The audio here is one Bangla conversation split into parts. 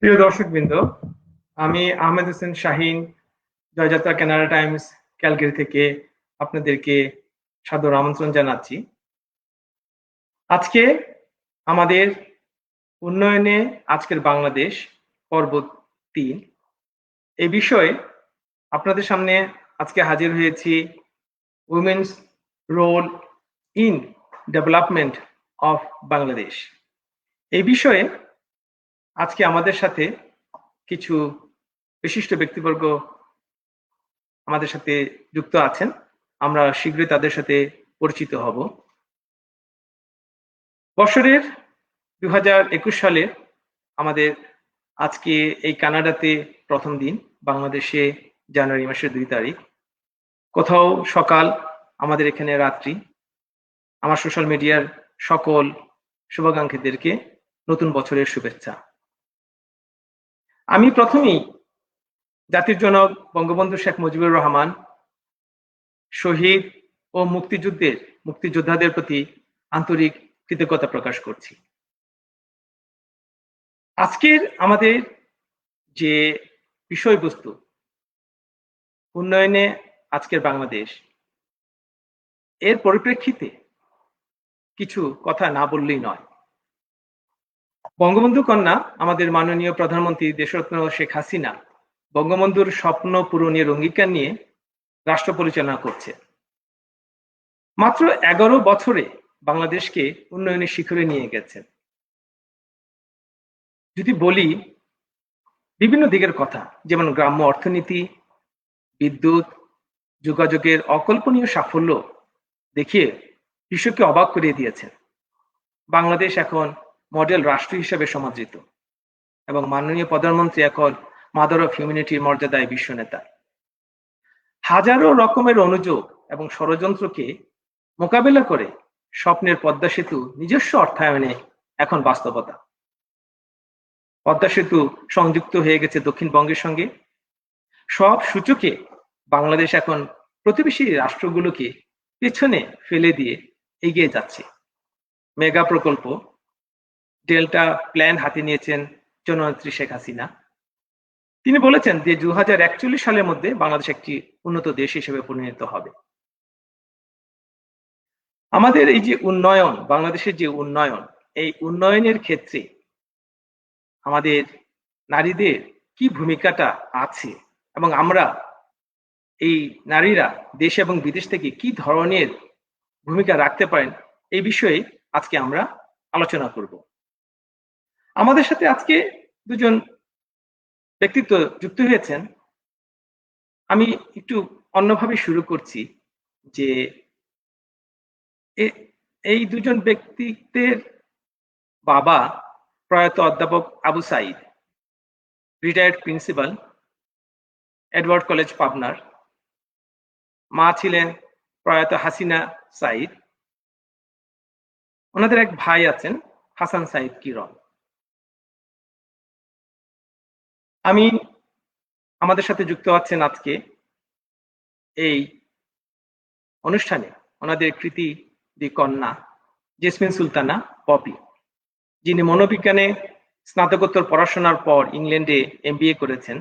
প্রিয় দর্শকবৃন্দ, আমি Ahmed Hossain Shahin Joyjatra Canada Times Calgary থেকে আপনাদেরকে সাদর আমন্ত্রণ জানাচ্ছি। আজকে আমাদের উন্নয়নে আজকের বাংলাদেশ পর্ব ৩ এই বিষয়ে আপনাদের সামনে আজকে হাজির হয়েছি। Women's role in development of Bangladesh এই বিষয়ে আজকে আমাদের সাথে কিছু বিশিষ্ট ব্যক্তিবর্গ আমাদের সাথে যুক্ত আছেন। আমরা শীঘ্রই তাদের সাথে পরিচিত হব। বছরের 2021 সালে আমাদের আজকে এই কানাডাতে প্রথম দিন, বাংলাদেশে জানুয়ারি মাসের 2 তারিখ। কোথাও সকাল, আমাদের এখানে রাত্রি। আমার সোশ্যাল মিডিয়ার সকল শুভাকাঙ্ক্ষীদেরকে নতুন বছরের শুভেচ্ছা। আমি প্রথমেই জাতির জনক বঙ্গবন্ধু শেখ মুজিবুর রহমান, শহীদ ও মুক্তিযোদ্ধাদের প্রতি আন্তরিক কৃতজ্ঞতা প্রকাশ করছি। আজকের আমাদের যে বিষয়বস্তু, উন্নয়নে আজকের বাংলাদেশ, এর পরিপ্রেক্ষিতে কিছু কথা না বললেই নয়। বঙ্গবন্ধু কন্যা আমাদের মাননীয় প্রধানমন্ত্রী দেশরত্ন শেখ হাসিনা বঙ্গবন্ধুর স্বপ্ন পূরণের অঙ্গীকার নিয়ে রাষ্ট্র পরিচালনা করছে। মাত্র 11 বছরে বাংলাদেশকে উন্নয়নের শিখরে নিয়ে গেছেন। যদি বলি বিভিন্ন দিকের কথা, যেমন গ্রাম্য অর্থনীতি, বিদ্যুৎ, যোগাযোগের অকল্পনীয় সাফল্য দেখিয়ে বিশ্বকে অবাক করিয়ে দিয়েছেন। বাংলাদেশ এখন মডেল রাষ্ট্র হিসেবে সমাদৃত এবং মাননীয় প্রধানমন্ত্রী এখন মাদার অফ হিউম্যানিটির মর্যাদায় বিশ্ব নেতা। হাজারো রকমের অনুযোগ এবং ষড়যন্ত্রকে মোকাবেলা করে স্বপ্নের পদ্মা সেতু নিজস্ব অর্থায়নে এখন বাস্তবতা। পদ্মা সেতু সংযুক্ত হয়ে গেছে দক্ষিণবঙ্গের সঙ্গে। সব সূচকে বাংলাদেশ এখন প্রতিবেশী রাষ্ট্রগুলোকে পেছনে ফেলে দিয়ে এগিয়ে যাচ্ছে। মেগা প্রকল্প ডেল্টা প্ল্যান হাতে নিয়েছেন জননেত্রী শেখ হাসিনা। তিনি বলেছেন যে 2041 সালের মধ্যে বাংলাদেশ একটি উন্নত দেশ হিসেবে পরিণত হবে। আমাদের এই যে উন্নয়ন, বাংলাদেশের যে উন্নয়ন, এই উন্নয়নের ক্ষেত্রে আমাদের নারীদের কি ভূমিকাটা আছে এবং আমরা এই নারীরা দেশ এবং বিদেশ থেকে কি ধরনের ভূমিকা রাখতে পারেন, এই বিষয়ে আজকে আমরা আলোচনা করব। আমাদের সাথে আজকে দুজন ব্যক্তিত্ব যুক্ত হয়েছেন। আমি একটু অন্যভাবে শুরু করছি যে এই দুজন ব্যক্তিত্বের বাবা প্রয়াত অধ্যাপক Abu Sayeed, retired principal, Edward college পাবনার। মা ছিলেন প্রয়াত হাসিনা সাইদ। ওনাদের এক ভাই আছেন হাসান সাইদ কিরণ। আমি আমাদের সাথে যুক্ত আছেন আজকে এই অনুষ্ঠানে ওনাদের কৃতি কন্যা জেসমিন সুলতানা পপি, যিনি মনোবিজ্ঞানে স্নাতকোত্তর পড়াশোনার পর ইংল্যান্ডে MBA করেছেন।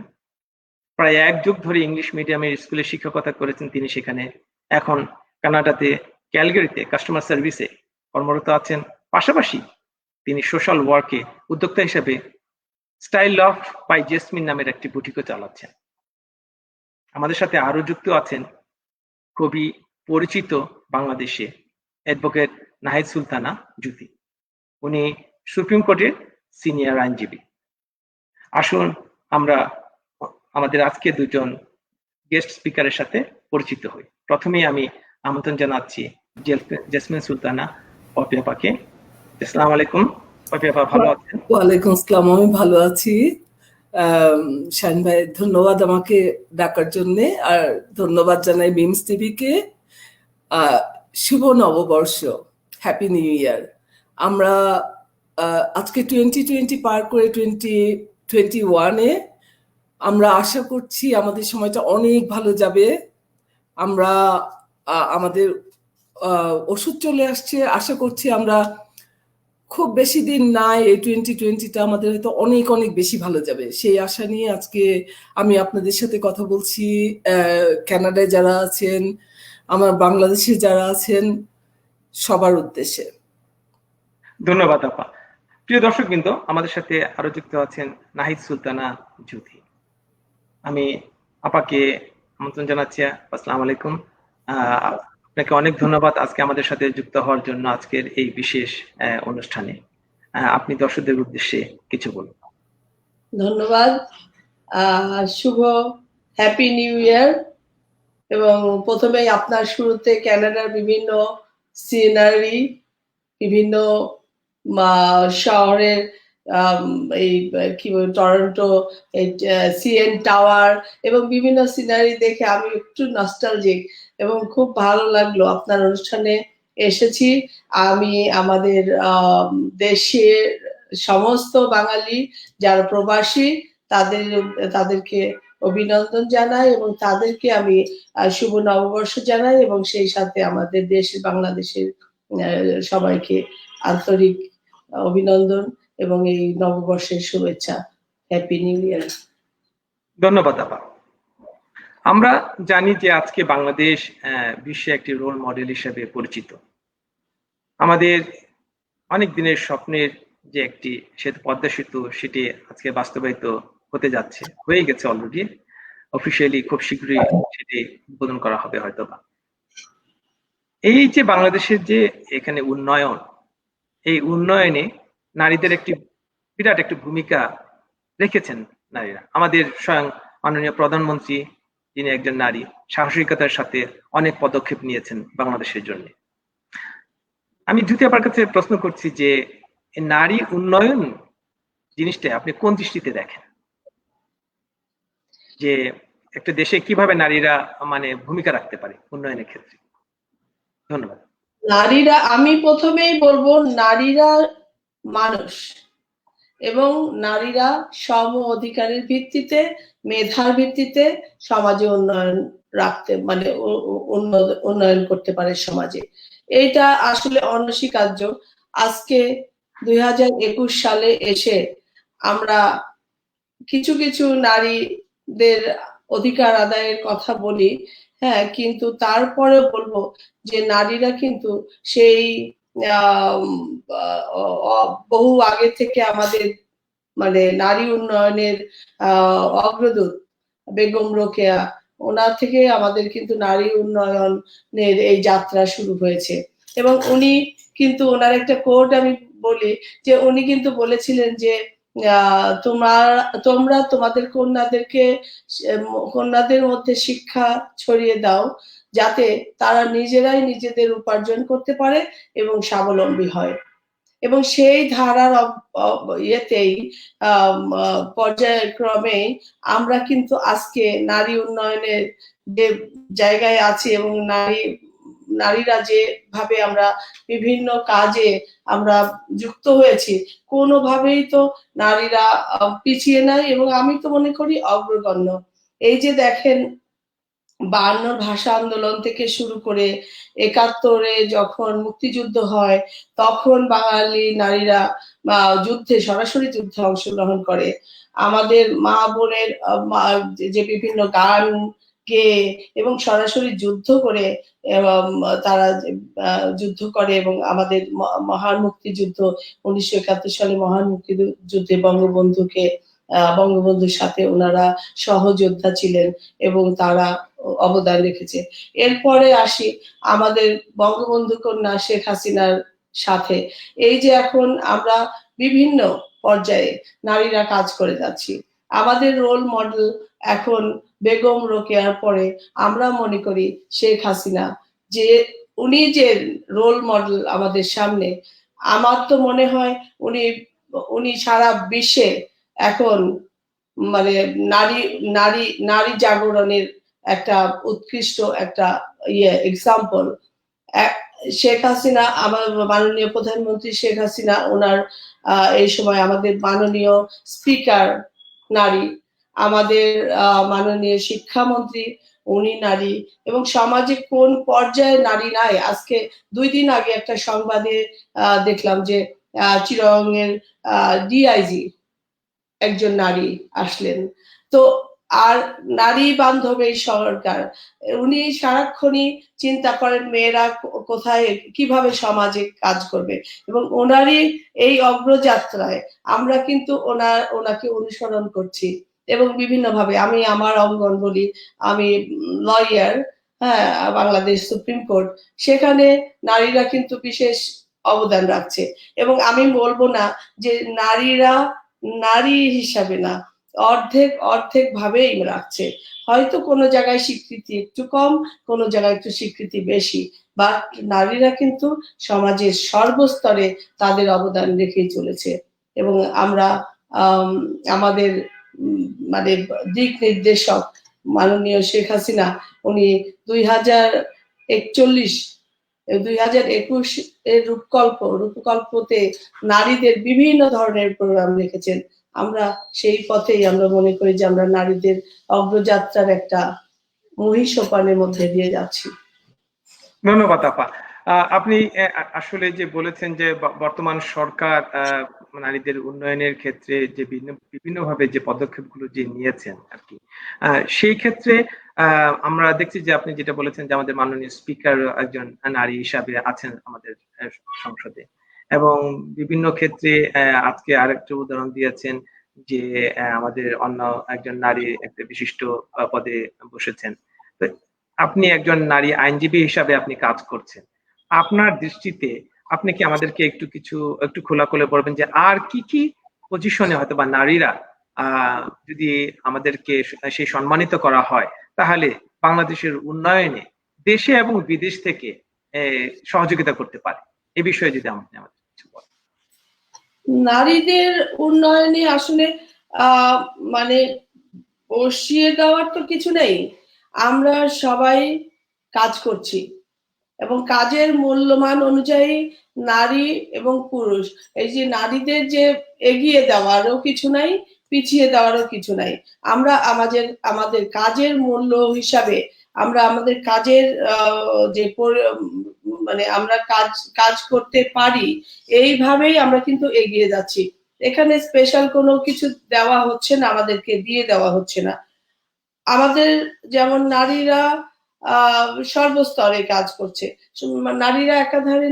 প্রায় 1 যুগ ধরে ইংলিশ মিডিয়ামের স্কুলে শিক্ষকতা করেছেন তিনি সেখানে। এখন কানাডাতে ক্যালগারিতে কাস্টমার সার্ভিসে কর্মরত আছেন। পাশাপাশি তিনি সোশ্যাল ওয়ার্কে উদ্যোক্তা হিসেবে স্টাইল অফ বাই জেসমিন নামের একটি বুটিকও চালাচ্ছেন। আমাদের সাথে আরো যুক্ত আছেন খুবই পরিচিত বাংলাদেশে অ্যাডভোকেট নাহিদ সুলতানা জ্যোতি। উনি সুপ্রিম কোর্টের সিনিয়র আইনজীবী। আসুন আমরা আমাদের আজকে দুজন গেস্ট স্পিকারের সাথে পরিচিত হই। প্রথমেই আমি আমন্ত্রণ জানাচ্ছি জেসমিন সুলতানা পপি আপাকে। আসসালামু আলাইকুম পপি আপা, ভালো আছেন? ওয়ালাইকুম আসসালাম, আমি ভালো আছি। শাহিন ভাই, ধন্যবাদ আমাকে ডাকার জন্য, আর ধন্যবাদ জানাই বিমস টিভিকে। শুভ নববর্ষ, হ্যাপি নিউ ইয়ার। আমরা আজকে 2020 পার করে 2021-এ আমরা আশা করছি আমাদের সময়টা অনেক ভালো যাবে। আমরা আমাদের ওষুধ চলে আসছে, আশা করছি আমরা খুব বেশি দিন নাই, এই 2020টা আমাদের হয়তো অনেক অনেক বেশি ভালো যাবে সেই আশা নিয়ে আজকে আমি আপনাদের সাথে কথা বলছি। কানাডায় যারা আছেন, আমার বাংলাদেশে যারা আছেন, সবার উদ্দেশ্যে। ধন্যবাদ আপা। প্রিয় দর্শকবৃন্দ, আমাদের সাথে আরো যুক্ত আছেন নাহিদ সুলতানা জুথি। আমি আপাকে আমন্ত্রণ জানাচ্ছি। আসসালামু আলাইকুম। আপনাকে অনেক ধন্যবাদ আজকে আমাদের সাথে যুক্ত হওয়ার জন্য আজকের এই বিশেষ অনুষ্ঠানে। আপনি দর্শকদের উদ্দেশ্যে কিছু বলুন। ধন্যবাদ। শুভ হ্যাপি নিউ ইয়ার। এবং প্রথমেই আপনার শুরুতে কানাডার বিভিন্ন সিনারি, বিভিন্ন শহরের এই কি বলে টরন্টো, সিএন টাওয়ার এবং বিভিন্ন সিনারি দেখে আমি একটু নস্টালজিক এবং খুব ভালো লাগলো আপনার অনুষ্ঠানে এসেছি। আমি আমাদের দেশের সমস্ত বাঙালি যারা প্রবাসী তাদেরকে অভিনন্দন জানাই এবং তাদেরকে আমি শুভ নববর্ষ জানাই এবং সেই সাথে আমাদের দেশের বাংলাদেশের সবাইকে আন্তরিক অভিনন্দন এবং এই নববর্ষের শুভেচ্ছা। Happy new year. ধন্যবাদ আপা। আমরা জানি যে আজকে বাংলাদেশ বিশ্বে একটি রোল মডেল হিসেবে পরিচিত। আমাদের অনেক দিনের স্বপ্নের যে একটি সেতু, পদ্মা সেতু, সেটি আজকে বাস্তবায়িত হতে যাচ্ছে, হয়ে গেছে অলরেডি। অফিসিয়ালি খুব শীঘ্রই সেটি উদ্বোধন করা হবে হয়তোবা। এই যে বাংলাদেশের যে এখানে উন্নয়ন, এই উন্নয়নে নারীদের একটি বিরাট একটি ভূমিকা রেখেছেন নারীরা। আমাদের স্বয়ং মাননীয় প্রধানমন্ত্রী, যিনি একজন নারী, সাহসিকতার সাথে অনেক পদক্ষেপ নিয়েছেন বাংলাদেশের জন্য। আমি দ্বিতীয় আপনার কাছে প্রশ্ন করছি যে নারী উন্নয়ন জিনিসটা আপনি কোন দৃষ্টিতে দেখেন, যে একটা দেশে কিভাবে নারীরা মানে ভূমিকা রাখতে পারে উন্নয়নের ক্ষেত্রে? ধন্যবাদ। নারীরা, আমি প্রথমেই বলবো নারীরা মানুষ এবং নারীরা সম অধিকারের ভিত্তিতে, মেধার ভিত্তিতে সমাজে উন্নয়ন রাখতে মানে উন্নয়ন করতে পারে সমাজে। এইটা আসলে অনস্বীকার্য। আজকে 2021 সালে এসে আমরা কিছু কিছু নারীদের অধিকার আদায়ের কথা বলি, হ্যাঁ, কিন্তু তারপরে বলবো যে নারীরা কিন্তু সেই বহু আগে থেকে আমাদের মানে নারী উন্নয়নের অগ্রদূত বেগম রোকেয়া, ওনার থেকে আমাদের কিন্তু নারী উন্নয়নের এই যাত্রা শুরু হয়েছে। এবং উনি কিন্তু, ওনার একটা কোট আমি বলি, যে উনি কিন্তু বলেছিলেন যে তোমরা তোমাদের কন্যাদের মধ্যে শিক্ষা ছড়িয়ে দাও যাতে তারা নিজেরাই নিজেদের উপার্জন করতে পারে এবং স্বাবলম্বী হয়। এবং সেই ধারার ইয়েতেই পর্যায়ক্রমে আমরা কিন্তু আজকে নারী উন্নয়নের যে জায়গায় আছি এবং নারীরা যেভাবে আমরা বিভিন্ন কাজে আমরা যুক্ত হয়েছি, কোনোভাবেই তো নারীরা পিছিয়ে নাই এবং আমি তো মনে করি অগ্রগণ্য। এই যে দেখেন 52 ভাষা আন্দোলন থেকে শুরু করে 71-এ যখন মুক্তিযুদ্ধ হয়, তখন বাঙালি নারীরা যুদ্ধে, সরাসরি যুদ্ধে অংশগ্রহণ করে। আমাদের মা বোনের যে বিভিন্ন গান গেয়ে এবং সরাসরি যুদ্ধ করে তারা যুদ্ধ করে এবং আমাদের মহান মুক্তিযুদ্ধ 1971 সালে মহান মুক্তিযুদ্ধে বঙ্গবন্ধুর সাথে ওনারা সহযোদ্ধা ছিলেন এবং তারা অবদান রেখেছে। এরপরে আসি আমাদের বঙ্গবন্ধু কন্যা শেখ হাসিনার সাথে। এই যে এখন আমরা বিভিন্ন পর্যায়ে নারীরা কাজ করে যাচ্ছি, আমাদের রোল মডেল এখন বেগম রোকেয়ার পরে আমরা মনে করি শেখ হাসিনা, যে উনি যে রোল মডেল আমাদের সামনে। আমার তো মনে হয় উনি সারা বিশ্বে এখন মানে নারী জাগরণের একটা উৎকৃষ্ট একটা এক্সাম্পল। শেখ হাসিনা, আমার মাননীয় প্রধানমন্ত্রী শেখ হাসিনা, ওনার এই সময় আমাদের মাননীয় স্পিকার নারী, আমাদের মাননীয় শিক্ষামন্ত্রী উনি নারী, এবং সমাজে কোন পর্যায়ে নারী নাই। আজকে 2 দিন আগে একটা সংবাদে দেখলাম যে চিরঙের ডিআইজি একজন নারী আসলেন। তো আর নারী বান্ধব এই সরকার, উনি সারাক্ষণই চিন্তা করেন মেয়েরা কোথায় কিভাবে সমাজে কাজ করবে, এবং ওনারই এই অগ্রযাত্রায় আমরা কিন্তু ওনাকে অনুসরণ করছি। এবং বিভিন্নভাবে আমি আমার অঙ্গন বলি, আমি লয়ার, হ্যাঁ, বাংলাদেশ সুপ্রিম কোর্ট, সেখানে নারীরা কিন্তু বিশেষ অবদান রাখছে। এবং আমি বলবো না যে নারীরা নারী হিসাবে না, অর্ধেক ভাবেই রাখছে। হয়তো কোনো জায়গায় স্বীকৃতি একটু কম, কোনো জায়গায় একটু স্বীকৃতি বেশি, বাট নারীরা কিন্তু সমাজের সর্বস্তরে তাদের অবদান রেখেই চলেছে। এবং আমরা আমাদের মানে দিক নির্দেশক মাননীয় শেখ হাসিনা, উনি 2021 এর রূপকল্পতে নারীদের বিভিন্ন ধরনের প্রোগ্রাম রেখেছেন। আমরা সেই পথেই আমরা মনে করি যে আমরা নারীদের অগ্রযাত্রার একটা মহিষোপানের মধ্যে দিয়ে যাচ্ছি। ধন্যবাদ আপা। আপনি আসলে যে বলেছেন যে বর্তমান সরকার নারীদের উন্নয়নের ক্ষেত্রে যে বিভিন্নভাবে যে পদক্ষেপগুলো যে নিয়েছেন আর কি, সেই ক্ষেত্রে আমরা দেখছি যে আপনি যেটা বলেছেন যে আমাদের মাননীয় স্পিকার একজন নারী হিসাবে আছেন আমাদের সংসদে, এবং বিভিন্ন ক্ষেত্রে আজকে আরেকটা উদাহরণ দিয়েছেন যে আমাদের অন্য একজন নারী একটা বিশিষ্ট পদে বসেছেন। আপনি একজন নারী আইনজীবী হিসাবে আপনি কাজ করছেন, আপনার দৃষ্টিতে আপনি কি আমাদেরকে একটু খোলাখুলি বলবেন যে আর কি কি পজিশনে হয়তো বা নারীরা যদি আমাদেরকে সেই সম্মানিত করা হয় তাহলে বাংলাদেশের উন্নয়নে দেশে এবং বিদেশ থেকে সহযোগিতা করতে পারে, এই বিষয়ে যদি আপনি আমাদের কিছু বলেন। নারীদের উন্নয়নে আসলে মানে বসিয়ে দেওয়ার তো কিছু নেই, আমরা সবাই কাজ করছি এবং কাজের মূল্যমান অনুযায়ী নারী এবং পুরুষ, এই যে নারীদের যে এগিয়ে দেওয়ারও কিছু নাই, পিছিয়ে দেওয়ারও কিছু নাই। আমরা আমাদের কাজের মূল্য হিসাবে আমরা আমাদের কাজের যে মানে আমরা কাজ করতে পারি, এইভাবেই আমরা কিন্তু এগিয়ে যাচ্ছি। এখানে স্পেশাল কোনো কিছু দেওয়া হচ্ছে না, আমাদেরকে দিয়ে দেওয়া হচ্ছে না। আমাদের যেমন নারীরা সর্বস্তরে কাজ করছে, নারীরা একাধারে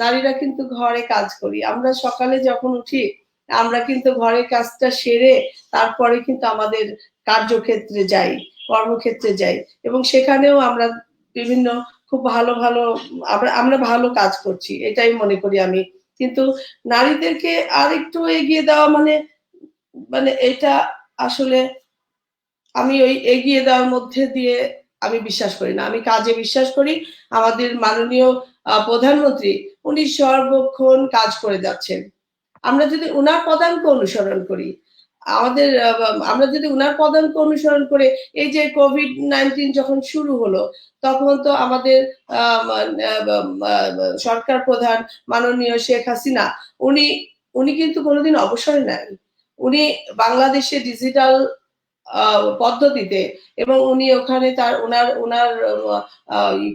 নারীরা কিন্তু ঘরে কাজ করি, আমরা সকালে যখন উঠি আমরা কিন্তু ঘরের কাজটা সেরে তারপরে কিন্তু আমাদের কার্যক্ষেত্রে যাই, কর্মক্ষেত্রে যাই, এবং সেখানেও আমরা বিভিন্ন খুব ভালো আমরা ভালো কাজ করছি, এটাই মনে করি আমি। কিন্তু নারীদেরকে আর একটু এগিয়ে দেওয়া মানে এটা আসলে আমি ওই এগিয়ে দেওয়ার মধ্যে দিয়ে আমি বিশ্বাস করি না, আমি কাজে বিশ্বাস করি। আমাদের মাননীয় প্রধানমন্ত্রী, উনি সর্বক্ষণ কাজ করে যাচ্ছেন। আমরা যদি উনার পদাঙ্ক অনুসরণ করি, আমরা যদি উনার পদাঙ্ক অনুসরণ করে, এই যে কোভিড-19 যখন শুরু হলো তখন তো আমাদের সরকার প্রধান মাননীয় শেখ হাসিনা, উনি কিন্তু কোনোদিন অবসর নেন। উনি বাংলাদেশে ডিজিটাল পদ্ধতিতে, এবং উনি ওখানে তার ওনার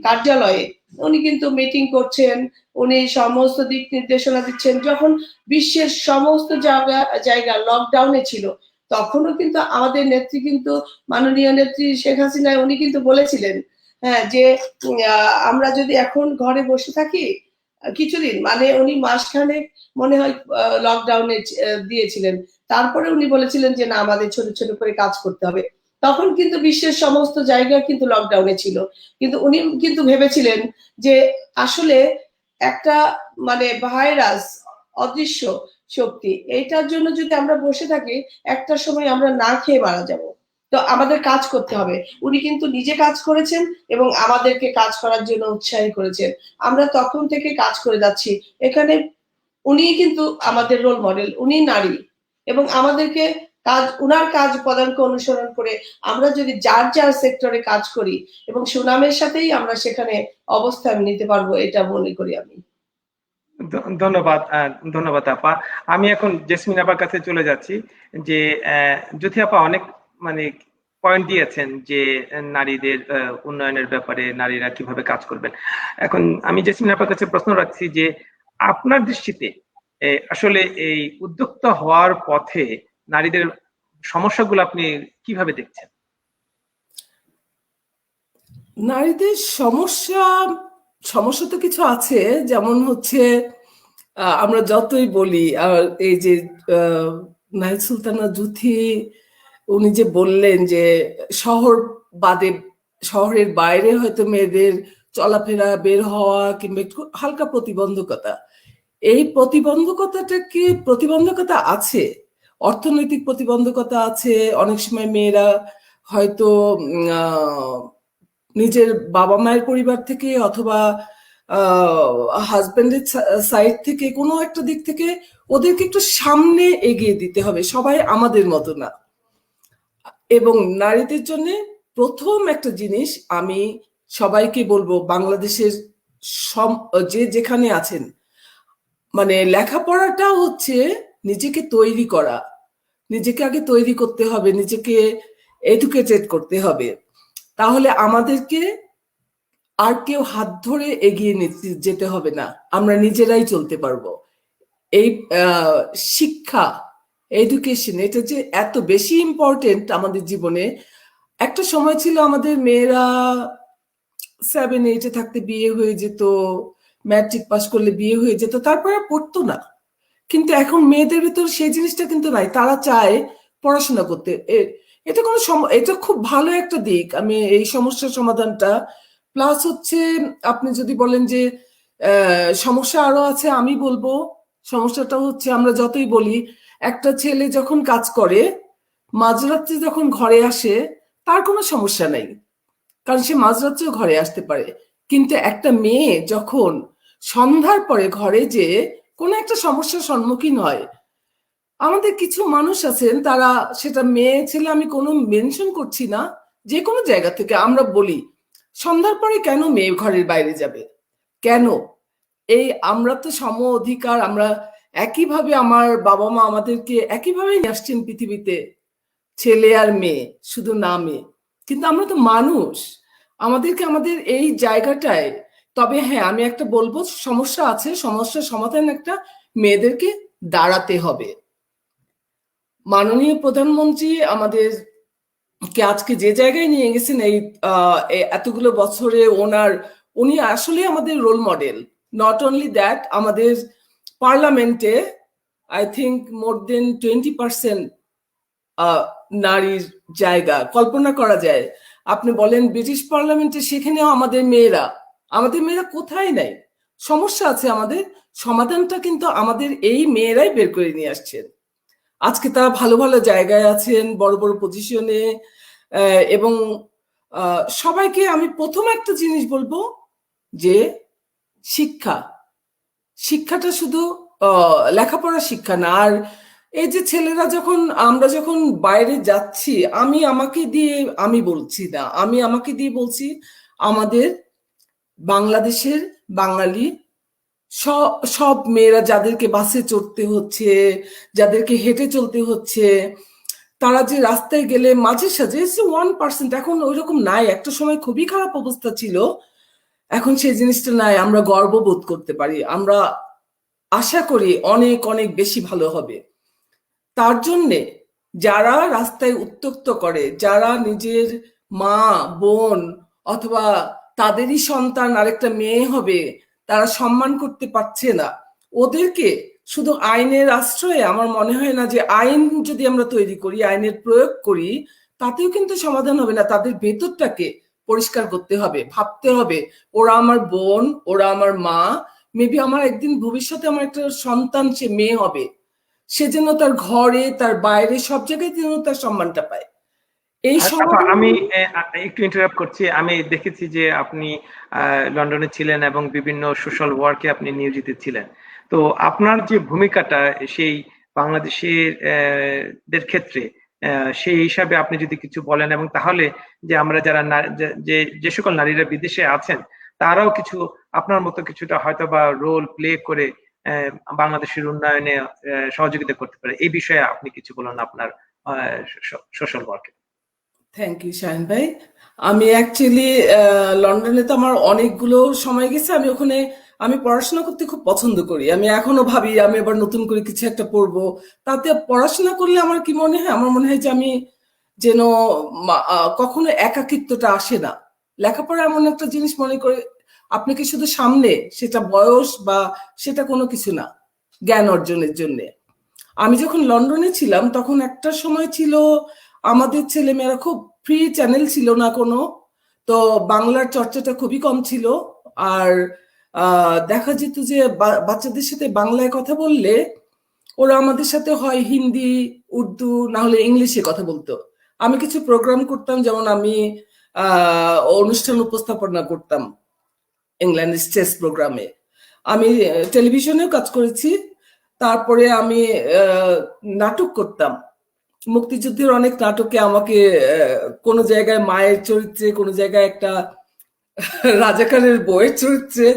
কার্যালয়ে উনি কিন্তু মিটিং করছেন, উনি সমস্ত দিক নির্দেশনা দিচ্ছেন। যখন বিশ্বের সমস্ত জায়গা লকডাউনে ছিল তখনও কিন্তু আমাদের নেত্রী, কিন্তু মাননীয় নেত্রী শেখ হাসিনা, উনি কিন্তু বলেছিলেন হ্যাঁ যে আমরা যদি এখন ঘরে বসে থাকি কিছুদিন, মানে উনি মাসখানেক মনে হয় লকডাউনে দিয়েছিলেন, তারপরে উনি বলেছিলেন যে না, আমাদের ছোট ছোট করে কাজ করতে হবে। তখন কিন্তু বিশ্বের সমস্ত জায়গা কিন্তু লকডাউনে ছিল, কিন্তু উনি কিন্তু ভেবেছিলেন যে আসলে একটা মানে ভাইরাস, অদৃশ্য শক্তি, এইটার জন্য যদি আমরা বসে থাকি একটা সময় আমরা না খেয়ে মারা যাব, তো আমাদের কাজ করতে হবে। উনি কিন্তু নিজে কাজ করেছেন এবং আমাদেরকে কাজ করার জন্য উৎসাহী করেছেন, আমরা তখন থেকে কাজ করে যাচ্ছি। এখানে উনি কিন্তু আমাদের রোল মডেল, উনি নারী, এবং আমাদেরকে উনার কাজ পদাঙ্ক অনুসরণ করে আমরা যদি যার সেক্টরে কাজ করি এবং সুনামের সাথেই আমরা সেখানে অবস্থান নিতে পারবো, এটা মনে করি আমি। ধন্যবাদ আপা। আমি এখন জেসমিন আপার কাছে চলে যাচ্ছি যে জ্যোতি আপা অনেক মানে পয়েন্ট দিয়েছেন যে নারীদের উন্নয়নের ব্যাপারে নারীরা কিভাবে কাজ করবেন। এখন আমি জেসমিন আপার কাছে প্রশ্ন রাখছি যে আপনার দৃষ্টিতে আসলে এই উদ্যোক্তা হওয়ার পথে নারীদের সমস্যাগুলো আপনি কিভাবে দেখছেন? নারীদের সমস্যা সমস্যা তো কিছু আছে, যেমন হচ্ছে আমরা যতই বলি এই যে আহ, নাহিদ সুলতানা জুথি উনি যে বললেন যে শহর বাদে, শহরের বাইরে হয়তো মেয়েদের চলাফেরা, বের হওয়া কিংবা একটু হালকা প্রতিবন্ধকতা, এই প্রতিবন্ধকতা আছে, অর্থনৈতিক প্রতিবন্ধকতা আছে। অনেক সময় মেয়েরা হয়তো নিজের বাবা মায়ের পরিবার থেকে অথবা হাজবেন্ডের সাইড থেকে কোনো একটা দিক থেকে ওদেরকে একটু সামনে এগিয়ে দিতে হবে, সবাই আমাদের মতো না। এবং নারীদের জন্য প্রথম একটা জিনিস আমি সবাইকে বলবো, বাংলাদেশের যে যেখানে আছেন, মানে লেখাপড়াটা হচ্ছে নিজেকে তৈরি করা, নিজেকে আগে তৈরি করতে হবে, নিজেকে এডুকেটেড করতে হবে, তাহলে আমাদেরকে আর কেউ হাত ধরে এগিয়ে যেতে হবে না, আমরা নিজেরাই চলতে পারবো। এই শিক্ষা, এডুকেশন, এটা যে এত বেশি ইম্পর্টেন্ট আমাদের জীবনে। একটা সময় ছিল আমাদের মেয়েরা 7-8 থাকতে বিয়ে হয়ে যেত, ম্যাট্রিক পাস করলে বিয়ে হয়ে যেত, তারপরে পড়তো না। কিন্তু এখন মেয়েদের ভিতর সেই জিনিসটা কিন্তু নাই, তারা চায় পড়াশোনা করতে। এটা এটা খুব ভালো একটা দিক, আমি এই সমস্যার সমাধানটা। প্লাস হচ্ছে আপনি যদি বলেন যে সমস্যা আরো আছে, আমি বলবো সমস্যাটা হচ্ছে আমরা যতই বলি একটা ছেলে যখন কাজ করে মাঝরাত্রে যখন ঘরে আসে তার কোনো সমস্যা নাই, কারণ সে মাঝরাত্রেও ঘরে আসতে পারে। কিন্তু একটা মেয়ে যখন সন্ধ্যার পরে ঘরে যে কোনো একটা সমস্যার সম্মুখীন হয়, আমাদের কিছু মানুষ আছেন তারা, সেটা মেয়ে ছেলে আমি কোনো মেনশন করছি না, যে কোনো জায়গা থেকে আমরা বলি সন্ধ্যার পরে কেন মেয়ে ঘরের বাইরে যাবে, কেন? এই আমরা তো সম অধিকার, আমরা একইভাবে, আমার বাবা মা আমাদেরকে একইভাবে নিয়ে আসছেন পৃথিবীতে, ছেলে আর মেয়ে, শুধু নামে। কিন্তু আমরা তো মানুষ, আমাদেরকে আমাদের এই জায়গাটায়, তবে হ্যাঁ আমি একটা বলবো, সমস্যা আছে, সমস্যার সমাধান একটা মেয়েদেরকে দাঁড়াতে হবে। মাননীয় প্রধানমন্ত্রী আমাদের কে আজকে যে জায়গায় নিয়ে গেছেন এই এতগুলো বছরে, উনি আসলে আমাদের role model. Not only that, আমাদের পার্লামেন্টে আই থিঙ্ক মোর দেন 20% নারীর জায়গা, কল্পনা করা যায়। আপনি বলেন ব্রিটিশ পার্লামেন্টে, সেখানেও আমাদের মেয়েরা কোথায় নাই? সমস্যা আছে আমাদের, সমাধানটা কিন্তু আমাদের এই মেয়েরাই বের করে নিয়ে আসছেন। আজকে তারা ভালো ভালো জায়গায় আছেন, বড় বড় পজিশনে। এবং সবাইকে আমি প্রথম একটা জিনিস বলবো যে শিক্ষাটা শুধু লেখাপড়া শিক্ষা না। আর এই যে ছেলেরা যখন, আমরা যখন বাইরে যাচ্ছি, আমি বলছি না, আমি আমাকে দিয়ে বলছি, আমাদের বাংলাদেশের বাঙালি সব মেয়েরা যাদেরকে বাসে চড়তে হচ্ছে, যাদেরকে হেঁটে চলতে হচ্ছে, তারা যে রাস্তায় গেলে মাঝে সাঝে 1%, এখন ওইরকম নাই, একটা সময় খুবই খারাপ অবস্থা ছিল, এখন সেই জিনিসটা নাই, আমরা গর্ববোধ করতে পারি, আমরা আশা করি অনেক অনেক বেশি ভালো হবে। তার জন্যে যারা রাস্তায় উত্ত্যক্ত করে, যারা নিজের মা বোন অথবা তাদেরই সন্তান আরেকটা মেয়ে হবে, তারা সম্মান করতে পারছে না, ওদেরকে শুধু আইনের আশ্রয়ে, আমার মনে হয় না যে আইন যদি আমরা তৈরি করি, আইনের প্রয়োগ করি, তাতেও কিন্তু সমাধান হবে না। তাদের ভেতরটাকে পরিষ্কার করতে হবে, ভাবতে হবে ওরা আমার বোন, ওরা আমার মা, মেবি আমার একদিন ভবিষ্যতে আমার একটা সন্তান, সে মেয়ে হবে, সে যেন তার ঘরে, তার বাইরে, সব জায়গায় যেন তার সম্মানটা পায়। এই সমাধান। আমি একটু ইন্টারাপ্ট করছি। আমি দেখেছি যে আপনি লন্ডনে ছিলেন এবং বিভিন্ন সোশ্যাল ওয়ার্কে আপনি নিয়োজিত ছিলেন। তো আপনার যে ভূমিকাটা সেই বাংলাদেশের দের ক্ষেত্রে, সেই হিসাবে আপনি যদি কিছু বলেন, এবং তাহলে যে আমরা যারা যে সকল নারীরা বিদেশে আছেন তারাও কিছু আপনার মতো কিছুটা হয়তো বা রোল প্লে করে বাংলাদেশের উন্নয়নে সহযোগিতা করতে পারে, এই বিষয়ে আপনি কিছু বলুন আপনার সোশ্যাল ওয়ার্কে। থ্যাংক ইউ শাহিন ভাই। আমি অ্যাকচুয়ালি লন্ডনে তো আমার অনেকগুলো সময় গেছে, আমি ওখানে আমি পড়াশোনা করতে খুব পছন্দ করি। আমি এখনো ভাবি আমি আবার নতুন করে কিছু একটা পড়বো। তাতে পড়াশোনা করলে আমার কি মনে হয়, আমার মনে হয় যে আমি যেন কখনো একাকিত্বটা আসে না। লেখাপড়া এমন একটা জিনিস মনে করে আপনাকে শুধু সামনে, সেটা বয়স বা সেটা কোনো কিছু না, জ্ঞান অর্জনের জন্য। আমি যখন লন্ডনে ছিলাম তখন একটা সময় ছিল আমাদের ছেলেমেয়েরা খুব ফ্রি চ্যানেল ছিল না কোনো, তো বাংলার চর্চাটা খুবই কম ছিল। আর দেখা যেত যে বাচ্চাদের সাথে বাংলায় কথা বললে ওরা আমাদের সাথে হয় হিন্দি, উর্দু, না হলে ইংলিশে কথা বলতো। আমি কিছু প্রোগ্রাম করতাম, যেমন আমি অনুষ্ঠান উপস্থাপনা করতাম ইংল্যান্ড স্টেজ প্রোগ্রামে। আমি টেলিভিশনেও কাজ করেছি। তারপরে আমি নাটক করতাম। মুক্তিযুদ্ধের অনেক নাটকে আমাকে কোনো জায়গায় মায়ের চরিত্রে, কোনো জায়গায় একটা রাজাকারের বউয়ের চরিত্রে,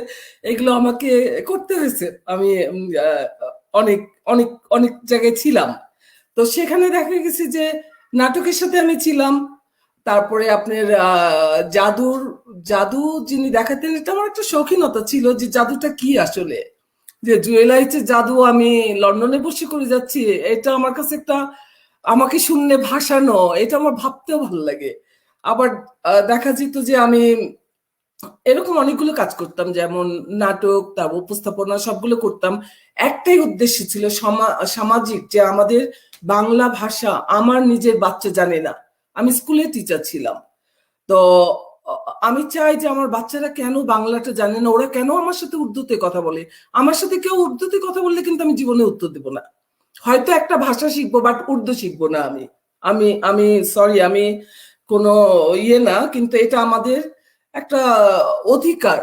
এগুলো আমাকে করতে হয়েছে। আমি অনেক অনেক অনেক জায়গায় ছিলাম। তো সেখানে দেখা গেছে যে নাটকের সাথে আমি ছিলাম। তারপরে আপনার জাদু যিনি দেখাতেন, এটা আমার একটা শৌখিনতা ছিল যে জাদুটা কি আসলে, যে জুয়েলারিতে জাদু আমি লন্ডনে বসে করে যাচ্ছি, এটা আমার কাছে একটা, আমাকে শুনলে ভাসানো, এটা আমার ভাবতেও ভালো লাগে। আবার দেখা যেত যে আমি এরকম অনেকগুলো কাজ করতাম, যেমন নাটক, তারপর উপস্থাপনা, সবগুলো করতাম। একটাই উদ্দেশ্য ছিল সামাজিক, যে আমাদের বাংলা ভাষা আমার নিজের বাচ্চা জানে না। আমি স্কুলে টিচার ছিলাম, তো আমি চাই যে আমার বাচ্চারা কেন বাংলাটা জানে না, ওরা কেন আমার সাথে উর্দুতে কথা বলে। আমার সাথে কেউ উর্দুতে কথা বললে কিন্তু আমি জীবনে উত্তর দেবো না। হয়তো একটা ভাষা শিখবো, বাট উর্দু শিখবো না। আমি আমি আমি সরি, আমি কোনো না, কিন্তু এটা আমাদের একটা অধিকার।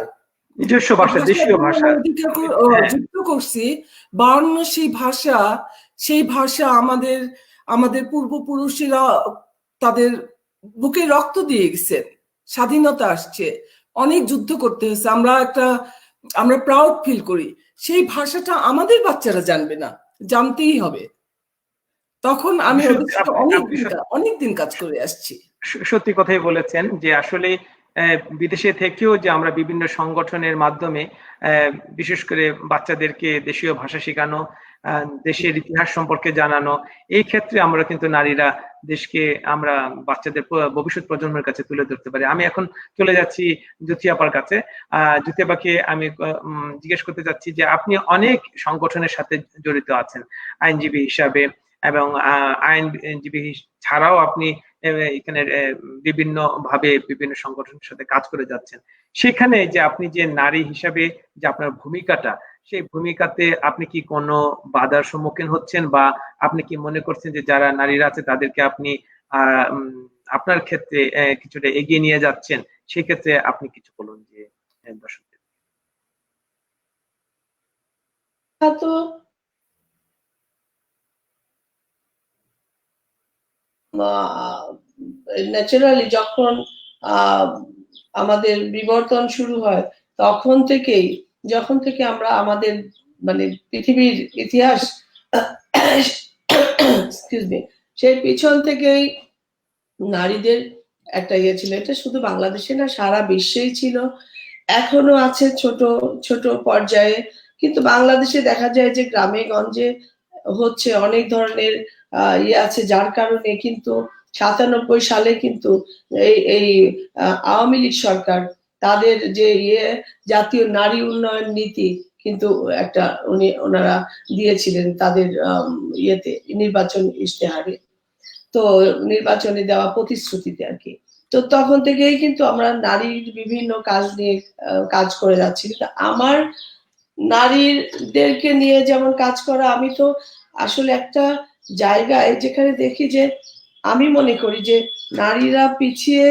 নিজস্ব ভাষা, দেশীয় ভাষা। অধিকার হ্যাঁ, যুক্ত করছি। 52 সেই ভাষা আমাদের আমাদের পূর্বপুরুষেরা তাদের বুকে রক্ত দিয়ে গেছেন, স্বাধীনতা আসছে, অনেক যুদ্ধ করতে হয়েছে, আমরা প্রাউড ফিল করি। সেই ভাষাটা আমাদের বাচ্চারা জানবে না, জানতেই হবে। তখন আমি ওদের সাথে অনেক দিন কাজ করে আসছি। সত্যি কথাই বলেছেন যে আসলে বিদেশে থেকেও যে আমরা বিভিন্ন সংগঠনের মাধ্যমে বিশেষ করে বাচ্চাদেরকে দেশীয় ভাষা শেখানো, দেশের ইতিহাস সম্পর্কে জানানো, এই ক্ষেত্রে আমরা কিন্তু নারীরা দেশকে আমরা বাচ্চাদের ভবিষ্যৎ প্রজন্মের কাছে তুলে ধরতে পারি। আমি এখন চলে যাচ্ছি জ্যোতি আপার কাছে। জ্যোতি আপাকে আমি জিজ্ঞেস করতে চাচ্ছি যে আপনি অনেক সংগঠনের সাথে জড়িত আছেন আইনজীবী হিসাবে, এবং আইনজীবী ছাড়াও আপনি এখানে বিভিন্ন ভাবে বিভিন্ন সংগঠনের সাথে কাজ করে যাচ্ছেন। সেখানে যে আপনি যে নারী হিসাবে যে আপনার ভূমিকাটা, সেই ভূমিকাতে আপনি কি কোনো বাধার সম্মুখীন হচ্ছেন, বা আপনি কি মনে করছেন যে যারা নারীরা আছে তাদেরকে আপনি আপনার ক্ষেত্রে কিছুটা এগিয়ে নিয়ে যাচ্ছেন? সেক্ষেত্রে আপনি কিছু বলুন যে দর্শকদের। তো ন্যাচারালি যখন আমাদের বিবর্তন শুরু হয় যখন থেকে আমরা আমাদের মানে পৃথিবীর ইতিহাস সেই পিছন থেকেই নারীদের একটা ছিল। এটা শুধু বাংলাদেশে না, সারা বিশ্বেই ছিল, এখনো আছে ছোট ছোট পর্যায়ে। কিন্তু বাংলাদেশে দেখা যায় যে গ্রামে গঞ্জে হচ্ছে অনেক ধরনের আছে, যার কারণে কিন্তু 97 সালে কিন্তু এই আওয়ামী লীগ সরকার তাদের যে জাতীয় নারী উন্নয়ন নীতি কিন্তু একটা ওনারা দিয়েছিলেন তাদের ইয়েতে নির্বাচন ইশতেহারে, তো নির্বাচনে দেওয়া প্রতিশ্রুতিতে আর কি। তো তখন থেকেই কিন্তু আমরা নারীর বিভিন্ন কাজ নিয়ে কাজ করে যাচ্ছি। কিন্তু আমার নারীদেরকে নিয়ে যেমন কাজ করা, আমি তো আসলে একটা জায়গায় যেখানে দেখি যে আমি মনে করি যে নারীরা পিছিয়ে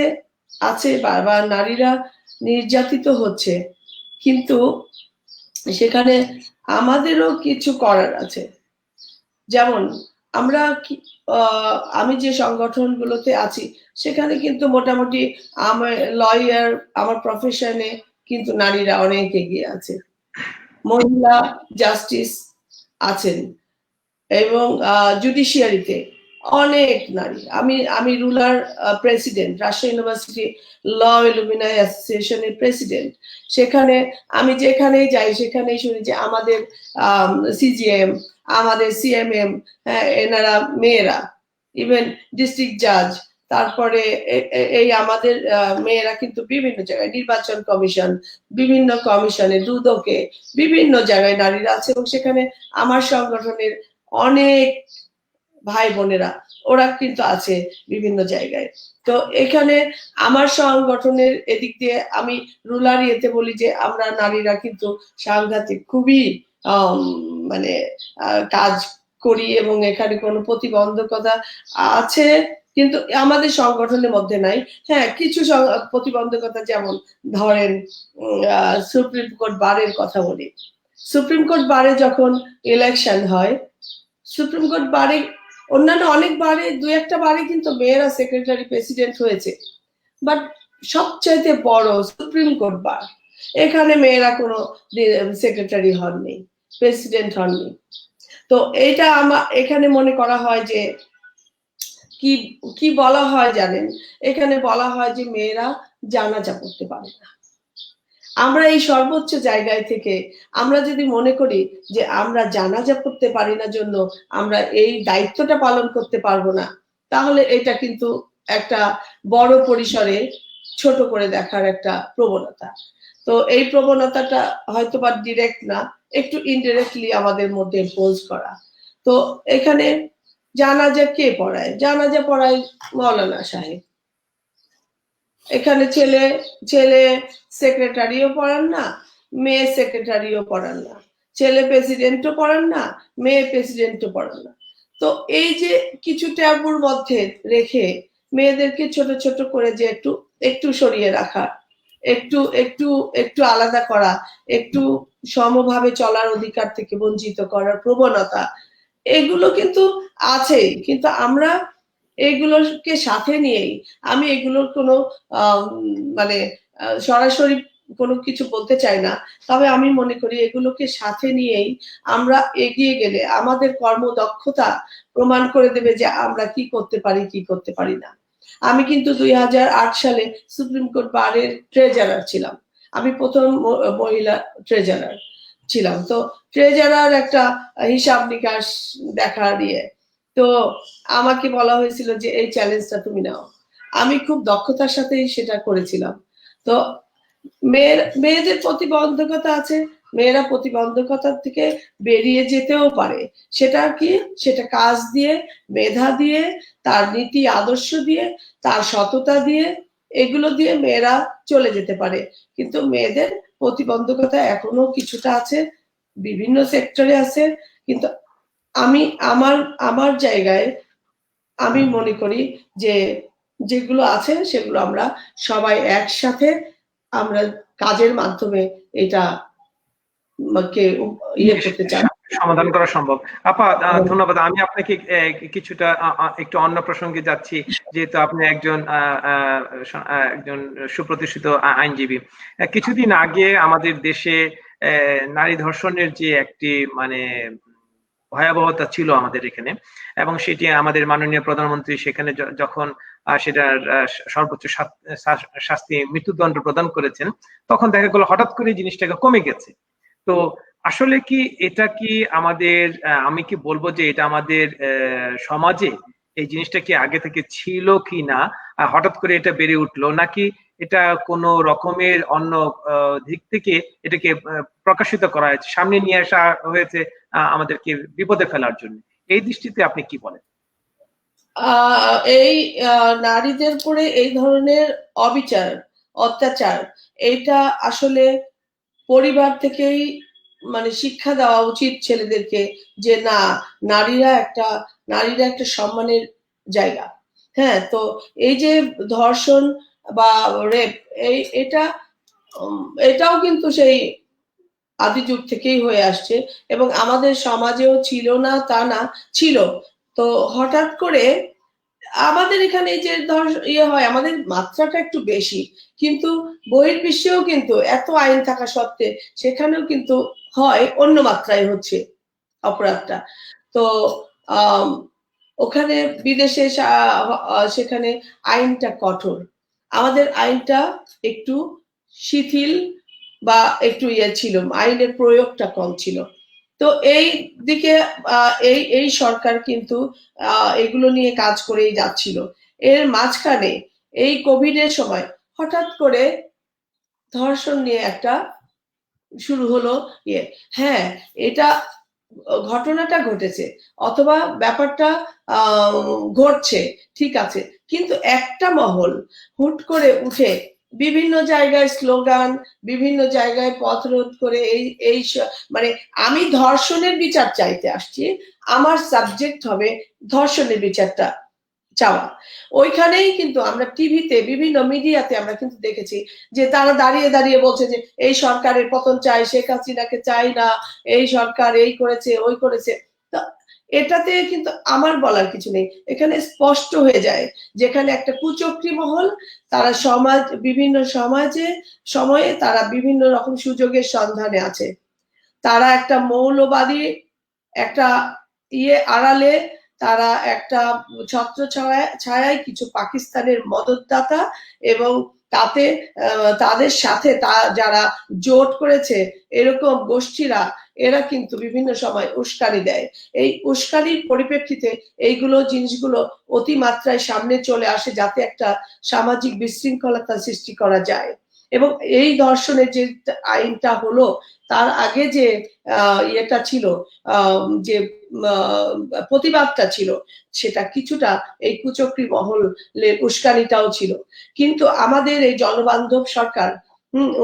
আছে বা নারীরা নির্যাতিত হচ্ছে, কিন্তু সেখানে আমাদেরও কিছু করার আছে। যেমন আমরা আমি যে সংগঠনগুলোতে আছি সেখানে কিন্তু মোটামুটি আমার লয়ার, আমার প্রফেশনে কিন্তু নারীরা অনেক এগিয়ে আছে, মহিলা জাস্টিস আছেন, এবং জুডিশিয়ারিতে অনেক নারী। আমি আমি ruler president, Rajshahi university law alumni অ্যাসোসিয়েশনের প্রেসিডেন্ট। সেখানে আমি যেখানেই যাই সেখানেই শুনি যে আমাদের সিজিএম, আমাদের সিএমএম, এনারা মেয়েরা, ইভেন ডিস্ট্রিক্ট জাজ, তারপরে এই আমাদের মেয়েরা কিন্তু বিভিন্ন জায়গায়, নির্বাচন কমিশন, বিভিন্ন কমিশনে, দুদকে, বিভিন্ন জায়গায় নারীরা আছে, এবং সেখানে আমার সংগঠনের অনেক ভাই বোনেরা ওরা কিন্তু আছে বিভিন্ন জায়গায়। তো এখানে আমার সংগঠনের এদিক দিয়ে আমি রুলার ইয়েতে বলি যে আমরা নারীরা কিন্তু সাংঘাতিক খুবই মানে কাজ করি, এবং এখানে কোনো প্রতিবন্ধকতা আছে কিন্তু আমাদের সংগঠনের মধ্যে নাই। হ্যাঁ, কিছু প্রতিবন্ধকতা, যেমন ধরেন সুপ্রিম কোর্ট বারের কথা বলি। সুপ্রিম কোর্ট বারে যখন ইলেকশন হয়, সুপ্রিম কোর্ট বারে অন্যান্য অনেক বারে, দু একটা বারে কিন্তু মেয়েরা সেক্রেটারি প্রেসিডেন্ট হয়েছে, বাট সবচাইতে বড় সুপ্রিম কোর্ট বার, এখানে মেয়েরা কোনো সেক্রেটারি হননি, প্রেসিডেন্ট হননি। তো এইটা এখানে মনে করা হয় যে কি কি বলা হয় জানেন, এখানে বলা হয় যে মেয়েরা জানাজা পড়তে পারে না। আমরা এই সর্বোচ্চ জায়গায় থেকে আমরা যদি মনে করি যে আমরা জানাজা পড়তে পারি না জন্য আমরা এই দায়িত্বটা পালন করতে পারবো না, তাহলে এটা কিন্তু একটা বড় পরিসরে ছোট করে দেখার একটা প্রবণতা। তো এই প্রবণতাটা হয়তো বা ডিরেক্ট না, একটু ইনডিরেক্টলি আমাদের মধ্যে ইম্পোজ করা। তো এখানে জানাজা কে পড়ায়? জানাজা পড়ায় মৌলানা সাহেব। এখানে ছেলে ছেলে সেক্রেটারিও পড়ান না, মেয়ে সেক্রেটারিও পড়ান না, ছেলে প্রেসিডেন্টও পড়ান না, মেয়ে প্রেসিডেন্টও পড়ান না। তো এই যে কিছু ট্যাবুর মধ্যে রেখে মেয়েদেরকে ছোট ছোট করে যে একটু একটু সরিয়ে রাখা, একটু একটু একটু আলাদা করা, একটু সমভাবে চলার অধিকার থেকে বঞ্চিত করার প্রবণতা, এগুলো কিন্তু আছেই। কিন্তু আমরা এগুলোকে সাথে নিয়েই, আমি এগুলোর কোনো মানে সরাসরি কোনো কিছু বলতে চাই না, তবে আমি মনে করি এগুলোকে সাথে নিয়েই আমরা এগিয়ে গেলে আমাদের কর্মদক্ষতা প্রমাণ করে দেবে যে আমরা কি করতে পারি কি করতে পারি না। আমি কিন্তু 2008 সালে সুপ্রিম কোর্ট বারের ট্রেজারার ছিলাম, আমি প্রথম মহিলা ট্রেজারার ছিলাম। তো ট্রেজারার একটা হিসাব নিকাশ দেখা দিয়ে তো আমাকে বলা হয়েছিল যে এই চ্যালেঞ্জটা তুমি নাও। আমি খুব দক্ষতার সাথেই সেটা করেছিলাম। তো মেয়েদের প্রতিবন্ধকতা আছে, মেয়েরা প্রতিবন্ধকতা থেকে বেরিয়ে যেতেও পারে। সেটা কি? সেটা কাজ দিয়ে, মেধা দিয়ে, তার নীতি আদর্শ দিয়ে, তার সততা দিয়ে, এগুলো দিয়ে মেয়েরা চলে যেতে পারে। কিন্তু মেয়েদের প্রতিবন্ধকতা এখনো কিছুটা আছে, বিভিন্ন সেক্টরে আছে। কিন্তু আমি আমার আমার জায়গায় আমি মনে করি যে যেগুলো আছে সেগুলো আমরা সবাই একসাথে আমরা কাজের মাধ্যমে এটা ইয়ে করতে চাই, সমাধান করা সম্ভব। আপা ধন্যবাদ। আমি আপনাকে কিছুটা একটু অন্য প্রসঙ্গে যাচ্ছি, যেহেতু আপনি একজন একজন সুপ্রতিষ্ঠিত আইনজীবী। কিছুদিন আগে আমাদের দেশে নারী ধর্ষণের যে একটি মানে ভয়াবহতা ছিল আমাদের এখানে, এবং সেটি আমাদের মাননীয় প্রধানমন্ত্রী সেখানে যখন সেটার সর্বোচ্চ শাস্তি মৃত্যুদণ্ড প্রদান করেছেন, তখন দেখা গেল হঠাৎ করে জিনিসটাকে কমে গেছে। তো আসলে কি এটা কি আমাদের, আমি কি বলবো যে এটা আমাদের সমাজে এই জিনিসটা কি আগে থেকে ছিল কি না, হঠাৎ করে এটা বেড়ে উঠলো, নাকি এটা কোনো রকমের অন্য দিক থেকে এটাকে প্রকাশিত করা হয়েছে, সামনে নিয়ে আসা হয়েছে আমাদেরকে বিপদে ফেলার জন্য? এই দৃষ্টিতে আপনি কি বলেন? এই নারীদের উপরে এই ধরনের অবিচার, অত্যাচার, এটা আসলে পরিবার থেকেই মানে শিক্ষা দেওয়া উচিত ছেলেদেরকে, যে না, নারীরা একটা সম্মানের জায়গা। হ্যাঁ, তো এই যে ধর্ষণ বা রেপ, এটাও কিন্তু সেই আদি যুগ থেকেই হয়ে আসছে, এবং আমাদের সমাজেও ছিল না তা না, ছিল। তো হঠাৎ করে আমাদের এখানে যে ইয়ে হয়, আমাদের মাত্রাটা একটু বেশি, কিন্তু বহির্বিশ্বেও কিন্তু এত আইন থাকা সত্ত্বে সেখানেও কিন্তু হয় অন্য মাত্রায় হচ্ছে অপরাধটা। তো ওখানে বিদেশে সেখানে আইনটা কঠোর, আমাদের আইনটা একটু শিথিল বা একটু ছিল, আইনের প্রয়োগটা কম ছিল। তো এই দিকে এই সরকার কিন্তু এগুলো নিয়ে কাজ করেই যাচ্ছিল। এর মাঝখানে এই কোভিড এর সময় হঠাৎ করে ধর্ষণ নিয়ে একটা শুরু হলো হ্যাঁ, এটা ঘটনাটা ঘটেছে অথবা ব্যাপারটা ঘটছে, ঠিক আছে, কিন্তু একটা মহল হুট করে উঠে বিভিন্ন জায়গায় স্লোগান, বিভিন্ন জায়গায় পথরোধ করে এই মানে আমি ধর্ষণের বিচার চাইতে আসছি, আমার সাবজেক্ট হবে ধর্ষণের বিচারটা চাওয়া। ওইখানেই কিন্তু আমরা টিভিতে বিভিন্ন মিডিয়াতে আমরা কিন্তু দেখেছি যে তারা দাঁড়িয়ে দাঁড়িয়ে বলছে যে এই সরকারের পতন চাই, শেখ হাসিনাকে চাই না, এই সরকার এই করেছে ওই করেছে। তো এটাতে কিন্তু আমার বলার কিছু নেই, এখানে স্পষ্ট হয়ে যায় যেখানে একটা কুচক্রী মহল, তারা বিভিন্ন সময়ে তারা বিভিন্ন রকম সুযোগের সন্ধানে আছে, তারা একটা মৌলবাদী একটা আড়ালে তারা একটা ছত্র ছায়ায় কিছু পাকিস্তানের মদতদাতা এবং তাতে তাদের সাথে যারা জোট করেছে এরকম গোষ্ঠীরা, এরা কিন্তু বিভিন্ন সময় উস্কানি দেয়। এই উস্কানির পরিপ্রেক্ষিতে এইগুলো জিনিসগুলো অতিমাত্রায় সামনে চলে আসে যাতে একটা সামাজিক বিশৃঙ্খলতা সৃষ্টি করা যায়। এবং এই ধর্ষণের যে আইনটা হলো তার আগে যে ইয়েটা ছিল, যে প্রতিবাদটা ছিল, সেটা কিছুটা এই কুচক্রী মহলের উস্কানিটাও ছিল। কিন্তু আমাদের এই জনবান্ধব সরকার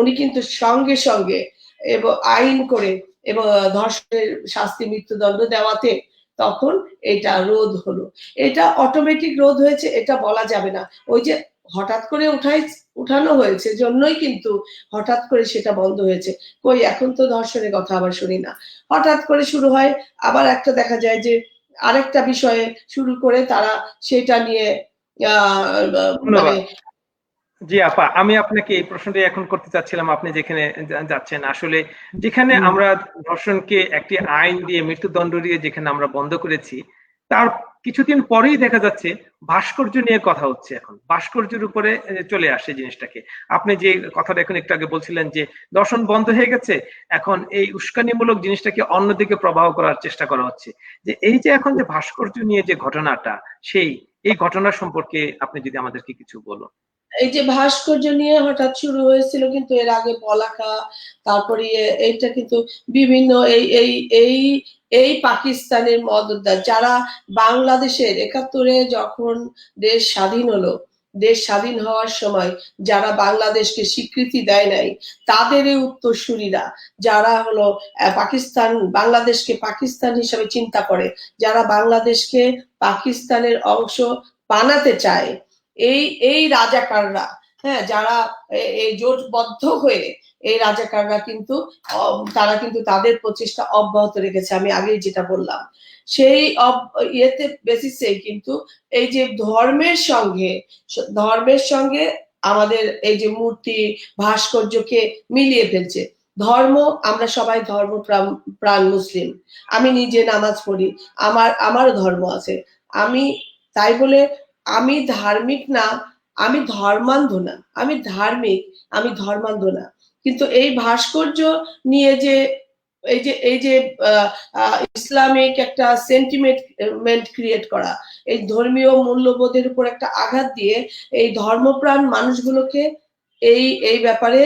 উনি কিন্তু সঙ্গে সঙ্গে এবং আইন করে এবং ধর্ষণের শাস্তি মৃত্যুদণ্ড দেওয়াতে তখন এটা রোধ হলো। এটা অটোমেটিক রোধ হয়েছে এটা বলা যাবে না, ওই যে হঠাৎ করে উঠানো হয়েছে জন্যই কিন্তু হঠাৎ করে সেটা বন্ধ হয়েছে। কই এখন তো ধর্ষণের কথা আবার শুনি না, হঠাৎ করে শুরু হয়, আবার একটা দেখা যায় যে আরেকটা বিষয়ে শুরু করে তারা সেটা নিয়ে মানে জি আপা, আমি আপনাকে এই প্রশ্নটাই এখন করতে চাচ্ছিলাম। আপনি যেখানে যাচ্ছেন, আসলে যেখানে আমরা ধর্ষণকে একটি আইন দিয়ে মৃত্যুদণ্ড দিয়ে যেখানে আমরা বন্ধ করেছি, তার কিছুদিন পরেই দেখা যাচ্ছে ভাস্কর্য নিয়ে কথা হচ্ছে। এখন ভাস্কর্যের উপরে চলে আসে জিনিসটাকে। আপনি যে কথাটা এখন একটু আগে বলছিলেন যে দর্শন বন্ধ হয়ে গেছে, এখন এই উস্কানিমূলক জিনিসটাকে অন্যদিকে প্রবাহ করার চেষ্টা করা হচ্ছে। যে এই যে এখন যে ভাস্কর্য নিয়ে যে ঘটনাটা, এই ঘটনা সম্পর্কে আপনি যদি আমাদেরকে কিছু বলুন। এই যে ভাস্কর্য নিয়ে হঠাৎ শুরু হয়েছিল, কিন্তু এর আগে পলাকা, তারপরে এইটা কিন্তু বিভিন্ন এই পাকিস্তানের মদতদার যারা বাংলাদেশের ৭১-এ যখন দেশ স্বাধীন হলো, দেশ স্বাধীন হওয়ার সময় যারা বাংলাদেশকে স্বীকৃতি দেয় নাই তাদের এই উত্তরসূরিরা, যারা হলো বাংলাদেশকে পাকিস্তান হিসেবে চিন্তা করে, যারা বাংলাদেশকে পাকিস্তানের অংশ বানাতে চায়, এই রাজাকাররা, হ্যাঁ, যারা এই জোটবদ্ধ হয়ে এই রাজাকাররা কিন্তু তারা কিন্তু তাদের প্রচেষ্টা অব্যাহত রেখেছে। আমি আগেই যেটা বললাম সেই ইয়েতে বেসিসে কিন্তু এই যে ধর্মের সঙ্গে আমাদের এই যে মূর্তি ভাস্কর্যকে মিলিয়ে ফেলছে। ধর্ম, আমরা সবাই প্রাণ মুসলিম, আমি নিজে নামাজ পড়ি, আমারও ধর্ম আছে, আমি তাই বলে আমি ধার্মিক না, আমি ধর্মান্ধ না, আমি ধার্মিক, আমি ধর্মান্ধ না। কিন্তু এই ভাস্কর্য নিয়ে যে এই যে ইসলামিক একটা সেন্টিমেন্ট ক্রিয়েট করা, এই ধর্মীয় মূল্যবোধের উপর একটা আঘাত দিয়ে এই ধর্মপ্রাণ মানুষগুলোকে এই ব্যাপারে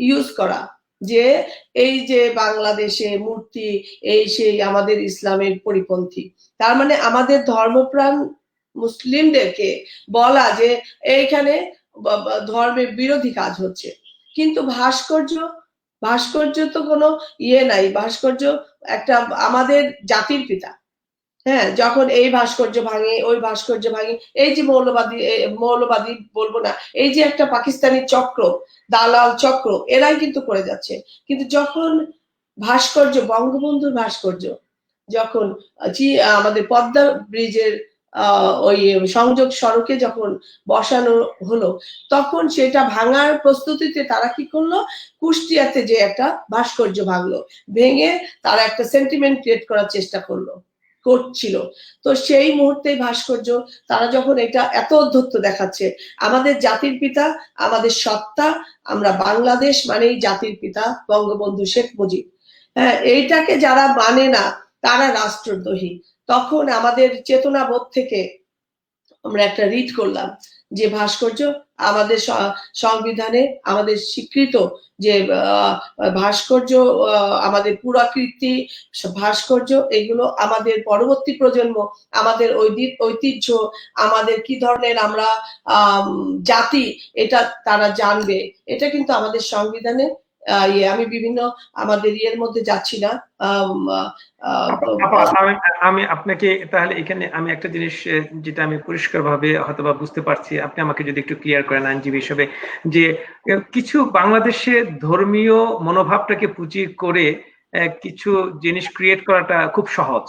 ইউজ করা, যে এই যে বাংলাদেশে মূর্তি এই সেই আমাদের ইসলামের পরিপন্থী, তার মানে আমাদের ধর্মপ্রাণ মুসলিমদেরকে বলা যে এইখানে ধর্মের বিরোধী কাজ হচ্ছে। কিন্তু ভাস্কর্য তো কোনো নাই, ভাস্কর্য একটা আমাদের জাতির পিতা। হ্যাঁ, যখন এই ভাস্কর্য ভাঙে ওই ভাস্কর্য ভাঙে, এই যে মৌলবাদী বলবো না, এই যে একটা পাকিস্তানি চক্র, দালাল চক্র, এরাই কিন্তু করে যাচ্ছে। কিন্তু যখন ভাস্কর্য, বঙ্গবন্ধুর ভাস্কর্য যখন আমাদের পদ্মা ব্রিজের ওই সংযোগ সড়কে যখন বসানো হলো, তখন সেটা ভাঙার প্রস্তুতিতে তারা কি করলো, কুষ্টিয়াতে যে একটা ভাস্কর্য ভাঙলো, ভেঙে তারা একটা সেন্টিমেন্ট ক্রিয়েট করার চেষ্টা করছিল। তো সেই মুহূর্তে ভাস্কর্য তারা যখন এটা এত অধ্যত্ত দেখাচ্ছে, আমাদের জাতির পিতা, আমাদের সত্তা, আমরা বাংলাদেশ মানেই জাতির পিতা বঙ্গবন্ধু শেখ মুজিব, হ্যাঁ, এইটাকে যারা মানে না তারা রাষ্ট্রদ্রোহী। তখন আমাদের চেতনাবোধ থেকে আমরা একটা রিট করলাম যে ভাস্কর্য আমাদের সংবিধানে আমাদের স্বীকৃত যে ভাস্কর্য, আমাদের পুরাকীর্তি ভাস্কর্য, এগুলো আমাদের পরবর্তী প্রজন্ম, আমাদের ঐতিহ্য, আমাদের কি ধরনের আমরা জাতি, এটা তারা জানবে। এটা কিন্তু আমাদের সংবিধানে আমি বিভিন্ন আমাদের ইয়ের মধ্যে যাচ্ছি না। আমি আপনাকে তাহলে এখানে আমি একটা জিনিস যেটা আমি পরিষ্কারভাবে হয়তোবা বুঝতে পারছি, আপনি আমাকে যদি একটু ক্লিয়ার করেন আইনজীবী হিসেবে, যে কিছু বাংলাদেশে ধর্মীয় মনোভাবটাকে পুঁজি করে কিছু জিনিস ক্রিয়েট করাটা খুব সহজ।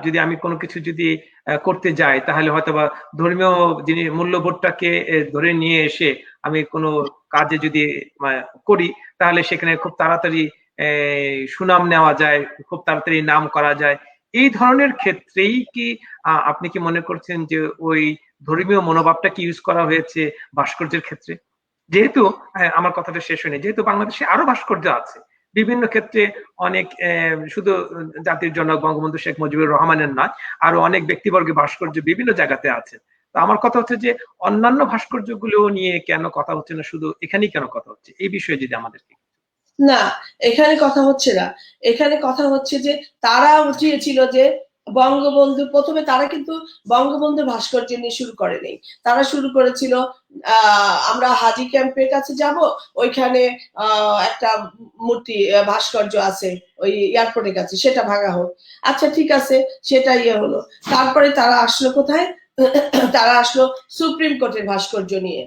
যদি আমি কোনো কিছু যদি করতে যাই তাহলে হয়তোবা ধর্মীয় জিনিস মূল্যবোধটাকে ধরে নিয়ে এসে আমি কোনো কাজে যদি করি তাহলে সেখানে খুব তাড়াতাড়ি সুনাম নেওয়া যায়, খুব তাড়াতাড়ি নাম করা যায়। এই ধরনের ক্ষেত্রেই কি আপনি কি মনে করছেন যে ওই ধর্মীয় মনোভাবটাকে ইউজ করা হয়েছে ভাস্কর্যের ক্ষেত্রে? যেহেতু আমার কথাটা শেষ হয়নি, যেহেতু বাংলাদেশে আরো ভাস্কর্য আছে বিভিন্ন ক্ষেত্রে, অনেক শুধু জাতির জনক বঙ্গবন্ধু শেখ মুজিবুর রহমানের নয়, আরো অনেক ব্যক্তিবর্গের ভাস্কর্য বিভিন্ন জায়গাতে আছে। তো আমার কথা হচ্ছে যে অন্যান্য ভাস্কর্যগুলো নিয়ে কেন কথা হচ্ছে না, শুধু এখানেই কেন কথা হচ্ছে, এই বিষয়ে যদি আমাদেরকে। না, এখানে কথা হচ্ছে না, এখানে কথা হচ্ছে যে তারা উঠিয়েছিল যে বঙ্গবন্ধু, প্রথমে তারা কিন্তু বঙ্গবন্ধুর ভাস্কর্য নিয়ে শুরু করেনি, তারা শুরু করেছিল আমরা হাজি ক্যাম্পের কাছে যাব, ওইখানে একটা মূর্তি ভাস্কর্য আছে ওই এয়ারপোর্টের কাছে, সেটা ভাঙা হোক। আচ্ছা ঠিক আছে, সেটা ইয়ে হলো। তারপরে তারা আসলো কোথায়? তারা আসলো সুপ্রিম কোর্টের ভাস্কর্য নিয়ে।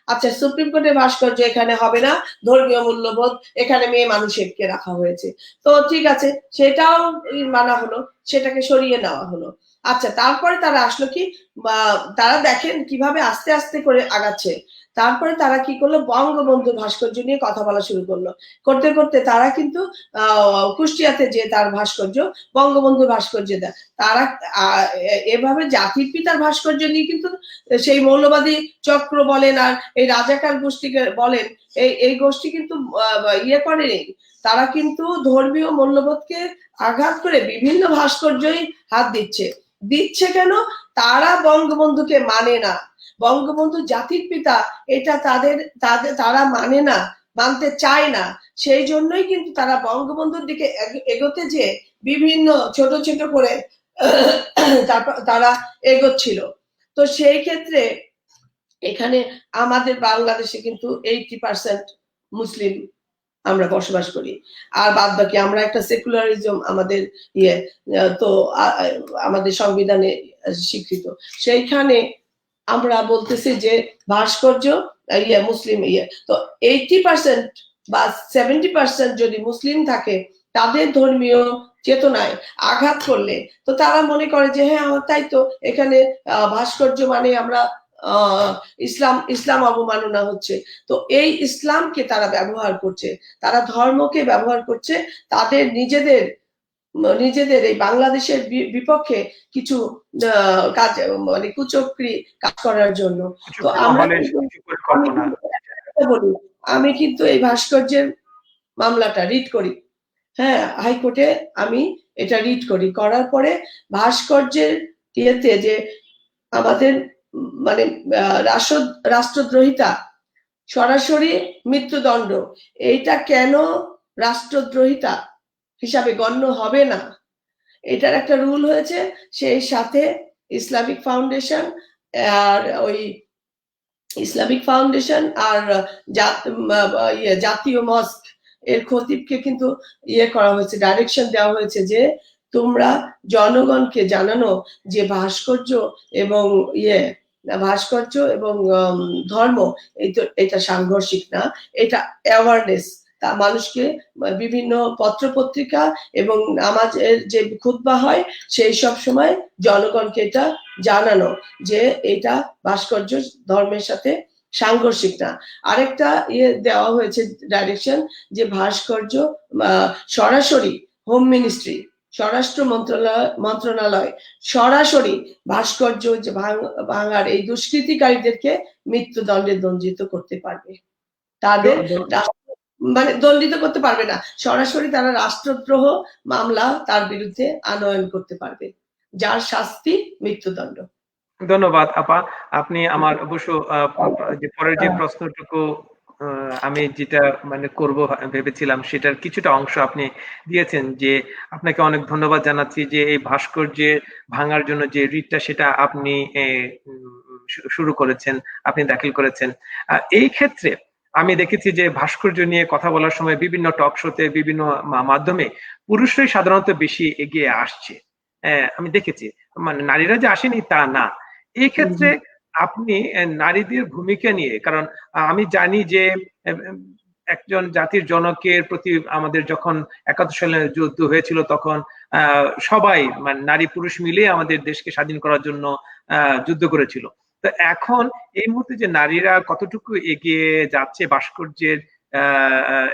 আচ্ছা, সুপ্রিম কোর্টের ভাস্কর্য এখানে হবে না, ধর্মীয় মূল্যবোধ, এখানে মেয়ে মানুষকে রাখা হয়েছে, তো ঠিক আছে, সেটাও মানা হলো, সেটাকে সরিয়ে নেওয়া হলো। আচ্ছা, তারপরে তারা আসলো কি, তারা দেখেন কিভাবে আস্তে আস্তে করে আগাচ্ছে। তারপরে তারা কি করলো, বঙ্গবন্ধু ভাস্কর্য নিয়ে কথা বলা শুরু করলো। করতে করতে তারা কিন্তু কুষ্টিয়াতে যে তার ভাস্কর্য, বঙ্গবন্ধু ভাস্কর্য দেয়, তারা এভাবে জাতির পিতার ভাস্কর্য নিয়ে কিন্তু সেই মৌলবাদী চক্র বলেন আর এই রাজাকার গোষ্ঠীকে বলেন, এই গোষ্ঠী কিন্তু ইয়ে করেনি, তারা কিন্তু ধর্মীয় মূল্যবোধকে আঘাত করে বিভিন্ন ভাস্কর্যই হাত দিচ্ছে কেন? তারা বঙ্গবন্ধুকে মানে না, বঙ্গবন্ধু জাতির পিতা, এটা তারা মানে না, মানতে চায় না। সেই জন্যই কিন্তু তারা বঙ্গবন্ধুর দিকে এগোতে যেয়ে বিভিন্ন ছোট ছোট করে তারপর তারা এগোচ্ছিল। তো সেই ক্ষেত্রে এখানে আমাদের বাংলাদেশে কিন্তু 80% মুসলিম আমরা বসবাস করি, আর বাদ বাকি আমরা একটা সেকুলারিজম আমাদের ইয়ে, তো আমাদের সংবিধানে স্বীকৃত, সেইখানে আমরা বলতেছি যে ভাস্কর্য ইয়ে মুসলিম ইয়ে, তো 80% বা 70% যদি মুসলিম থাকে, তাদের ধর্মীয় চেতনায় আঘাত করলে তো তারা মনে করে যে হ্যাঁ তাই তো, এখানে ভাস্কর্য মানে আমরা ইসলাম অবমাননা হচ্ছে। তো এই ইসলামকে তারা ব্যবহার করছে, তারা ধর্মকে ব্যবহার করছে তাদের নিজেদের এই বাংলাদেশের বিপক্ষে কিছু কাজ, মানে কুচক্রি কাজ করার জন্য। তো আমরা বলি, আমি কিন্তু এই ভাস্কর্যের মামলাটা রিট করি, হ্যাঁ, হাইকোর্টে আমি এটা রিট করি, করার পরে ভাস্কর্যের ইয়েতে যে আমাদের মানে রাষ্ট্রদ্রোহিতা, সরাসরি মৃত্যুদণ্ড, এইটা কেন রাষ্ট্রদ্রোহিতা হিসাবে গণ্য হবে না, এটার একটা রুল হয়েছে। সেই সাথে ইসলামিক ফাউন্ডেশন আর জাতীয় মস্ক এর খতিবকে কিন্তু ইয়ে করা হয়েছে, ডাইরেকশন দেওয়া হয়েছে যে তোমরা জনগণকে জানানো যে ভাস্কর্য এবং ধর্ম এটা সাংঘর্ষিক না, এটা অ্যাওয়ারনেস, তা মানুষকে বিভিন্ন পত্রপত্রিকা এবং নামাজের যে খুতবা হয় সেই সব সময় জনগণকে এটা জানানো যে এটা ভাস্কর্য ধর্মের সাথে সাংঘর্ষিক না। আরেকটা দেওয়া হয়েছে ডাইরেকশন যে ভাস্কর্য সরাসরি হোম মিনিস্ট্রি স্বরাষ্ট্র মন্ত্রণালয় সরাসরি ভাস্কর্য যে ভাঙার এই দুষ্কৃতিকারীদেরকে মৃত্যুদণ্ডে দণ্ডিত করতে পারবে। তাদের মানে দণ্ডিত করতে পারবে না, সরাসরি তারা রাষ্ট্রদ্রোহ মামলা তার বিরুদ্ধে আনয়ন করতে পারবে, যার শাস্তি মৃত্যুদণ্ড। ধন্যবাদ আপা। আপনি আমার অবশ্য যে পরের যে প্রশ্নটুকু আমি যেটা মানে করব ভেবেছিলাম সেটার কিছুটা অংশ আপনি দিয়েছেন, যে আপনাকে অনেক ধন্যবাদ জানাচ্ছি যে এই ভাস্কর্যের ভাঙার জন্য যে রিটটা সেটা আপনি শুরু করেছেন, আপনি দাখিল করেছেন। এই ক্ষেত্রে আমি দেখেছি যে ভাস্কর্য নিয়ে কথা বলার সময় বিভিন্ন টক শোতে বিভিন্ন মাধ্যমে পুরুষরাই সাধারণত বেশি এগিয়ে আসছে, আমি দেখেছি। মানে নারীরা যে আসেনি তা না। এই ক্ষেত্রে আপনি নারীদের ভূমিকা নিয়ে, কারণ আমি জানি যে একজন জাতির জনকের প্রতি আমাদের যখন ৭১ সালে যুদ্ধ হয়েছিল তখন সবাই মানে নারী পুরুষ মিলে আমাদের দেশকে স্বাধীন করার জন্য যুদ্ধ করেছিল। তো এখন এই মুহূর্তে যে নারীরা কতটুকু এগিয়ে যাচ্ছে ভাস্কর্যের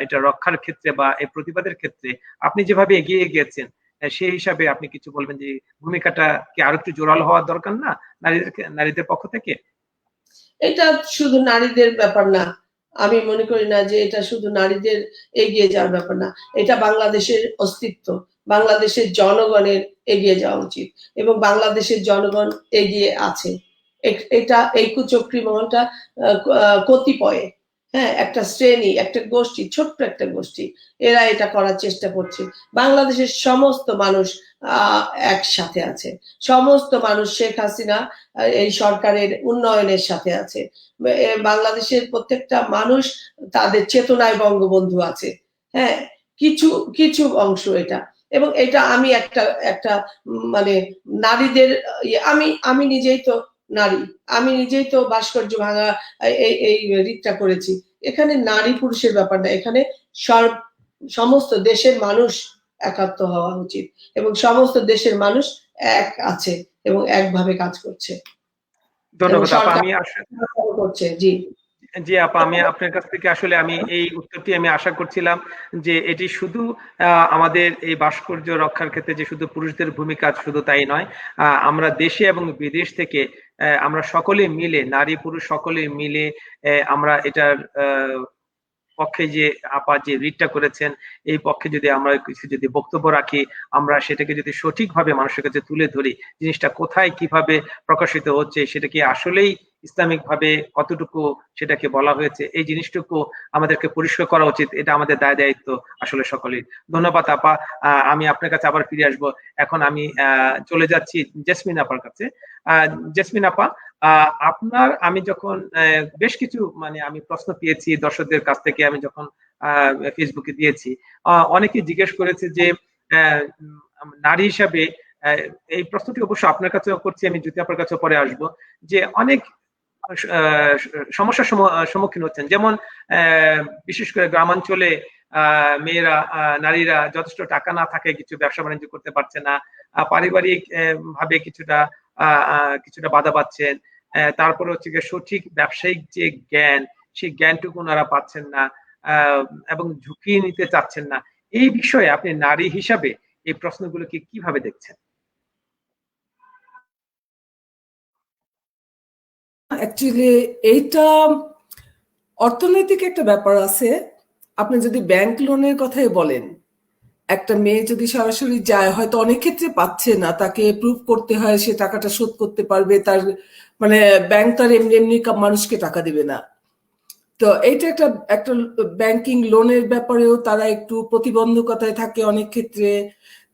এটা রক্ষার ক্ষেত্রে বা এই প্রতিবাদের ক্ষেত্রে, আপনি যেভাবে এগিয়ে গিয়েছেন সেই হিসাবে আপনি কিছু বলবেন যে ভূমিকাটা কি আরো একটু জোরালো হওয়ার দরকার না নারীদের পক্ষ থেকে? এটা শুধু নারীদের ব্যাপার না, আমি মনে করি না যে এটা শুধু নারীদের এগিয়ে যাওয়ার ব্যাপার না, এটা বাংলাদেশের অস্তিত্ব, বাংলাদেশের জনগণের এগিয়ে যাওয়া উচিত, এবং বাংলাদেশের জনগণ এগিয়ে আছে। এটা এই কুচক্রী মহলটা কতিপয়ে, হ্যাঁ, একটা শ্রেণী, একটা গোষ্ঠী, ছোট্ট একটা গোষ্ঠী, এরা এটা করার চেষ্টা করছে। বাংলাদেশের সমস্ত মানুষ একসাথে আছে, সমস্ত মানুষ শেখ হাসিনা এই সরকারের উন্নয়নের সাথে আছে। বাংলাদেশের প্রত্যেকটা মানুষ তাদের চেতনায় বঙ্গবন্ধু আছে, হ্যাঁ, কিছু কিছু অংশ এটা। এবং এটা আমি একটা একটা মানে নারীদের আমি আমি নিজেই তো নারী, আমি নিজেই তো ভাস্কর্য ভাঙা এই রিটটা করেছি। এখানে নারী পুরুষের ব্যাপার না, এখানে সমস্ত দেশের মানুষ একাত্ম হওয়া উচিত, এবং সমস্ত দেশের মানুষ এক আছে এবং একভাবে কাজ করছে। ধন্যবাদ আপা। আমি করছে। জি জি আপা, আমি আপনার কাছ থেকে আসলে আমি এই উত্তরটি আমি আশা করছিলাম যে এটি শুধু আমাদের এই ভাস্কর্য রক্ষার ক্ষেত্রে যে শুধু পুরুষদের ভূমিকা শুধু তাই নয়, আমরা দেশে এবং বিদেশ থেকে আমরা সকলে মিলে, নারী পুরুষ সকলে মিলে আমরা এটার পক্ষে যে আপা যে রিটটা করেছেন এই পক্ষে যদি আমরা কিছু যদি বক্তব্য রাখি, আমরা সেটাকে যদি সঠিকভাবে মানুষের কাছে তুলে ধরি, জিনিসটা কোথায় কিভাবে প্রকাশিত হচ্ছে, সেটা কি আসলেই ইসলামিক ভাবে কতটুকু সেটাকে বলা হয়েছে, এই জিনিসটুকু আমাদেরকে পরিষ্কার করা উচিত। এটা আমাদের দায় দায়িত্ব আসলে সকলেই। ধন্যবাদ আপা। আমি আপনার কাছে আবার ফিরে আসবো। এখন আমি চলে যাচ্ছি জেসমিন আপার কাছে। জেসমিন আপা, আপনার আমি যখন বেশ কিছু মানে আমি প্রশ্ন পেয়েছি দর্শকদের কাছ থেকে, আমি যখন ফেসবুকে দিয়েছি, অনেকে জিজ্ঞেস করেছে যে নারী হিসাবে এই প্রশ্নটি অবশ্য আপনার কাছেও করছি, আমি জ্যোতি আপার কাছে পরে আসবো, যে অনেক সমস্যার সম্মুখীন হচ্ছেন, যেমন বিশেষ করে গ্রামাঞ্চলে মেয়েরা নারীরা যথেষ্ট টাকা না থাকে কিছু ব্যবসা বাণিজ্য করতে পারছে না, পারিবারিক ভাবে কিছুটা বাধা পাচ্ছেন, তারপরে হচ্ছে গিয়ে সঠিক ব্যবসায়িক যে জ্ঞান সেই জ্ঞানটুকু ওনারা পাচ্ছেন না, এবং ঝুঁকি নিতে চাচ্ছেন না। এই বিষয়ে আপনি নারী হিসাবে এই প্রশ্নগুলোকে কিভাবে দেখছেন? অ্যাকচুয়ালি এইটা অর্থনৈতিক একটা ব্যাপার আছে। আপনি যদি ব্যাংক লোনের কথাই বলেন, একটা মেয়ে যদি সরাসরি যায়, হয়তো অনেক ক্ষেত্রে পাচ্ছে না, তাকে প্রুভ করতে হয় সে টাকাটা শোধ করতে পারবে, তার মানে ব্যাংক তার এমনি এমনি মানুষকে টাকা দিবে না। তো এইটা একটা একটা ব্যাংকিং লোনের ব্যাপারেও তারা একটু প্রতিবন্ধকতায় থাকে অনেক ক্ষেত্রে।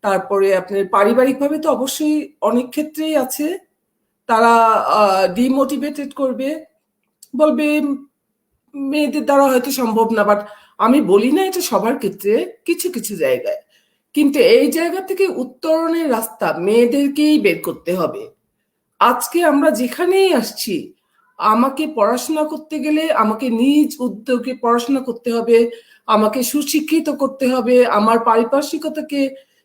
তারপরে আপনার পারিবারিকভাবে তো অবশ্যই অনেক ক্ষেত্রেই আছে, তারা ডিমোটিভেটেড করবে, বলবে মেয়েদের দ্বারা হয়তো সম্ভব না। বাট আমি বলি না এটা সবার ক্ষেত্রে, কিছু কিছু জায়গায়। কিন্তু এই জায়গা থেকে উত্তরণের রাস্তা মেয়েদেরকেই বের করতে হবে। আজকে আমরা যেখানেই আসছি, আমাকে পড়াশোনা করতে গেলে আমাকে নিজ উদ্যোগে পড়াশোনা করতে হবে, আমাকে সুশিক্ষিত করতে হবে, আমার পারিপার্শ্বিকতাকে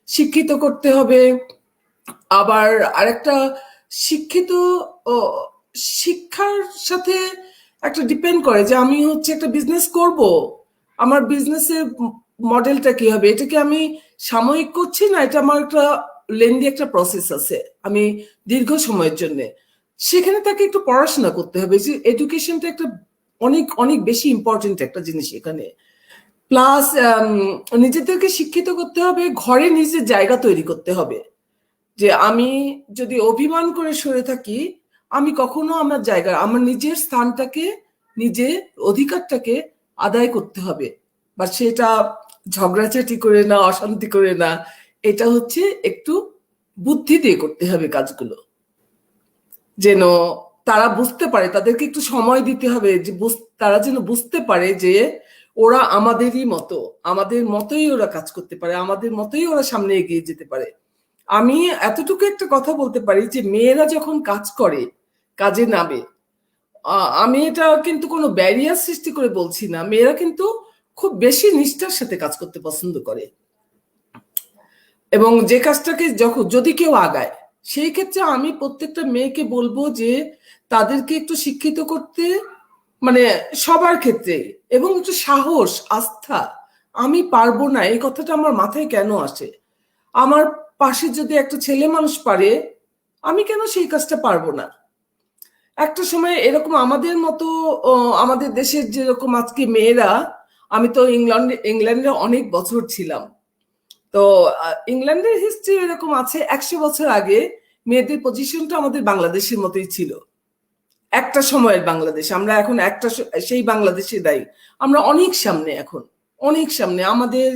শিক্ষিত করতে হবে। আবার আরেকটা শিক্ষিত শিক্ষার সাথে একটা ডিপেন্ড করে যে আমি হচ্ছে একটা বিজনেস করব, আমার বিজনেসের মডেলটা কি হবে, এটাকে আমি সাময়িক করছি না, এটা আমার একটা লেন্দি একটা প্রসেস আছে, আমি দীর্ঘ সময়ের জন্য সেখানে তাকে একটু পড়াশোনা করতে হবে। যে এডুকেশনটা একটা অনেক অনেক বেশি ইম্পর্টেন্ট একটা জিনিস এখানে। প্লাস নিজেদেরকে শিক্ষিত করতে হবে, ঘরে নিজের জায়গা তৈরি করতে হবে। যে আমি যদি অভিমান করে সরে থাকি, আমি কখনো আমার জায়গা, আমার নিজের স্থানটাকে, নিজের অধিকারটাকে আদায় করতে হবে। বা সেটা ঝগড়াঝাটি করে না, অশান্তি করে না, এটা হচ্ছে একটু বুদ্ধি দিয়ে করতে হবে কাজগুলো, যেন তারা বুঝতে পারে, তাদেরকে একটু সময় দিতে হবে, যে তারা যেন বুঝতে পারে যে ওরা আমাদেরই মতো, আমাদের মতোই ওরা কাজ করতে পারে, আমাদের মতোই ওরা সামনে এগিয়ে যেতে পারে। আমি এতটুকু একটা কথা বলতে পারি যে মেয়েরা যখন কাজ করে, কাজে নামে, আমি এটা কিন্তু কোনো ব্যারিয়ার সৃষ্টি করে বলছি না, মেয়েরা কিন্তু খুব বেশি নিষ্ঠার সাথে কাজ করতে পছন্দ করে, এবং যে কাজটাকে যখন যদি কেউ আগায়, সেই ক্ষেত্রে আমি প্রত্যেকটা মেয়েকে বলবো যে তাদেরকে একটু শিক্ষিত করতে, মানে সবার ক্ষেত্রে, এবং একটু সাহস, আস্থা, আমি পারবো না এই কথাটা আমার মাথায় কেন আসে? আমার পাশে যদি একটা ছেলে মানুষ পারে, আমি কেন সেই কাজটা পারবো না? একটা সময় এরকম আমাদের মতো, আমাদের দেশের যেরকম আজকে মেয়েরা, আমি তো ইংল্যান্ডে অনেক বছর ছিলাম, তো ইংল্যান্ডের হিস্ট্রি এরকম আছে, 100 বছর আগে মেয়েদের পজিশনটা আমাদের বাংলাদেশের মতোই ছিল। একটা সময়ের বাংলাদেশ, আমরা এখন সেই বাংলাদেশে দায়ী, আমরা অনেক সামনে, এখন অনেক সামনে। আমাদের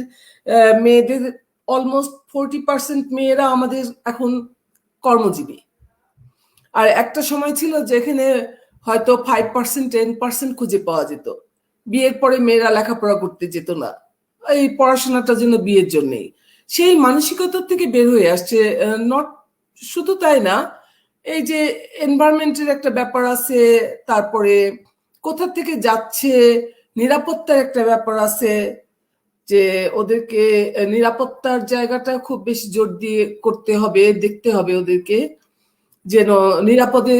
মেয়েদের অলমোস্ট 40% মেয়েরা আমাদের এখন কর্মজীবী। আর একটা সময় ছিল যেখানে হয়তো 5% 10% খুঁজে পাওয়া যেত। বিয়ের পরে মেয়েরা লেখাপড়া করতে যেত না, এই পড়াশোনাটা যেন বিয়ের জন্যই। সেই মানসিকতা থেকে বের হয়ে আসছে। নট শুধু তাই না, এই যে এনভায়রনমেন্টের একটা ব্যাপার আছে, তারপরে কোথা থেকে যাচ্ছে, নিরাপত্তার একটা ব্যাপার আছে, যে ওদেরকে নিরাপত্তার জায়গাটা খুব বেশি জোর দিয়ে করতে হবে, দেখতে হবে ওদেরকে, যেন নিরাপদে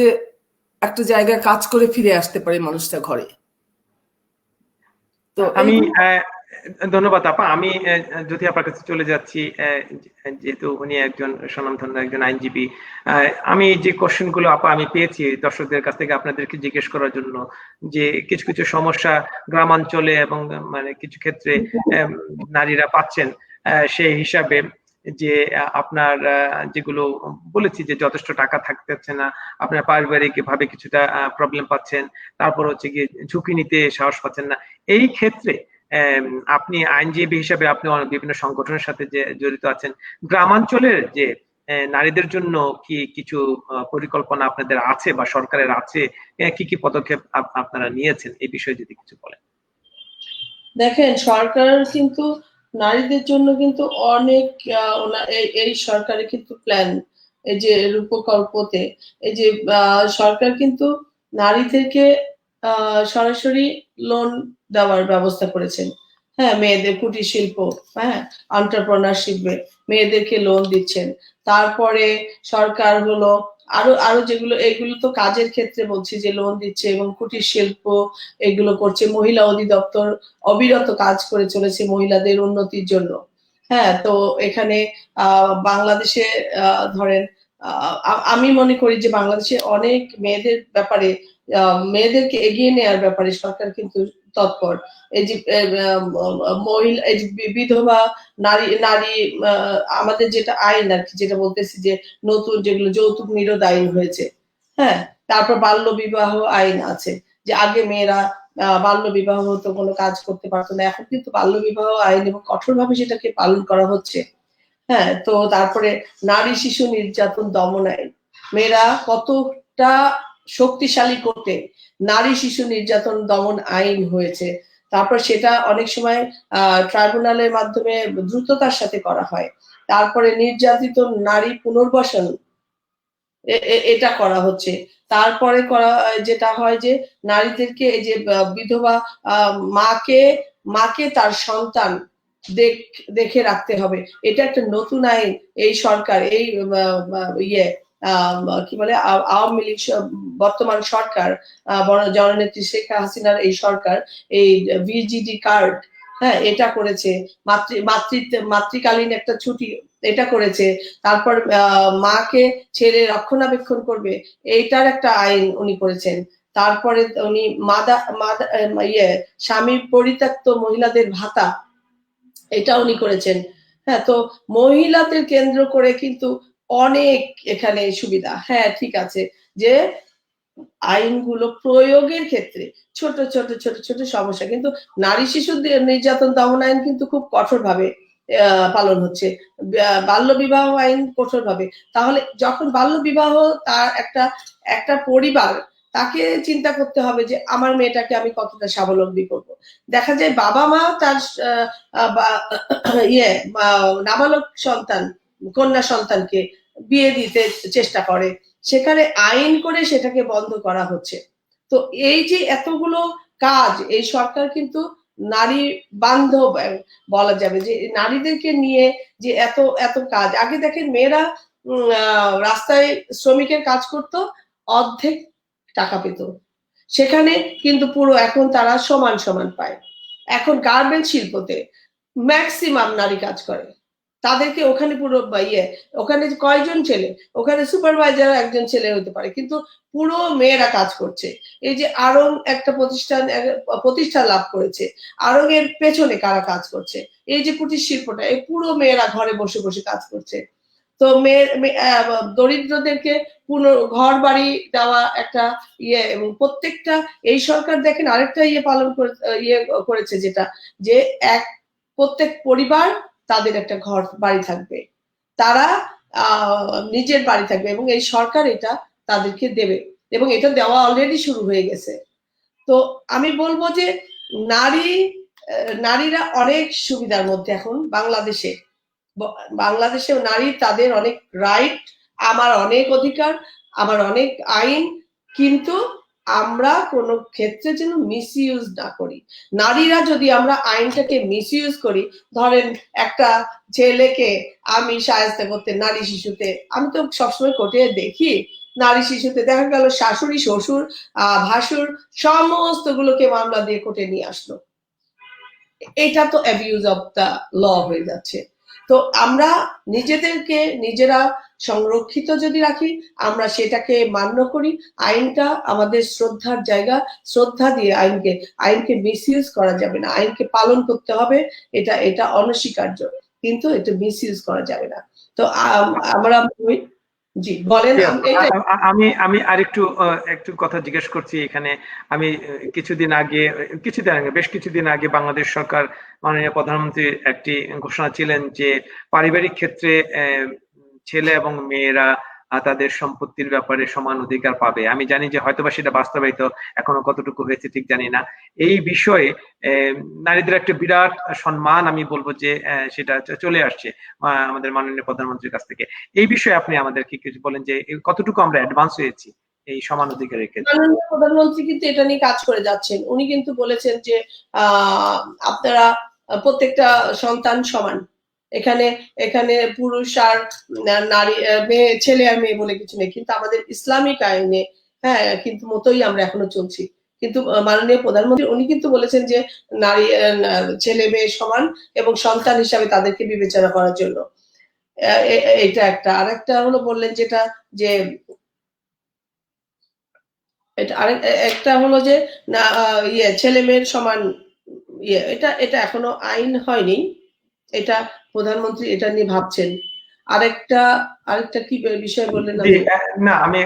একটা জায়গায় কাজ করে ফিরে আসতে পারে মানুষটা ঘরে। তো আমি ধন্যবাদ আপা। আমি যদি আপনার কাছে চলে যাচ্ছি, যেহেতু উনি একজন স্বনামধন্য একজন আইনজীবী, আমি যে কোশ্চেন গুলো আপা আমি পেয়েছি দর্শকদের কাছ থেকে আপনাদেরকে জিজ্ঞেস করার জন্য, যে কিছু কিছু সমস্যা গ্রামাঞ্চলে এবং মানে কিছু ক্ষেত্রে নারীরা পাচ্ছেন, সেই হিসাবে যে আপনার যেগুলো বলেছি, যে যথেষ্ট টাকা থাকতেছে না, আপনার পারিবারিক ভাবে কিছুটা প্রবলেম পাচ্ছেন, তারপর হচ্ছে গিয়ে ঝুঁকি নিতে সাহস পাচ্ছেন না। এই ক্ষেত্রে আপনি আইনজীবী হিসাবে আপনি বিভিন্ন সংগঠনের সাথে যে জড়িত আছেন, গ্রামাঞ্চলের যে নারীদের জন্য কি কিছু পরিকল্পনা আপনাদের আছে বা সরকারের আছে? কি কি পদক্ষেপ আপনারা নিয়েছেন, এই বিষয়ে যদি কিছু বলেন। দেখেন, সরকার কিন্তু নারীদের জন্য কিন্তু অনেক এই সরকারের কিন্তু প্ল্যান, এই যে রূপকল্পতে, এই যে সরকার কিন্তু নারীদেরকে সরাসরি লোন দেওয়ার ব্যবস্থা করেছেন। হ্যাঁ, মেয়েদের কুটির শিল্প, হ্যাঁ, এন্টারপ্রেনারশিপে মেয়েদেরকে লোন দিচ্ছেন। তারপরে সরকার হলো আরো আরো যেগুলো, এগুলো তো কাজের ক্ষেত্রে বলছি যে লোন দিচ্ছে, এবং কুটির শিল্প এগুলো করছে। মহিলা অধিদপ্তর অবিরত কাজ করে চলেছে মহিলাদের উন্নতির জন্য। হ্যাঁ, তো এখানে বাংলাদেশে ধরেন, আমি মনে করি যে বাংলাদেশে অনেক মেয়েদের ব্যাপারে, মেয়েদেরকে এগিয়ে নেওয়ার ব্যাপারে সরকার কিন্তু তৎপর। এই যে মহিলা, এই যে বিধবা নারী নারী আমাদের যেটা আইন আর কি, যেটা বলতেছি যে নতুন যেগুলো যৌতুক নিরোধ আইন হয়েছে, হ্যাঁ, তারপর বাল্য বিবাহ আইন আছে, যে আগে মেয়েরা বাল্য বিবাহ হতো, কোনো কাজ করতে পারতো না, এখন কিন্তু বাল্য বিবাহ আইন এবং কঠোরভাবে সেটাকে পালন করা হচ্ছে। হ্যাঁ, তো তারপরে নারী শিশু নির্যাতন দমন আইন, মেয়েরা কতটা শক্তিশালী করতে নারী শিশু নির্যাতন দমন আইন হয়েছে। তারপর সেটা অনেক সময় ট্রাইব্যুনালের মাধ্যমে দ্রুততার সাথে করা হয়। তারপরে নির্যাতিত নারী পুনর্বাসন, এটা করা হচ্ছে। তারপরে করা যেটা হয় যে নারীদেরকে, এই যে বিধবা মাকে তার সন্তান দেখে রাখতে হবে, এটা একটা নতুন আইন এই সরকার, এই কি বলে আওয়ামী লীগ বর্তমান সরকার, জননেত্রী শেখ হাসিনার এই সরকার এই ভিজিডি কার্ড, হ্যাঁ, এটা করেছে। মাতৃকালীন একটা ছুটি এটা করেছে। তারপর মাকে ছেড়ে রক্ষণাবেক্ষণ করবে, এইটার একটা আইন উনি করেছেন। তারপরে উনি স্বামী পরিত্যক্ত মহিলাদের ভাতা, এটা উনি করেছেন। হ্যাঁ, তো মহিলাদের কেন্দ্র করে কিন্তু অনেক এখানে সুবিধা। হ্যাঁ, ঠিক আছে যে আইনগুলো প্রয়োগের ক্ষেত্রে ছোট ছোট ছোট ছোট সমস্যা, কিন্তু নারী শিশু নির্যাতন দমন আইন কিন্তু খুব কঠোরভাবে পালন হচ্ছে। বাল্য বিবাহ আইন কঠোরভাবে। তাহলে যখন বাল্য বিবাহ, তার একটা পরিবার, তাকে চিন্তা করতে হবে যে আমার মেয়েটাকে আমি কতটা স্বাবলম্বী করব। দেখা যায় বাবা মা তার নাবালক সন্তান, কন্যা সন্তানকে বিয়ে দিতে চেষ্টা করে, সেখানে আইন করে সেটাকে বন্ধ করা হচ্ছে। তো এই যে এতগুলো কাজ, এই সরকার কিন্তু নারী বান্ধব বলা যাবে, যে নারীদেরকে নিয়ে যে এত এত কাজ। আগে দেখেন মেয়েরা রাস্তায় শ্রমিকের কাজ করত, অর্ধেক টাকা পেত, সেখানে কিন্তু পুরো এখন তারা সমান সমান পায়। এখন গার্মেন্ট শিল্পতে ম্যাক্সিমাম নারী কাজ করে, তাদেরকে ওখানে পুরো ওখানে কয়জন ছেলে, ওখানে সুপারভাইজার একজন ছেলে হতে পারে, কিন্তু পুরো মেয়েরা কাজ করছে। এই যে আড়ং একটা প্রতিষ্ঠান লাভ করেছে, আড়ং এর পেছনে কারা কাজ করছে, এই যে কুটির শিল্পটা, এই পুরো মেয়েরা ঘরে বসে বসে কাজ করছে। তো দরিদ্রদেরকে ঘর বাড়ি দেওয়া একটা এবং প্রত্যেকটা, এই সরকার দেখেন আরেকটা পালন করে করেছে, যেটা যে প্রত্যেক পরিবার তাদের একটা ঘর বাড়ি থাকবে, তারা নিজের বাড়ি থাকবে, এবং এই সরকার এটা তাদেরকে দেবে, এবং এটা দেওয়া অলরেডি শুরু হয়ে গেছে। তো আমি বলবো যে নারীরা অনেক সুবিধার মধ্যে এখন বাংলাদেশে নারী, তাদের অনেক রাইট, আমার অনেক অধিকার, আমার অনেক আইন, কিন্তু আমরা কোনো ক্ষেত্রে যেন মিসইউজ না করি। নারীরা যদি আমরা আইনটাকে মিসইউজ করি, ধরেন একটা ছেলেকে আমি শায়েস্তা করতে, নারী শিশুতে, আমি তো সবসময় কোর্টে দেখি নারী শিশুতে দেখা গেল শাশুড়ি, শ্বশুর, ভাসুর সমস্ত গুলোকে মামলা দিয়ে কোর্টে নিয়ে আসলো। এটা তো অ্যাবিউজ অফ দা ল হয়ে যাচ্ছে। তো আমরা নিজেদেরকে নিজেরা সংরক্ষিত যদি রাখি, আমরা সেটাকে মান্য করি, আইনটা আমাদের শ্রদ্ধার জায়গা, শ্রদ্ধা দিয়ে আইনকে মিসইউজ করা যাবে না, আইনকে পালন করতে হবে, এটা অনস্বীকার্য, কিন্তু এটা মিসইউজ করা যাবে না। তো আমরা জি বলেন। আমি আমি আরেকটু একটু কথা জিজ্ঞেস করছি এখানে। আমি বেশ কিছুদিন আগে বাংলাদেশ সরকার, মাননীয় প্রধানমন্ত্রীর একটি ঘোষণা ছিলেন যে পারিবারিক ক্ষেত্রে ছেলে এবং মেয়েরা তাদের সম্পত্তির ব্যাপারে সমান অধিকার পাবে। আমি জানি যে হয়তোবা সেটা বাস্তবায়িত এখনো কতটুকু হয়েছে ঠিক জানি না। এই বিষয়ে নারীদের একটা বিরাট সম্মান, আমি বলবো যে সেটা চলে আসছে আমাদের মাননীয় প্রধানমন্ত্রীর কাছ থেকে। এই বিষয়ে আপনি আমাদেরকে কিছু বলেন যে কতটুকু আমরা অ্যাডভান্স হয়েছি এই সমান অধিকারের ক্ষেত্রে। মাননীয় প্রধানমন্ত্রী কিন্তু এটা নিয়ে কাজ করে যাচ্ছেন। উনি কিন্তু বলেছেন যে আপনারা প্রত্যেকটা সন্তান সমান, এখানে পুরুষ আর নারী, ছেলে আর মেয়ে বলে কিছু নেই, কিন্তু আমাদের ইসলামিক আইনে হ্যাঁ কিন্তু মতোই আমরা এখনো চলছি। কিন্তু মাননীয় প্রধানমন্ত্রী উনি কিন্তু বলেছেন যে নারী ছেলে মেয়ে সমান, এবং সন্তান হিসাবে তাদেরকে বিবেচনা করার জন্য। এটা একটা। আরেকটা হলো বললেন যেটা যে একটা হলো যে না ছেলে মেয়ের সমান এটা এখনো আইন হয়নি, এটা প্রধানমন্ত্রী এটা নিয়ে ভাবছেন। আরেকটা কি বিষয় বললেন? না, আমি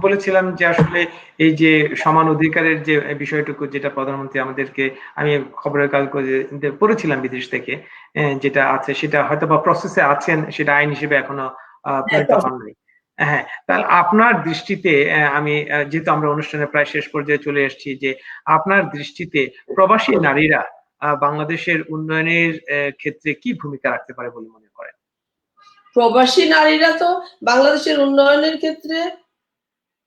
বলেছিলাম যে আসলে এই যে সমান অধিকারের যে বিষয়টুকু, যেটা প্রধানমন্ত্রী আমাদেরকে, আমি খবরের কাগজে পড়েছিলাম বিদেশ থেকে, যেটা আছে সেটা হয়তো বা প্রসেসে আছেন, সেটা আইন হিসেবে এখনো প্রণীত হন নাই। হ্যাঁ, তাহলে আপনার দৃষ্টিতে, আমি যেহেতু আমরা অনুষ্ঠানের প্রায় শেষ পর্যায়ে চলে এসেছি, যে আপনার দৃষ্টিতে প্রবাসী নারীরা বাংলাদেশের উন্নয়নের ক্ষেত্রে কি ভূমিকা রাখতে পারে বলে মনে করেন? প্রবাসী নারীরা তো বাংলাদেশের উন্নয়নের ক্ষেত্রে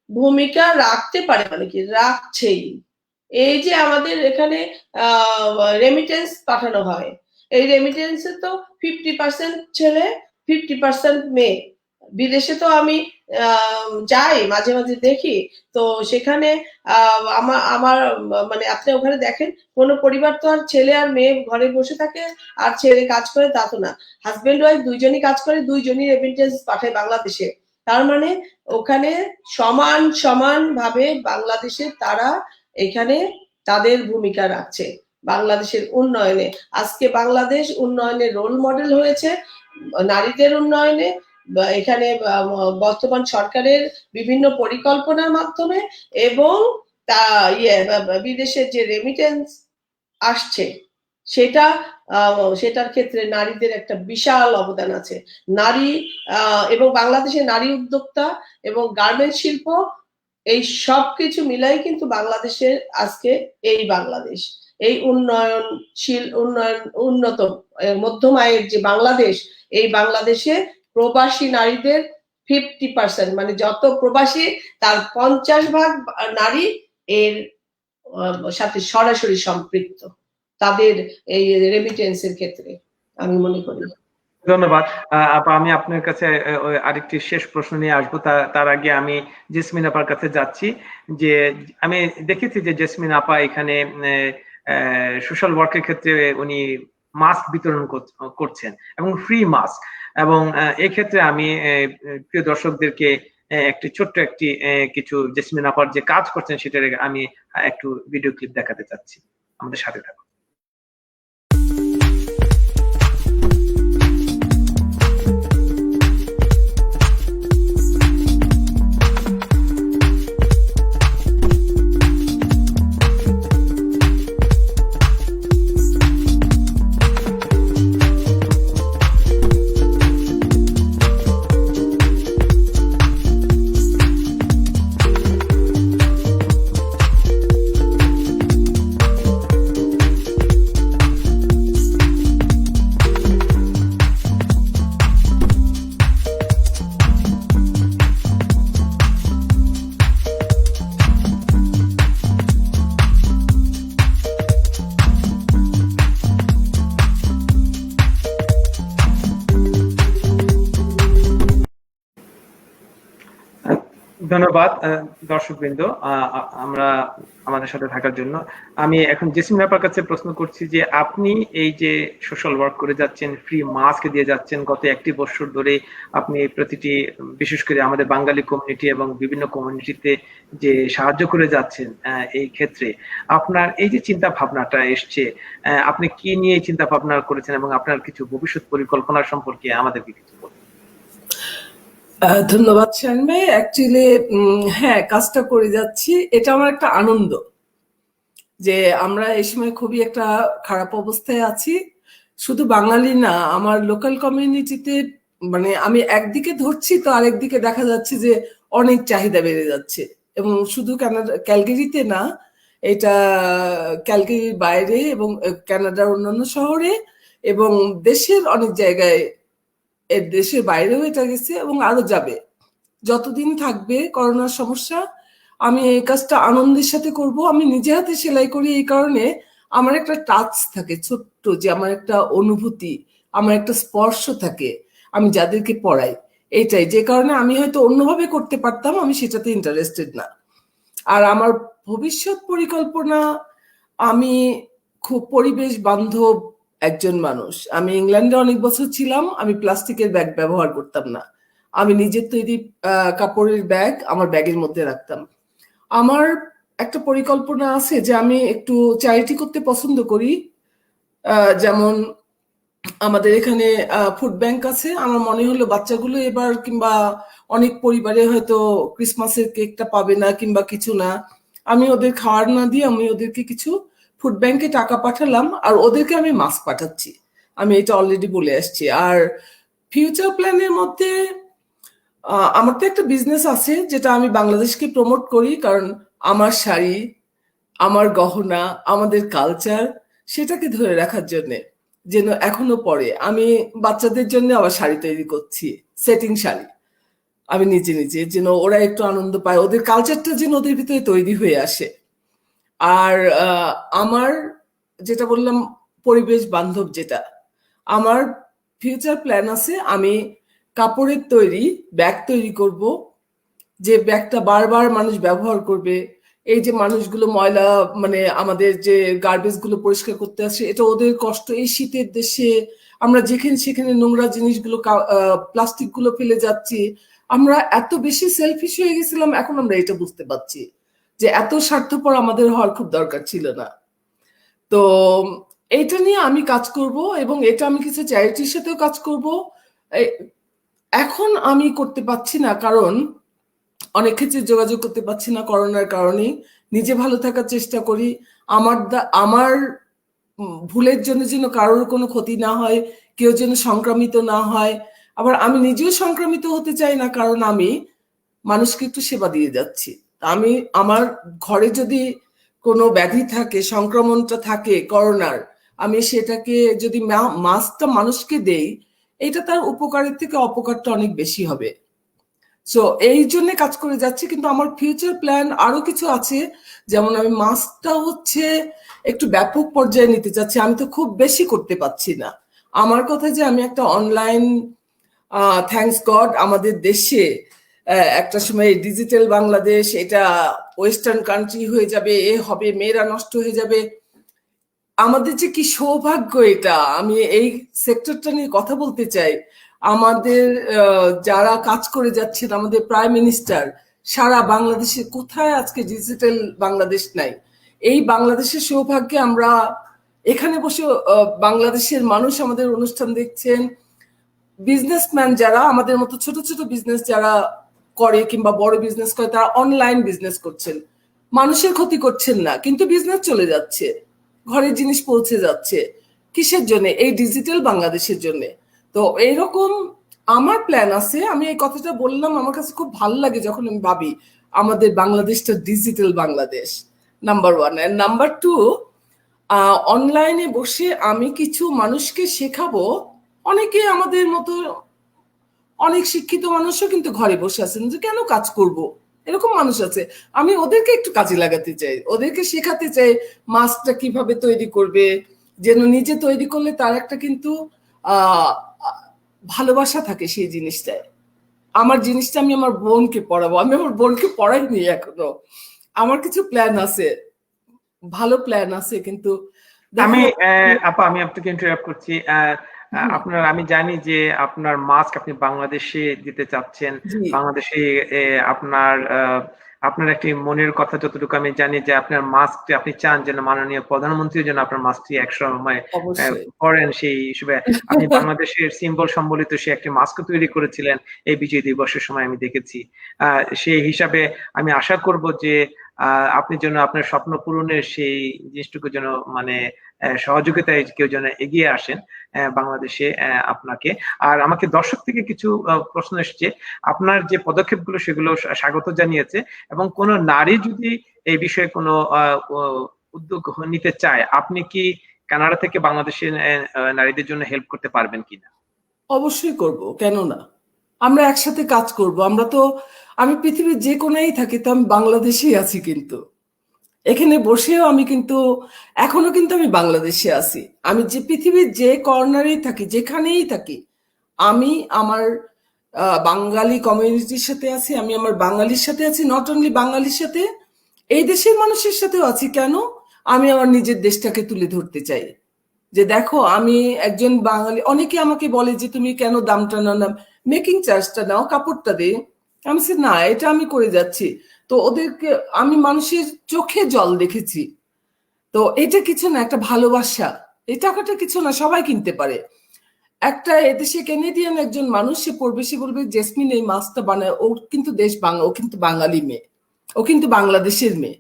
ভূমিকা রাখতে পারে, মানে কি রাখছেই। এই যে আমাদের এখানে রেমিটেন্স পাঠানো হয়, এই রেমিটেন্সে তো 50% ছেলে 50% মেয়ে। বিদেশে তো আমি যাই, মাঝে মাঝে দেখি, তো সেখানে আমার মানে আপনি ওখানে দেখেন কোনো পরিবার তো আর ছেলে আর মেয়ে ঘরে বসে থাকে আর ছেলে কাজ করে, তা তো না। হাজবেন্ড ওয়াইফ দুইজনই কাজ করে, দুইজনই রেমিটেন্স পাঠায় বাংলাদেশে। তার মানে ওখানে সমান সমান ভাবে বাংলাদেশে তারা এখানে তাদের ভূমিকা রাখছে বাংলাদেশের উন্নয়নে। আজকে বাংলাদেশ উন্নয়নের রোল মডেল হয়েছে নারীদের উন্নয়নে, এখানে বর্তমান সরকারের বিভিন্ন পরিকল্পনার মাধ্যমে, এবং তা বিদেশের যে রেমিটেন্স আসছে সেটা সেটার ক্ষেত্রে নারীদের একটা বিশাল অবদান আছে। নারী এবং বাংলাদেশের নারী উদ্যোক্তা এবং গার্মেন্টস শিল্প, এই সব কিছু মিলাই কিন্তু বাংলাদেশের আজকে এই বাংলাদেশ, এই উন্নয়নশীল উন্নত মধ্যম আয়ের যে বাংলাদেশ, এই বাংলাদেশে প্রবাসী নারীদের 50%, মানে যত প্রবাসী তার 50% নারী এর সাথে সরাসরি সম্পৃক্ত তাদের এই রেমিটেন্সের ক্ষেত্রে, আমি মনে করি। ধন্যবাদ আপা। আমি আপনার কাছে আরেকটি শেষ প্রশ্ন নিয়ে আসবো, তার আগে আমি জেসমিন আপার কাছে যাচ্ছি। যে আমি দেখেছি যে জেসমিন আপা এখানে সোশ্যাল ওয়ার্কের ক্ষেত্রে উনি মাস্ক বিতরণ করছেন এবং ফ্রি মাস্ক, এবং এক্ষেত্রে আমি প্রিয় দর্শকদেরকে একটি ছোট্ট একটি কিছু জেসমিন আপার যে কাজ করছেন সেটার আমি একটু ভিডিও ক্লিপ দেখাতে চাচ্ছি। আমাদের সাথে থাকুন। ধন্যবাদ দর্শকবৃন্দ আমরা আমাদের সাথে থাকার জন্য। আমি এখন জেসমিন আপার কাছে প্রশ্ন করছি যে আপনি এই যে সোশ্যাল ওয়ার্ক করে যাচ্ছেন, ফ্রি মাস্ক দিয়ে যাচ্ছেন, গত 1 বছর ধরে আপনি প্রতিটি বিশেষ করে আমাদের বাঙালি কমিউনিটি এবং বিভিন্ন কমিউনিটিতে যে সাহায্য করে যাচ্ছেন, এই ক্ষেত্রে আপনার এই যে চিন্তা ভাবনাটা এসছে, আপনি কি নিয়ে চিন্তা ভাবনা করেছেন এবং আপনার কিছু ভবিষ্যৎ পরিকল্পনা সম্পর্কে আমাদেরকে কিছু বলুন। ধন্যবাদ শান ভাই। অ্যাকচুয়ালি হ্যাঁ, কাজটা করে যাচ্ছি, এটা আমার একটা আনন্দ যে আমরা এই সময় খুবই একটা খারাপ অবস্থায় আছি। শুধু বাঙালি না, আমার লোকাল কমিউনিটিতে মানে আমি একদিকে ধরছি তো আরেকদিকে দেখা যাচ্ছে যে অনেক চাহিদা বেড়ে যাচ্ছে, এবং শুধু ক্যালগেরিতে না, এটা ক্যালগেরির বাইরে এবং কানাডার অন্যান্য শহরে এবং দেশের অনেক জায়গায়, দেশের বাইরেও এটা গেছে এবং আরো যাবে যতদিন থাকবে করোনার সমস্যা। আমি এই কাজটা আনন্দের সাথে করব। আমি নিজে হাতে সেলাই করি, এই কারণে আমার একটা টাচ থাকে ছোট্ট, যে আমার একটা অনুভূতি, আমার একটা স্পর্শ থাকে আমি যাদেরকে পড়াই, এইটাই যে কারণে আমি হয়তো অন্যভাবে করতে পারতাম, আমি সেটাতে ইন্টারেস্টেড না। আর আমার ভবিষ্যৎ পরিকল্পনা, আমি খুব পরিবেশ বান্ধব একজন মানুষ। আমি ইংল্যান্ডে অনেক বছর ছিলাম, আমি প্লাস্টিকের ব্যাগ ব্যবহার করতাম না। আমি নিজের তৈরি কাপড়ের ব্যাগ আমার ব্যাগের মধ্যে রাখতাম। আমার একটা পরিকল্পনা আছে যে আমি একটু চ্যারিটি করতে পছন্দ করি। যেমন আমাদের এখানে ফুড ব্যাংক আছে। আমার মনে হলো বাচ্চাগুলো এবার কিংবা অনেক পরিবারে হয়তো ক্রিসমাসের কেকটা পাবে না কিংবা কিছু না, আমি ওদের খাওয়ার না দিয়ে আমি ওদেরকে কিছু ফুড ব্যাংকে টাকা পাঠালাম, আর ওদেরকে আমি মাস্ক পাঠাচ্ছি। আমি এটা অলরেডি বলে আসছি। আর ফিউচার প্ল্যানের মধ্যে আমার তো একটা বিজনেস আছে যেটা আমি বাংলাদেশকে প্রমোট করি, কারণ আমার শাড়ি, আমার গহনা, আমাদের কালচার, সেটাকে ধরে রাখার জন্য যেন এখনো পরে। আমি বাচ্চাদের জন্য আবার শাড়ি তৈরি করছি, সেটিং শাড়ি, আমি নিজে নিজে, যেন ওরা একটু আনন্দ পায়, ওদের কালচারটা যেন ওদের ভিতরে তৈরি হয়ে আসে। আর আমার যেটা বললাম পরিবেশ বান্ধব, যেটা আমার ফিউচার প্ল্যান আছে, আমি কাপড়ের তৈরি ব্যাগ তৈরি করব, যে ব্যাগটা বারবার মানুষ ব্যবহার করবে, এই যে মানুষগুলো ময়লা মানে আমাদের যে গার্বেজ গুলো পরিষ্কার করতে আসে, এটা ওদের কষ্ট। এই শীতের দেশে আমরা যেখানে সেখানে নোংরা জিনিসগুলো প্লাস্টিক গুলো ফেলে যাচ্ছি। আমরা এত বেশি সেলফিশ হয়ে গেছিলাম, এখন আমরা এটা বুঝতে পারছি যে এত স্বার্থপর আমাদের হওয়ার খুব দরকার ছিল না। তো এইটা নিয়ে আমি কাজ করব, এবং এটা আমি কিছু চ্যারিটির সাথেও কাজ করব। এখন আমি করতে পারছি না, কারণ অনেক ক্ষেত্রে যোগাযোগ করতে পারছি না করোনার কারণে। নিজে ভালো থাকার চেষ্টা করি, আমার ভুলের জন্য যেন কারোর কোনো ক্ষতি না হয়, কেউ যেন সংক্রামিত না হয়। আবার আমি নিজেও সংক্রামিত হতে চাই না, কারণ আমি মানুষকে একটু সেবা দিয়ে যাচ্ছি। আমি আমার ঘরে যদি কোনো ব্যাধি থাকে, সংক্রমণটা থাকে করোনার, আমি সেটাকে যদি মাস্কটা মানুষকে দেই, এটা তার উপকারের থেকে অপকারটা অনেক বেশি হবে। সো এই জন্য কাজ করে যাচ্ছি, কিন্তু আমার ফিউচার প্ল্যান আরো কিছু আছে। যেমন আমি মাস্কটা হচ্ছে একটু ব্যাপক পর্যায়ে নিতে চাচ্ছি, আমি তো খুব বেশি করতে পারছি না। আমার কথা যে আমি একটা অনলাইন, থ্যাঙ্কস গড আমাদের দেশে একটা সময় ডিজিটাল বাংলাদেশ, এটা ওয়েস্টার্ন কান্ট্রি হয়ে যাবে, এ হবে, মেয়েরা নষ্ট হয়ে যাবে। আমাদের যে কি সৌভাগ্য, এটা আমি এই সেক্টরটা নিয়ে কথা বলতে চাই। আমাদের যারা কাজ করে যাচ্ছেন, আমাদের প্রাইম মিনিস্টার সারা বাংলাদেশে কোথায় আজকে ডিজিটাল বাংলাদেশ নাই? এই বাংলাদেশের সৌভাগ্যে আমরা এখানে বসে বাংলাদেশের মানুষ আমাদের অনুষ্ঠান দেখছেন। বিজনেসম্যান যারা আমাদের মতো ছোট ছোট বিজনেস যারা করে কিংবা বড় বিজনেস করে, তারা অনলাইন বিজনেস করছেন, মানুষের ক্ষতি করছেন না, কিন্তু বিজনেস চলে যাচ্ছে, ঘরের জিনিস পৌঁছে যাচ্ছে। কিসের জন্য? এই ডিজিটাল বাংলাদেশের জন্য। তো এইরকম আমার প্ল্যান আছে। আমি এই কথাটা বললাম, আমার কাছে খুব ভালো লাগে যখন আমি ভাবি আমাদের বাংলাদেশটা ডিজিটাল বাংলাদেশ, নাম্বার ওয়ান। আর নাম্বার টু, অনলাইনে বসে আমি কিছু মানুষকে শেখাবো। অনেকে আমাদের মতো অনেক শিক্ষিত মানুষও কিন্তু ঘরে বসে আছেন, যে কেন কাজ করব, এরকম মানুষ আছে। আমি ওদেরকে একটু কাজে লাগাতে চাই, ওদেরকে শেখাতে চাই মাস্কটা কিভাবে তৈরি করবে, যেন নিজে তৈরি করলে তার একটা কিন্তু আহ ভালোবাসা থাকে সেই জিনিসটায়। আমার জিনিসটা আমি আমার বোনকে পড়াবো, আমি আমার বোনকে পড়াইনি এখনো। আমার কিছু প্ল্যান আছে, ভালো প্ল্যান আছে, কিন্তু আমি দেখো। আপা, আমি আপনাকে ইন্টারাপ্ট করছি। আপনার, আমি জানি যে আপনার মাস্ক আপনি বাংলাদেশে দিতে চাচ্ছেন। জি, বাংলাদেশে আপনার আপনার একটি মনের কথা যতটুকু আমি জানি, যে আপনার মাস্ক আপনি চান যেন মাননীয় প্রধানমন্ত্রীর জন্য আপনার মাস্কটি এক সময় অবশ্যই। পরেন। সেই হিসেবে আপনি বাংলাদেশের সিম্বল সম্বলিত সে একটি মাস্ক তৈরি করেছিলেন এই বিজয় দিবসের সময়, আমি দেখেছি। সেই হিসাবে আমি আশা করব যে আপনি যেন আপনার স্বপ্ন পূরণের সেই জিনিসটুকু যেন মানে সহযোগিতায় কেউ যেন এগিয়ে আসেন বাংলাদেশে আপনাকে। আর আমাকে দর্শক থেকে কিছু প্রশ্ন এসেছে। আপনার যে পদক্ষেপগুলো সেগুলো স্বাগত জানিয়েছে, এবং কোন নারী যদি এই বিষয়ে কোনো উদ্যোগ নিতে চায়, আপনি কি কানাডা থেকে বাংলাদেশের নারীদের জন্য হেল্প করতে পারবেন কিনা? অবশ্যই করব, কেন না? আমরা একসাথে কাজ করব। আমরা তো, আমি পৃথিবীর যে কোনায় থাকি, তো আমি বাংলাদেশেই আছি, কিন্তু এখানে বসেও আমি কিন্তু এখনো কিন্তু আমি বাংলাদেশে আছি। আমি যে পৃথিবীর যে কর্নারেই থাকি, যেখানেই থাকি, আমি আমার বাঙালি কমিউনিটির সাথে আছি, আমি আমার বাঙালির সাথে আছি। নট অনলি বাঙালির সাথে, এই দেশের মানুষের সাথেও আছি। কেন? আমি আমার নিজের দেশটাকে তুলে ধরতে চাই, যে দেখো আমি একজন বাঙালি। অনেকে আমাকে বলে যে তুমি কেন দামটা না, মেকিং চার্জটা নাও, কাপড়টা দে। আমি বলছি, না, এটা আমি করে যাচ্ছি। তো ওদেরকে আমি মানুষের চোখে জল দেখেছি। তো এটা কিছু না, একটা ভালোবাসা। এই টাকাটা কিছু না, সবাই কিনতে পারে। একটা এদেশে কেনেডিয়ান একজন মানুষ, সে পড়বে, সে বলবে জেসমিন এই মাছটা বানায়, ও কিন্তু ও কিন্তু বাঙালি মেয়ে, ও কিন্তু বাংলাদেশের মেয়ে।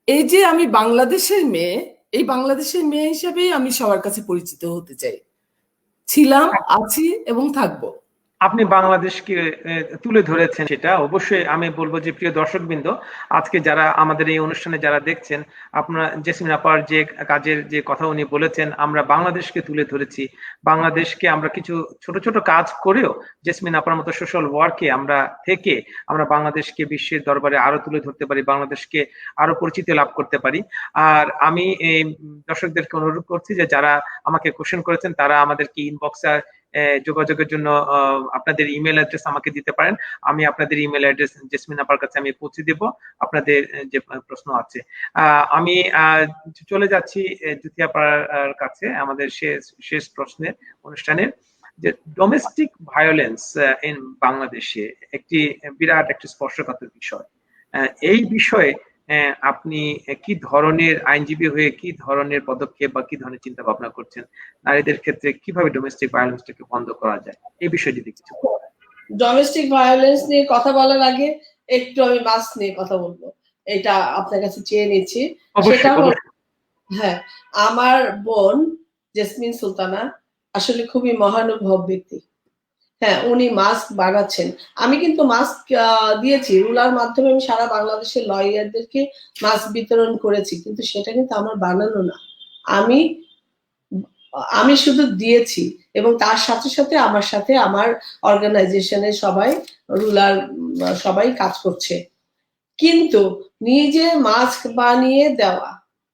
এই যে আমি বাংলাদেশের মেয়ে, এই বাংলাদেশের মেয়ে হিসেবেই আমি সবার কাছে পরিচিত হতে চাই। ছিলাম, আছি এবং থাকবো। আপনি বাংলাদেশকে তুলে ধরেছেন, সেটা অবশ্যই আমি বলবো যে প্রিয় দর্শকবৃন্দ, আজকে যারা আমাদের এই অনুষ্ঠানে যারা দেখছেন, আপনারা জেসমিন আপার যে কাজের যে কথা উনি বলেছেন, আমরা বাংলাদেশকে তুলে ধরেছি। বাংলাদেশকে আমরা কিছু ছোট ছোট কাজ করেও, জেসমিন আপার মতো সোশ্যাল ওয়ার্কে আমরা থেকে আমরা বাংলাদেশকে বিশ্বের দরবারে আরো তুলে ধরতে পারি, বাংলাদেশকে আরো পরিচিতি লাভ করতে পারি। আর আমি এই দর্শকদেরকে অনুরোধ করছি যে যারা আমাকে কোশ্চেন করেছেন, তারা আমাদেরকে ইনবক্সে যোগাযোগের জন্য আপনাদের ইমেল অ্যাড্রেস আমাকে দিতে পারেন। আমি আপনাদের ইমেল অ্যাড্রেস জেসমিন আপার কাছে আমি পৌঁছে দেব আপনাদের যে প্রশ্ন আছে। আমি চলে যাচ্ছি জ্যোতি আপার কাছে আমাদের শেষ প্রশ্নের অনুষ্ঠানের, যে ডোমেস্টিক ভায়োলেন্স ইন বাংলাদেশে একটি বিরাট একটি স্পর্শকাতর বিষয়। এই বিষয়ে আপনি কি ধরনের আইনজীবী হয়ে কি ধরনের পদক্ষেপ বা কি ধরনের চিন্তা ভাবনা করছেন, নারীদের ক্ষেত্রে কিভাবে ডোমেস্টিক ভায়োলেন্সটাকে বন্ধ করা যায়, এই বিষয়ে যদি কিছু। ডোমেস্টিক ভায়োলেন্স নিয়ে কথা বলার আগে একটু আমি মাস্ক নিয়ে কথা বলবো, এটা আপনার কাছে চেয়ে নিচ্ছি। সেটা হলো, হ্যাঁ, আমার বোন জেসমিন সুলতানা আসলে খুবই মহানুভব ব্যক্তি। হ্যাঁ, উনি মাস্ক বানাচ্ছেন। আমি কিন্তু মাস্ক দিয়েছি রুলার মাধ্যমে, আমি সারা বাংলাদেশের লয়ারদেরকে মাস্ক বিতরণ করেছি, কিন্তু সেটা কিন্তু আমার বানানো না, আমি শুধু দিয়েছি। এবং তার সাথে সাথে আমার সাথে আমার অর্গানাইজেশনের সবাই, রুলার সবাই কাজ করছে। কিন্তু নিজে মাস্ক বানিয়ে দেওয়া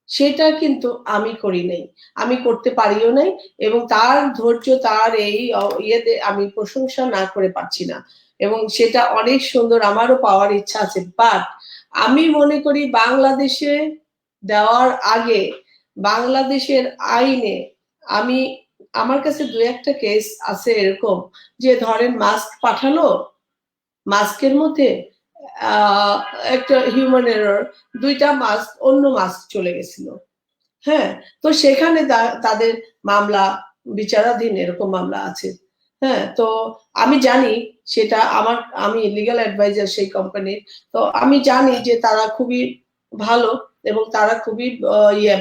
সেটা কিন্তু আমি করি নাই, আমি করতে পারিও নাই, এবং তার ধৈর্য, তার এই ইয়েতে আমি প্রশংসা না করে পারছি না। এবং সেটা অনেক সুন্দর, আমারও পাওয়ার ইচ্ছা আছে। বাট আমি মনে করি বাংলাদেশে দেওয়ার আগে বাংলাদেশের আইনে, আমার কাছে দু একটা কেস আছে এরকম, যে ধরেন মাস্ক পাঠালো, মাস্কের মধ্যে একটা হিউম্যান এরর, দুইটা মাস্ক অন্য মাস্ক চলে গেছিল। হ্যাঁ, তো সেখানে তাদের মামলা বিচারাধীন, এরকম মামলা আছে। হ্যাঁ, তো আমি জানি সেটা, আমি লিগ্যাল অ্যাডভাইজার সেই কোম্পানির, তো আমি জানি যে তারা খুবই ভালো এবং তারা খুবই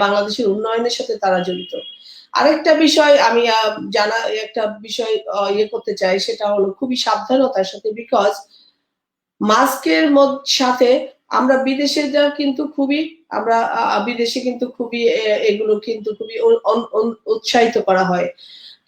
বাংলাদেশের উন্নয়নের সাথে তারা জড়িত। আরেকটা বিষয় আমি একটা বিষয় করতে চাই, সেটা হলো খুবই সাবধানতার সাথে, বিকজ মাস্কের সাথে আমরা বিদেশে কিন্তু খুবই, বিদেশে কিন্তু খুবই এগুলো কিন্তু খুবই উৎসাহিত করা হয়,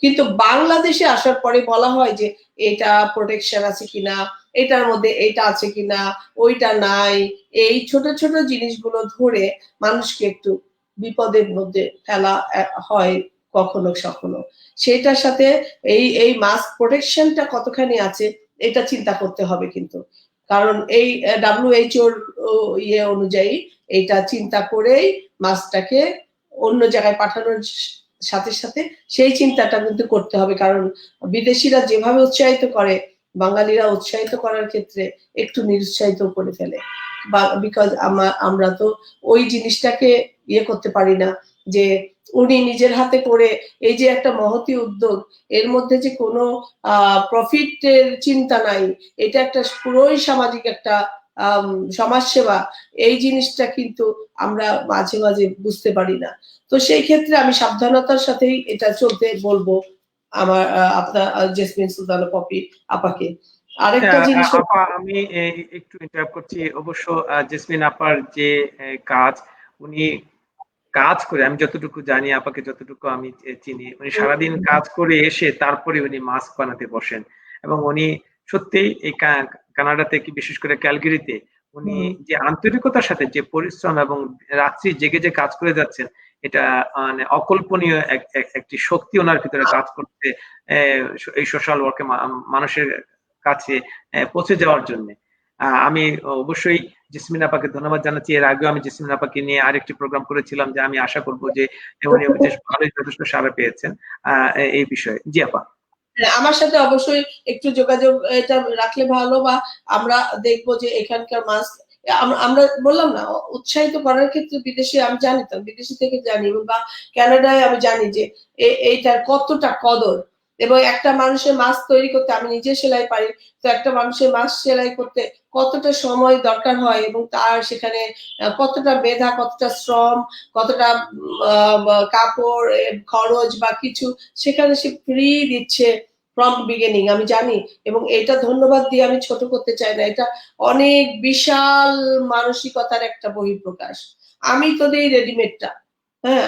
কিন্তু বাংলাদেশে আসার পরে বলা হয় যে এটা প্রোটেকশন আছে কিনা, এটার মধ্যে এটা আছে কিনা, ওইটা নাই। এই ছোট ছোট জিনিসগুলো ধরে মানুষকে একটু বিপদের মধ্যে ফেলা হয় কখনো কখনো। সেটার সাথে এই মাস্ক প্রোটেকশনটা কতখানি আছে এটা চিন্তা করতে হবে কিন্তু, কারণ এই WHO ইয়ে অনুযায়ী এটা চিন্তা করেই মাস্কটাকে অন্য জায়গায় পাঠানোর সাথে সাথে সেই চিন্তাটা কিন্তু করতে হবে, কারণ বিদেশিরা যেভাবে উৎসাহিত করে, বাঙালিরা উৎসাহিত করার ক্ষেত্রে একটু নিরুৎসাহিত করে ফেলে, বিকজ আমরা তো ওই জিনিসটাকে ইয়ে করতে পারি না, যে উনি নিজের হাতে করে এই যে একটা মহতি উদ্যোগ, এর মধ্যে যে কোনো প্রফিটের চিন্তা নাই, এটা একটা পুরোই সামাজিক একটা সমাজসেবা, এই জিনিসটা কিন্তু আমরা মাঝে মাঝে বুঝতে পারি না। তো সেই ক্ষেত্রে আমি সাবধানতার সাথেই এটা চলতে বলবো আমার আপনার জেসমিন সুলতানা পপি আপাকে। আরেকটা জিনিস, আমি একটু ইন্টারাপ্ট করছি। অবশ্য জেসমিন আপার যে কাজ, উনি কাজ করে, আমি যতটুকু জানি, আপাকে যতটুকু আমি চিনি, উনি সারাদিন কাজ করে এসে তারপরে উনি মাস্ক বানাতে বসেন। এবং উনি সত্যি এই কানাডাতে, কি বিশেষ করে ক্যালগেরিতে, উনি যে আন্তরিকতার সাথে যে পরিশ্রম এবং রাত্রি জেগে যে কাজ করে যাচ্ছেন, এটা মানে অকল্পনীয় একটি শক্তি ওনার ভিতরে কাজ করতে, এই সোশ্যাল ওয়ার্কে মানুষের কাছে পৌঁছে যাওয়ার জন্য। আমি অবশ্যই জেসমিন আপাকে ধন্যবাদ জানাচ্ছি। এর আগেও আমি জেসমিন আপাকে নিয়ে আরেকটি প্রোগ্রাম করেছিলাম, যে আমি আশা করব যে উনি ভালোই যথেষ্ট সাড়া পেয়েছেন এই বিষয়ে। জি আপা। আমার সাথে অবশ্যই একটু যোগাযোগ এটা রাখলে ভালো, বা আমরা দেখবো যে এখানকার মাস্ক, আমরা বললাম না উৎসাহিত করার ক্ষেত্রে বিদেশে, আমি জানি তো, বিদেশি থেকে জানি, বা কানাডায় আমি জানি যে এইটার কতটা কদর। এবং একটা মানুষের মাস্ক তৈরি করতে, আমি নিজে সেলাই পারি, তো একটা মানুষের মাস্ক সেলাই করতে কতটা সময় দরকার হয়, এবং তার সেখানে কতটা মেধা, কতটা শ্রম, কতটা কাপড় খরচ বা কিছু, সেখানে সে ফ্রি দিচ্ছে ফ্রম বিগিনিং, আমি জানি। এবং এটা ধন্যবাদ দিয়ে আমি ছোট করতে চাই না, এটা অনেক বিশাল মানসিকতার একটা বহিঃপ্রকাশ। আমি তো দিই রেডিমেডটা, হ্যাঁ,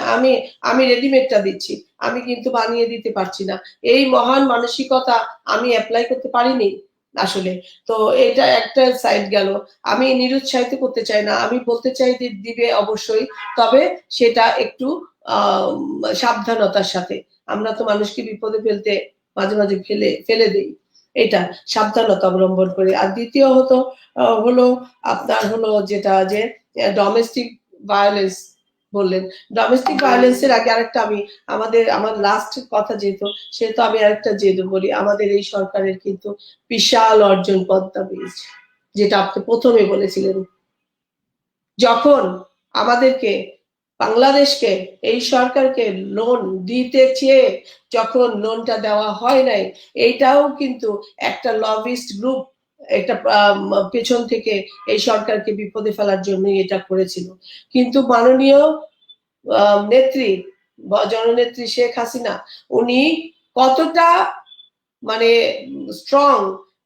আমি রেডিমেডটা দিচ্ছি, আমি কিন্তু বানিয়ে দিতে পারছি না। এই মহান মানসিকতা আমি অ্যাপ্লাই করতে পারিনি আসলে। তো এটা একটা সাইড গেল, আমি নিরুৎসাহিত করতে চাই না, আমি বলতে চাই যে দিবে অবশ্যই, তবে সেটা একটু সাবধানতার সাথে। আমরা তো মানুষকে বিপদে ফেলতে মাঝে মাঝে ফেলে দিই, এটা সাবধানতা অবলম্বন করি। আর দ্বিতীয় হলো আপনার হলো যেটা যে ডোমেস্টিক ভায়োলেন্স বললেন, ডোমেস্টিক ভায়োলেন্সের আগে আরেকটা আমি আমার লাস্ট কথা যেহেতু সেহেতু আমি আরেকটা যেহেতু বলি, আমাদের এই সরকারের কিন্তু বিশাল অর্জন পদ্মা ব্রিজ, যেটা আপনি প্রথমে বলেছিলেন। যখন আমাদেরকে বাংলাদেশকে এই সরকারকে লোন দিতে চেয়ে যখন লোনটা দেওয়া হয় নাই, এইটাও কিন্তু একটা লবিস্ট গ্রুপ একটা পেছন থেকে এই সরকারকে বিপদে ফেলার জন্য এটা করেছিল। কিন্তু মাননীয় নেত্রী জননেত্রী শেখ হাসিনা উনি কতটা মানে স্ট্রং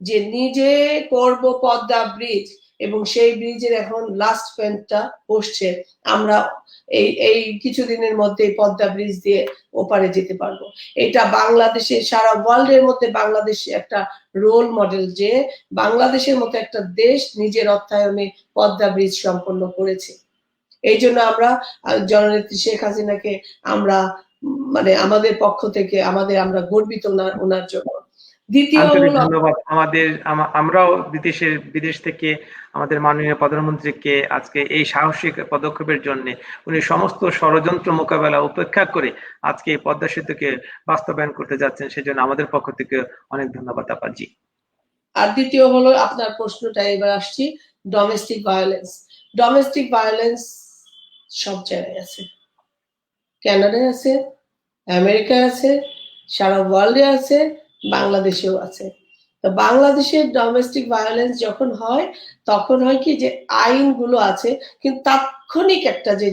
যে নিজে করব পদ্মা ব্রিজ, এবং সেই ব্রিজের এখন লাস্ট পেন্টটা বসছে। আমরা এই কিছুদিনের মধ্যে পদ্মা ব্রিজ দিয়ে ওপারে যেতে পারবো। এটা বাংলাদেশের সারা ওয়ার্ল্ডের মধ্যে বাংলাদেশ একটা রোল মডেল, যে বাংলাদেশের মতো একটা দেশ নিজের অর্থায়নে পদ্মা ব্রিজ সম্পন্ন করেছে। এই জন্য আমরা জননেত্রী শেখ হাসিনাকে আমরা মানে আমাদের পক্ষ থেকে আমরা গর্বিত ওনার জন্য। দ্বিতীয় আন্তরিক হলো ধন্যবাদ। আমরাও বিদেশ থেকে আমাদের মাননীয় প্রধানমন্ত্রীকে আজকে এই সাহসিক পদক্ষেপের জন্য, উনি সমস্ত ষড়যন্ত্র মোকাবেলা উপেক্ষা করে আজকে এই পদ্মা সেতুকে বাস্তবায়ন করতে যাচ্ছেন, সেজন্য আমাদের পক্ষ থেকে অনেক ধন্যবাদ আপাজি। আর দ্বিতীয় হলো আপনার প্রশ্নটা, এবার আসছি ডোমেস্টিক ভায়োলেন্স। ডোমেস্টিক ভায়োলেন্স সব জায়গায় আছে, কানাডায় আছে, আমেরিকায় আছে, সারা ওয়ার্ল্ডে আছে, বাংলাদেশেও আছে। তো বাংলাদেশের ডোমেস্টিক ভায়োলেন্স যখন হয় তখন হয় কি যে আইনগুলো আছে কিন্তু তাৎক্ষণিক একটা যে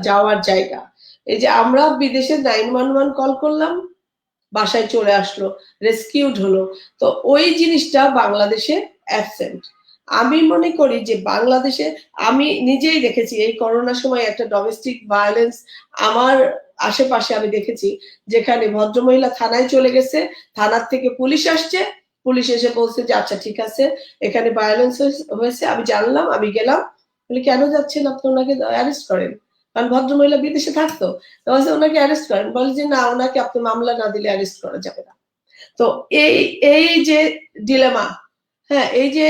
যাওয়ার জায়গা, এই যে আমরা বিদেশে 911 কল করলাম, বাসায় চলে আসলো, রেস্কিউড হলো, তো ওই জিনিসটা বাংলাদেশে অ্যাবসেন্ট। আমি মনে করি যে বাংলাদেশে আমি নিজেই দেখেছি এই করোনার সময় একটা ডোমেস্টিক ভায়োলেন্স আমার আশেপাশে আমি দেখেছি, যেখানে ভদ্রমহিলা থানায় চলে গেছে, থানার থেকে পুলিশ আসছে, পুলিশ এসে বলছে যে আচ্ছা ঠিক আছে এখানে ভায়োলেন্স হয়েছে, আমি জানলাম, আমি গেলাম, বলে কেন যাচ্ছেন আপনি, ওনাকে অ্যারেস্ট করেন, কারণ ভদ্রমহিলা বিদেশে থাকতো, ওনাকে অ্যারেস্ট করেন, বলে যে না ওনাকে আপনি মামলা না দিলে অ্যারেস্ট করা যাবে না। তো এই যে ডিলেমা, হ্যাঁ, এই যে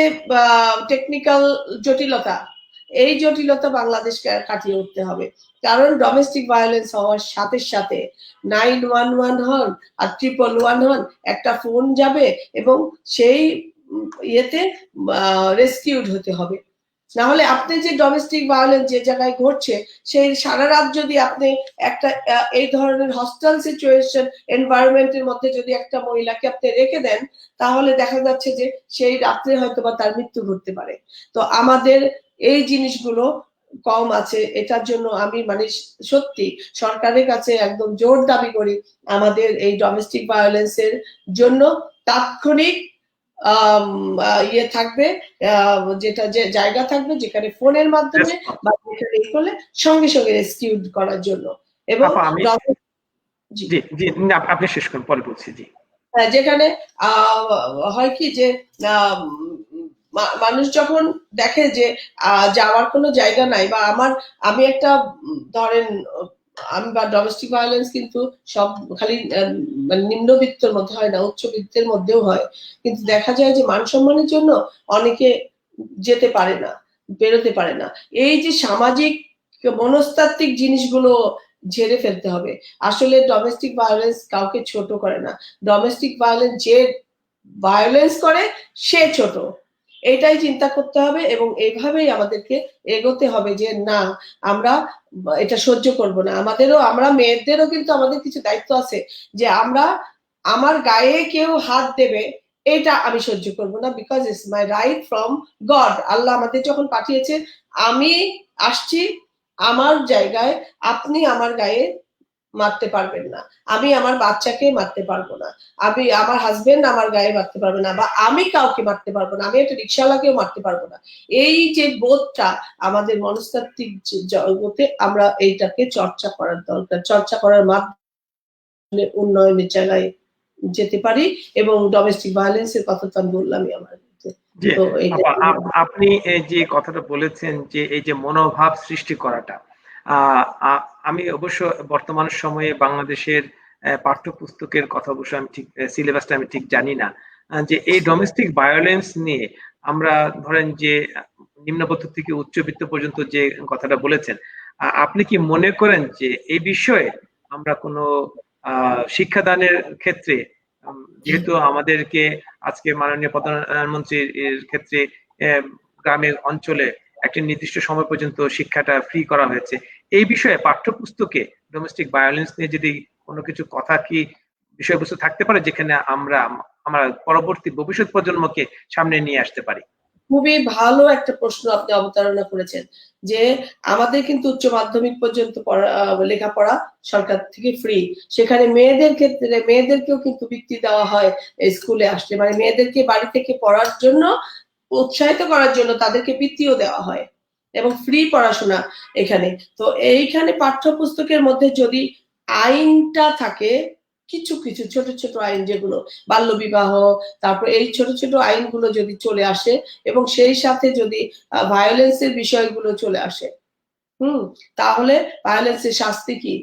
টেকনিক্যাল জটিলতা, এই জটিলতা বাংলাদেশকে কাটিয়ে উঠতে হবে। কারণ ডোমেস্টিক ভায়োলেন্স হওয়ার সাথে সাথে 911 হন আর 111 হন, একটা ফোন যাবে এবং সেই ইয়েতে রেস্কিউড হতে হবে। না হলে আপনি যে ডোমেস্টিক ভায়োলেন্স যে জায়গায় ঘটছে, সেই সারা রাত যদি আপনি একটা এই ধরনের হস্টাইল সিচুয়েশন এনভায়রনমেন্টের মধ্যে যদি একটা মহিলাকে আপনি রেখে দেন, তাহলে দেখা যাচ্ছে যে সেই রাত্রে হয়তো বা তার মৃত্যু ঘটতে পারে। তো আমাদের এই জিনিসগুলো কম আছে, এটার জন্য আমি মানে সত্যি সরকারের কাছে একদম জোর দাবি করি, আমাদের এই ডোমেস্টিক ভায়োলেন্সের জন্য তাৎক্ষণিক ইয়ে থাকবে, যেটা যে জায়গা থাকবে যেখানে ফোনের মাধ্যমে বা যেখানে এই করলে সঙ্গে সঙ্গে রেস্কিউ করার জন্য। এবং জি জি আপনি শেষ করুন, পরে বলছি। জি, যেখানে হয় কি যে মানুষ যখন দেখে যে যাওয়ার কোনো জায়গা নাই, বা আমি একটা ধরেন আমি বা ডোমেস্টিক ভায়োলেন্স কিন্তু সব খালি মানে নিম্নবিত্তের মধ্যে হয় না, উচ্চবিত্তের মধ্যেও হয়, কিন্তু দেখা যায় যে মান সম্মানের জন্য অনেকে যেতে পারে না, বেরোতে পারে না। এই যে সামাজিক মনস্তাত্ত্বিক জিনিসগুলো ঝেড়ে ফেলতে হবে। আসলে ডোমেস্টিক ভায়োলেন্স কাউকে ছোট করে না, ডোমেস্টিক ভায়োলেন্স যে ভায়োলেন্স করে সে ছোট, এটাই চিন্তা করতে হবে। এবং এইভাবেই আমাদেরকে এগোতে হবে যে না আমরা এটা সহ্য করব না। আমরা মেয়েদেরও কিন্তু আমাদের কিছু দায়িত্ব আছে, যে আমার গায়ে কেউ হাত দেবে এটা আমি সহ্য করব না, because it's my right from God. Allah আমাদের যখন পাঠিয়েছে, আমি আসছি আমার জায়গায়, আপনি আমার গায়ে মারতে পারবেন না, আমি আমার বাচ্চাকে মারতে পারবো না, আমার হাজবেন্ড আমার গায়ে মারতে পারবে না, বা আমি কাউকে মারতে পারবো না, আমি একটা রিক্সাওয়ালাকেও মারতে পারবো না। এই যে বোধটা আমাদের মনস্তাত্ত্বিক জগতে, আমরা এইটাকে চর্চা করার দরকার, চর্চা করার মাধ্যমে উন্নয়নের জায়গায় যেতে পারি। এবং ডোমেস্টিক ভায়োলেন্সের কথা তো আমি বললামই আমার। আপনি যে কথাটা বলেছেন যে এই যে মনোভাব সৃষ্টি করাটা, আমি অবশ্য বর্তমান সময়ে বাংলাদেশের পাঠ্যপুস্তকের কথা অবশ্য আমি ঠিক সিলেবাসটা আমি ঠিক জানি না, যে এই ডোমেস্টিক ভায়োলেন্স নিয়ে আমরা ধরেন যে নিম্নবিত্ত থেকে উচ্চবিত্ত পর্যন্ত যে কথাটা বলেছেন, আপনি কি মনে করেন যে এই বিষয়ে আমরা কোনো শিক্ষাদানের ক্ষেত্রে, যেহেতু আমাদেরকে আজকে মাননীয় প্রধানমন্ত্রীর ক্ষেত্রে গ্রামের অঞ্চলে একটি নির্দিষ্ট সময় পর্যন্ত শিক্ষাটা ফ্রি করা হয়েছে, এই বিষয়ে পাঠ্যপুস্তকে ডোমেস্টিক ভায়োলেন্স নিয়ে যদি কোনো কিছু কথা কি বিষয়বস্তু থাকতে পারে যেখানে আমরা পরবর্তী ভবিষ্যৎ প্রজন্মকে সামনে নিয়ে আসতে পারি? খুবই ভালো একটা প্রশ্ন আপনি অবতারণা করেছেন, যে আমাদের কিন্তু উচ্চ মাধ্যমিক পর্যন্ত লেখাপড়া সরকার থেকে ফ্রি। সেখানে মেয়েদের ক্ষেত্রে মেয়েদেরকেও কিন্তু বৃত্তি দেওয়া হয় স্কুলে আসলে, মানে মেয়েদেরকে বাড়ি থেকে পড়ার জন্য উৎসাহিত করার জন্য তাদেরকে বৃত্তিও দেওয়া হয় এবং ফ্রি পড়াশোনা এখানে। তো এইখানে পাঠ্যপুস্তকের মধ্যে যদি আইনটা থাকে, কিছু কিছু ছোট ছোট আইন, যেগুলো বাল্য বিবাহ, তারপর এই ছোট ছোট আইনগুলো যদি চলে আসে এবং সেই সাথে যদি ভায়োলেন্সের বিষয়গুলো চলে আসে, তাহলে ভায়োলেন্সের শাস্তি কি,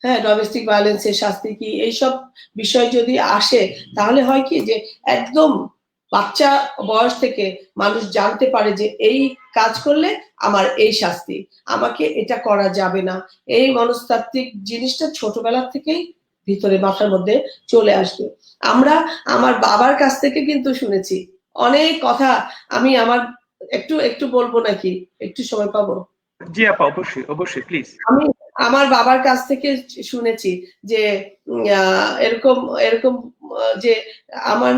হ্যাঁ, ডোমেস্টিক ভায়োলেন্সের শাস্তি কি, এইসব বিষয় যদি আসে, তাহলে হয় কি যে একদম বাচ্চা বয়স থেকে মানুষ জানতে পারে যে এই কাজ করলে আমার এই শাস্তি, আমাকে এটা করা যাবে না। এই মনস্তাত্ত্বিক জিনিসটা ছোটবেলা থেকেই ভিতরে মাথার মধ্যে চলে আসবে। আমরা আমার বাবার কাছ থেকে কিন্তু শুনেছি অনেক কথা। আমি আমার একটু একটু বলবো নাকি, একটু সময় পাবো? জি আপা, অবশ্যই অবশ্যই, প্লিজ। আমি আমার বাবার কাছ থেকে শুনেছি যে এরকম এরকম যে আমার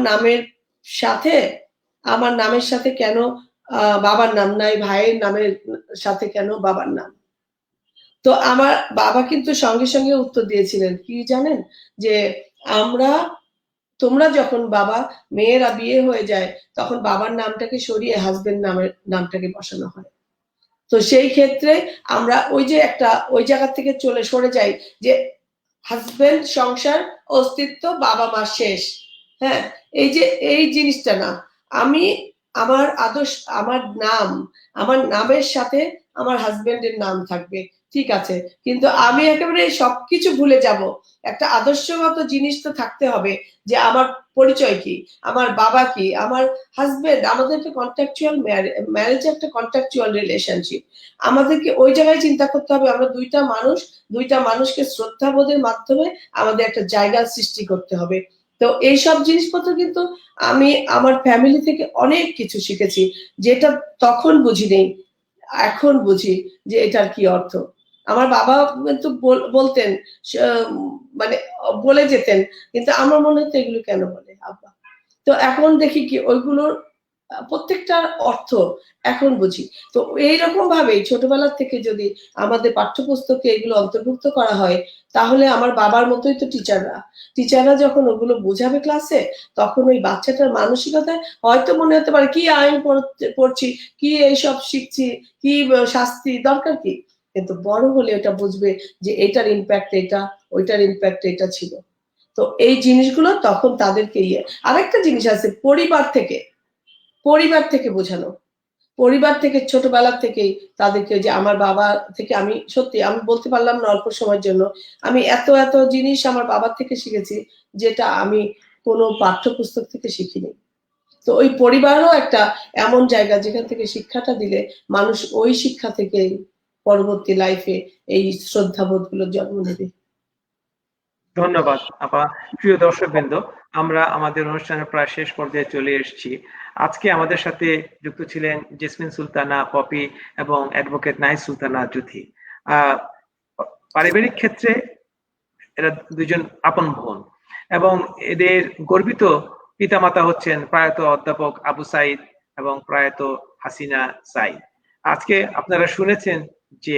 নামের সাথে কেন বাবার নাম নাই, ভাইয়ের নামের সাথে কেন বাবার নাম। তো আমার বাবা কিন্তু সঙ্গে সঙ্গে উত্তর দিয়েছিলেন কি জানেন, যে তোমরা যখন বাবা মেয়েরা বিয়ে হয়ে যায় তখন বাবার নামটাকে সরিয়ে হাজবেন্ড নামটাকে বসানো হয়। তো সেই ক্ষেত্রে আমরা ওই জায়গা থেকে সরে যাই যে হাজবেন্ড, সংসার, অস্তিত্ব, বাবা মা শেষ। হ্যাঁ, এই জিনিসটা না, আমি আমার আদর্শ, আমার নামের সাথে আমার হাজবেন্ডের নাম থাকবে, ঠিক আছে, কিন্তু আমি একেবারে সবকিছু ভুলে যাব। একটা আদর্শগত জিনিস তো থাকতে হবে, যে আমার পরিচয় কি, আমার বাবা কি, আমার হাজবেন্ড। আমাদের একটা কন্ট্রাকচুয়াল ম্যারেজ, একটা কন্ট্রাকচুয়াল রিলেশনশিপ। আমাদেরকে ওই জায়গায় চিন্তা করতে হবে, আমরা দুইটা মানুষকে শ্রদ্ধাবোধের মাধ্যমে আমাদের একটা জায়গা সৃষ্টি করতে হবে। তো এইসব জিনিসপত্র কিন্তু আমি আমার ফ্যামিলি থেকে অনেক কিছু শিখেছি, যেটা তখন বুঝি নেই, এখন বুঝি যে এটার কি অর্থ। আমার বাবা কিন্তু বলতেন, মানে বলে যেতেন, কিন্তু আমার মনে হতো এগুলো কেন বলে আব্বা। তো এখন দেখি কি ওইগুলোর প্রত্যেকটার অর্থ এখন বুঝি। তো এইরকম ভাবেই ছোটবেলা থেকে যদি আমাদের পাঠ্যপুস্তকে এগুলো অন্তর্ভুক্ত করা হয়, তাহলে আমার বাবার মতোই তো টিচাররা যখন ওগুলো বোঝাবে ক্লাসে, তখন ওই বাচ্চাটার মানসিকতায় হয়তো মনে হতে পারে কি আইন পড়ছি, কি এইসব শিখছি, কি শাস্তি দরকার কি, কিন্তু বড় হলে এটা বুঝবে যে এটার ইম্প্যাক্ট এটা, ওইটার ইম্প্যাক্ট এটা ছিল। তো এই জিনিসগুলো তখন তাদেরকে আরেকটা জিনিস আছে, পরিবার থেকে বোঝানো, পরিবার থেকে ছোটবেলা থেকেই তাদেরকে, যে আমার বাবা থেকে আমি সত্যি আমি বলতে পারলাম না অল্প সময়ের জন্য আমি এত এত জিনিস আমার বাবার থেকে শিখেছি, যেটা আমি কোনো পাঠ্যপুস্তক থেকে শিখিনি। তো ওই পরিবারও একটা এমন জায়গা যেখান থেকে শিক্ষাটা দিলে মানুষ ওই শিক্ষা থেকে পরবর্তী লাইফে এই শ্রদ্ধাবোধ গুলো জন্ম নেবে। ধন্যবাদ আপা। প্রিয় দর্শকবৃন্দ, আমরা আমাদের অনুষ্ঠানের প্রায় শেষ পর্যায়ে চলে এসেছি। আজকে আমাদের সাথে যুক্ত ছিলেন জেসমিন সুলতানা পপি এবং অ্যাডভোকেট নাহিদ সুলতানা জুথি। পারিবারিক ক্ষেত্রে এরা দুজন আপন বোন এবং এদের গর্বিত পিতামাতা হচ্ছেন প্রয়াত অধ্যাপক আবু সাইদ এবং প্রয়াত হাসিনা সাইদ। আজকে আপনারা শুনেছেন যে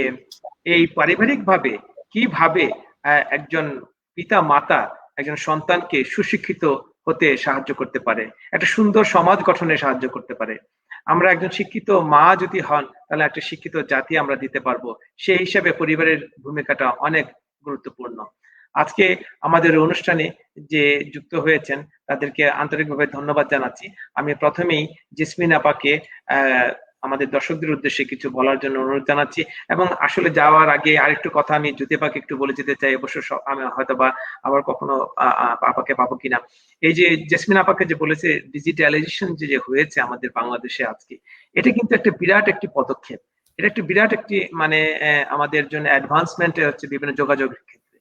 এই পারিবারিকভাবে কিভাবে একজন পিতা মাতা একজন সন্তানকে সুশিক্ষিত হতে সাহায্য করতে পারে, একটা সুন্দর সমাজ গঠনে সাহায্য করতে পারে। আমরা একজন শিক্ষিত মা যদি হন, তাহলে একটা শিক্ষিত জাতি আমরা দিতে পারবো। সেই হিসাবে পরিবারের ভূমিকাটা অনেক গুরুত্বপূর্ণ। আজকে আমাদের অনুষ্ঠানে যে যুক্ত হয়েছেন তাদেরকে আন্তরিকভাবে ধন্যবাদ জানাচ্ছি। আমি প্রথমেই জেসমিন আপাকে আমাদের দর্শকদের উদ্দেশ্যে কিছু বলার জন্য অনুরোধ জানাচ্ছি। এবং আসলে যাওয়ার আগে আরেকটু কথা আমি জ্যোতিপাকে একটু বলে যেতে চাই, অবশ্য আমি হয়তো বা আবার কখনো আপাকে পাবো কিনা। এই যে জেসমিন আপাকে যে বলেছে ডিজিটালাইজেশন যে হয়েছে আমাদের বাংলাদেশে আজকে, এটা কিন্তু একটা বিরাট একটি পদক্ষেপ। এটা একটি বিরাট একটি মানে আমাদের জন্য অ্যাডভান্সমেন্ট হচ্ছে বিভিন্ন যোগাযোগের ক্ষেত্রে।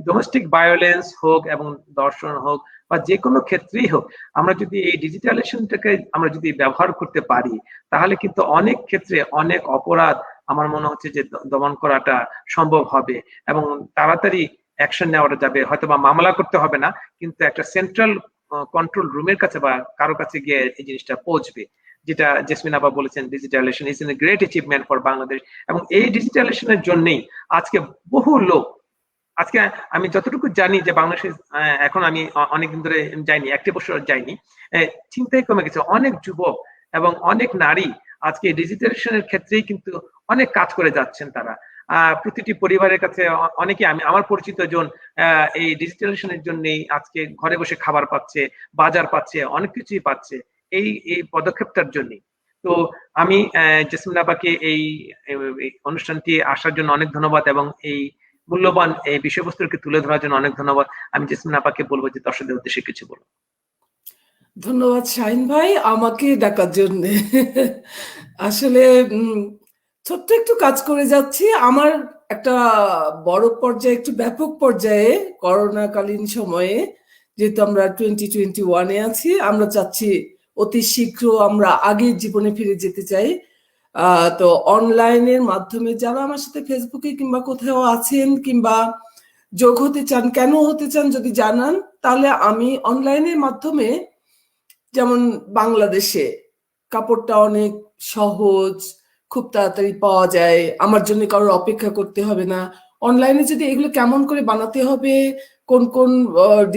ডোমেস্টিক ভায়োলেন্স হোক এবং দর্শন হোক বা যে কোনো ক্ষেত্রেই হোক, আমরা যদি এই ডিজিটালাইজেশনটাকে আমরা যদি ব্যবহার করতে পারি, তাহলে কিন্তু অনেক ক্ষেত্রে অনেক অপরাধ আমার মনে হচ্ছে যে দমন করাটা সম্ভব হবে এবং তাড়াতাড়ি অ্যাকশন নেওয়া যাবে। হয়তো বা মামলা করতে হবে না, কিন্তু একটা সেন্ট্রাল কন্ট্রোল রুমের কাছে বা কারো কাছে গিয়ে এই জিনিসটা পৌঁছবে। যেটা জেসমিন আপা বলেছেন, digitalization is a great achievement for Bangladesh. এবং এই ডিজিটালাইজেশনের জন্যই আজকে বহু লোক, আজকে আমি যতটুকু জানি যে বাংলাদেশে এখন আমি অনেকদিন ধরে যাইনি, 1 বছর যাইনি, চিন্তাই কমে গেছে। অনেক যুবক এবং অনেক নারী আজকে ডিজিটালাইজেশনের ক্ষেত্রেই কিন্তু অনেক কাজ করে যাচ্ছেন। তারা প্রতিটি পরিবারের কাছে অনেকে, আমি আমার পরিচিত জন এই ডিজিটালাইজেশনের জন্যই আজকে ঘরে বসে খাবার পাচ্ছে, বাজার পাচ্ছে, অনেক কিছুই পাচ্ছে এই এই পদক্ষেপটার জন্যই। তো আমি জেসমিন আপাকে এই অনুষ্ঠানটি আসার জন্য অনেক ধন্যবাদ এবং এই মূল্যবান এই বিষয়বস্তুকে তুলে ধরার জন্য অনেক ধন্যবাদ। আমি জেসমিন আপাকে বলবো যে দর্শকদের উদ্দেশ্যে কিছু বলুন। ধন্যবাদ শাহিন ভাই আমাকে ডাকার জন্য। আসলে ছোট্ট একটু কাজ করে যাচ্ছি। আমার একটা বড় পর্যায়ে, একটু ব্যাপক পর্যায়ে করোনাকালীন সময়ে, যেহেতু আমরা 2021-এ আছি, আমরা চাচ্ছি অতি শীঘ্র আমরা আগের জীবনে ফিরে যেতে চাই। তো অনলাইনের মাধ্যমে যারা আমার সাথে ফেসবুকে কিংবা কোথাও আছেন কিংবা যোগ হতে চান, কেন হতে চান যদি জানান, তাহলে আমি অনলাইনের মাধ্যমে, যেমন বাংলাদেশে কাপড়টা অনেক সহজ, খুব তাড়াতাড়ি পাওয়া যায়, আমার জন্য কারোর অপেক্ষা করতে হবে না। অনলাইনে যদি এগুলো কেমন করে বানাতে হবে, কোন কোন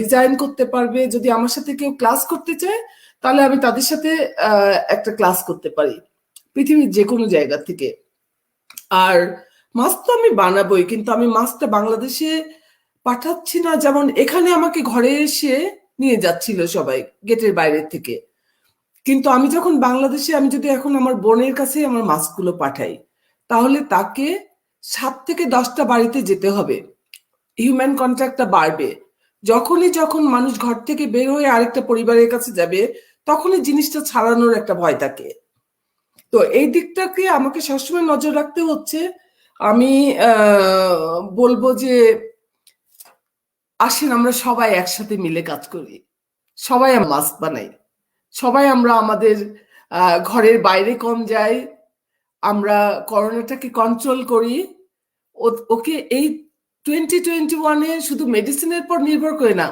ডিজাইন করতে পারবে, যদি আমার সাথে কেউ ক্লাস করতে চায়, তাহলে আমি তাদের সাথে একটা ক্লাস করতে পারি পৃথিবীর যে কোনো জায়গা থেকে। আর মাস্ক তো আমি বানাবোই, কিন্তু আমি মাস্কটা বাংলাদেশে পাঠাচ্ছি না। যেমন এখানে আমাকে ঘরে এসে নিয়ে যাচ্ছিল সবাই গেটের বাইরে থেকে, কিন্তু আমি যখন বাংলাদেশে, আমি যদি এখন আমার বোনের কাছে আমার মাস্কগুলো পাঠাই, তাহলে তাকে 7 থেকে 10টা বাড়িতে যেতে হবে, হিউম্যান কন্ট্যাক্টটা বাড়বে। যখন মানুষ ঘর থেকে বের হয়ে আরেকটা পরিবারের কাছে যাবে, তখনই জিনিসটা ছাড়ানোর একটা ভয় থাকে। তো এই দিকটাকে আমাকে সবসময় নজর রাখতে হচ্ছে। আমি বলবো যে আসেন আমরা সবাই একসাথে মিলে কাজ করি, সবাই মাস্ক বানাই, সবাই আমরা আমাদের ঘরের বাইরে কম যাই, আমরা করোনাটাকে কন্ট্রোল করি। ওকে এই 2021-এ শুধু মেডিসিনের পর নির্ভর করে না,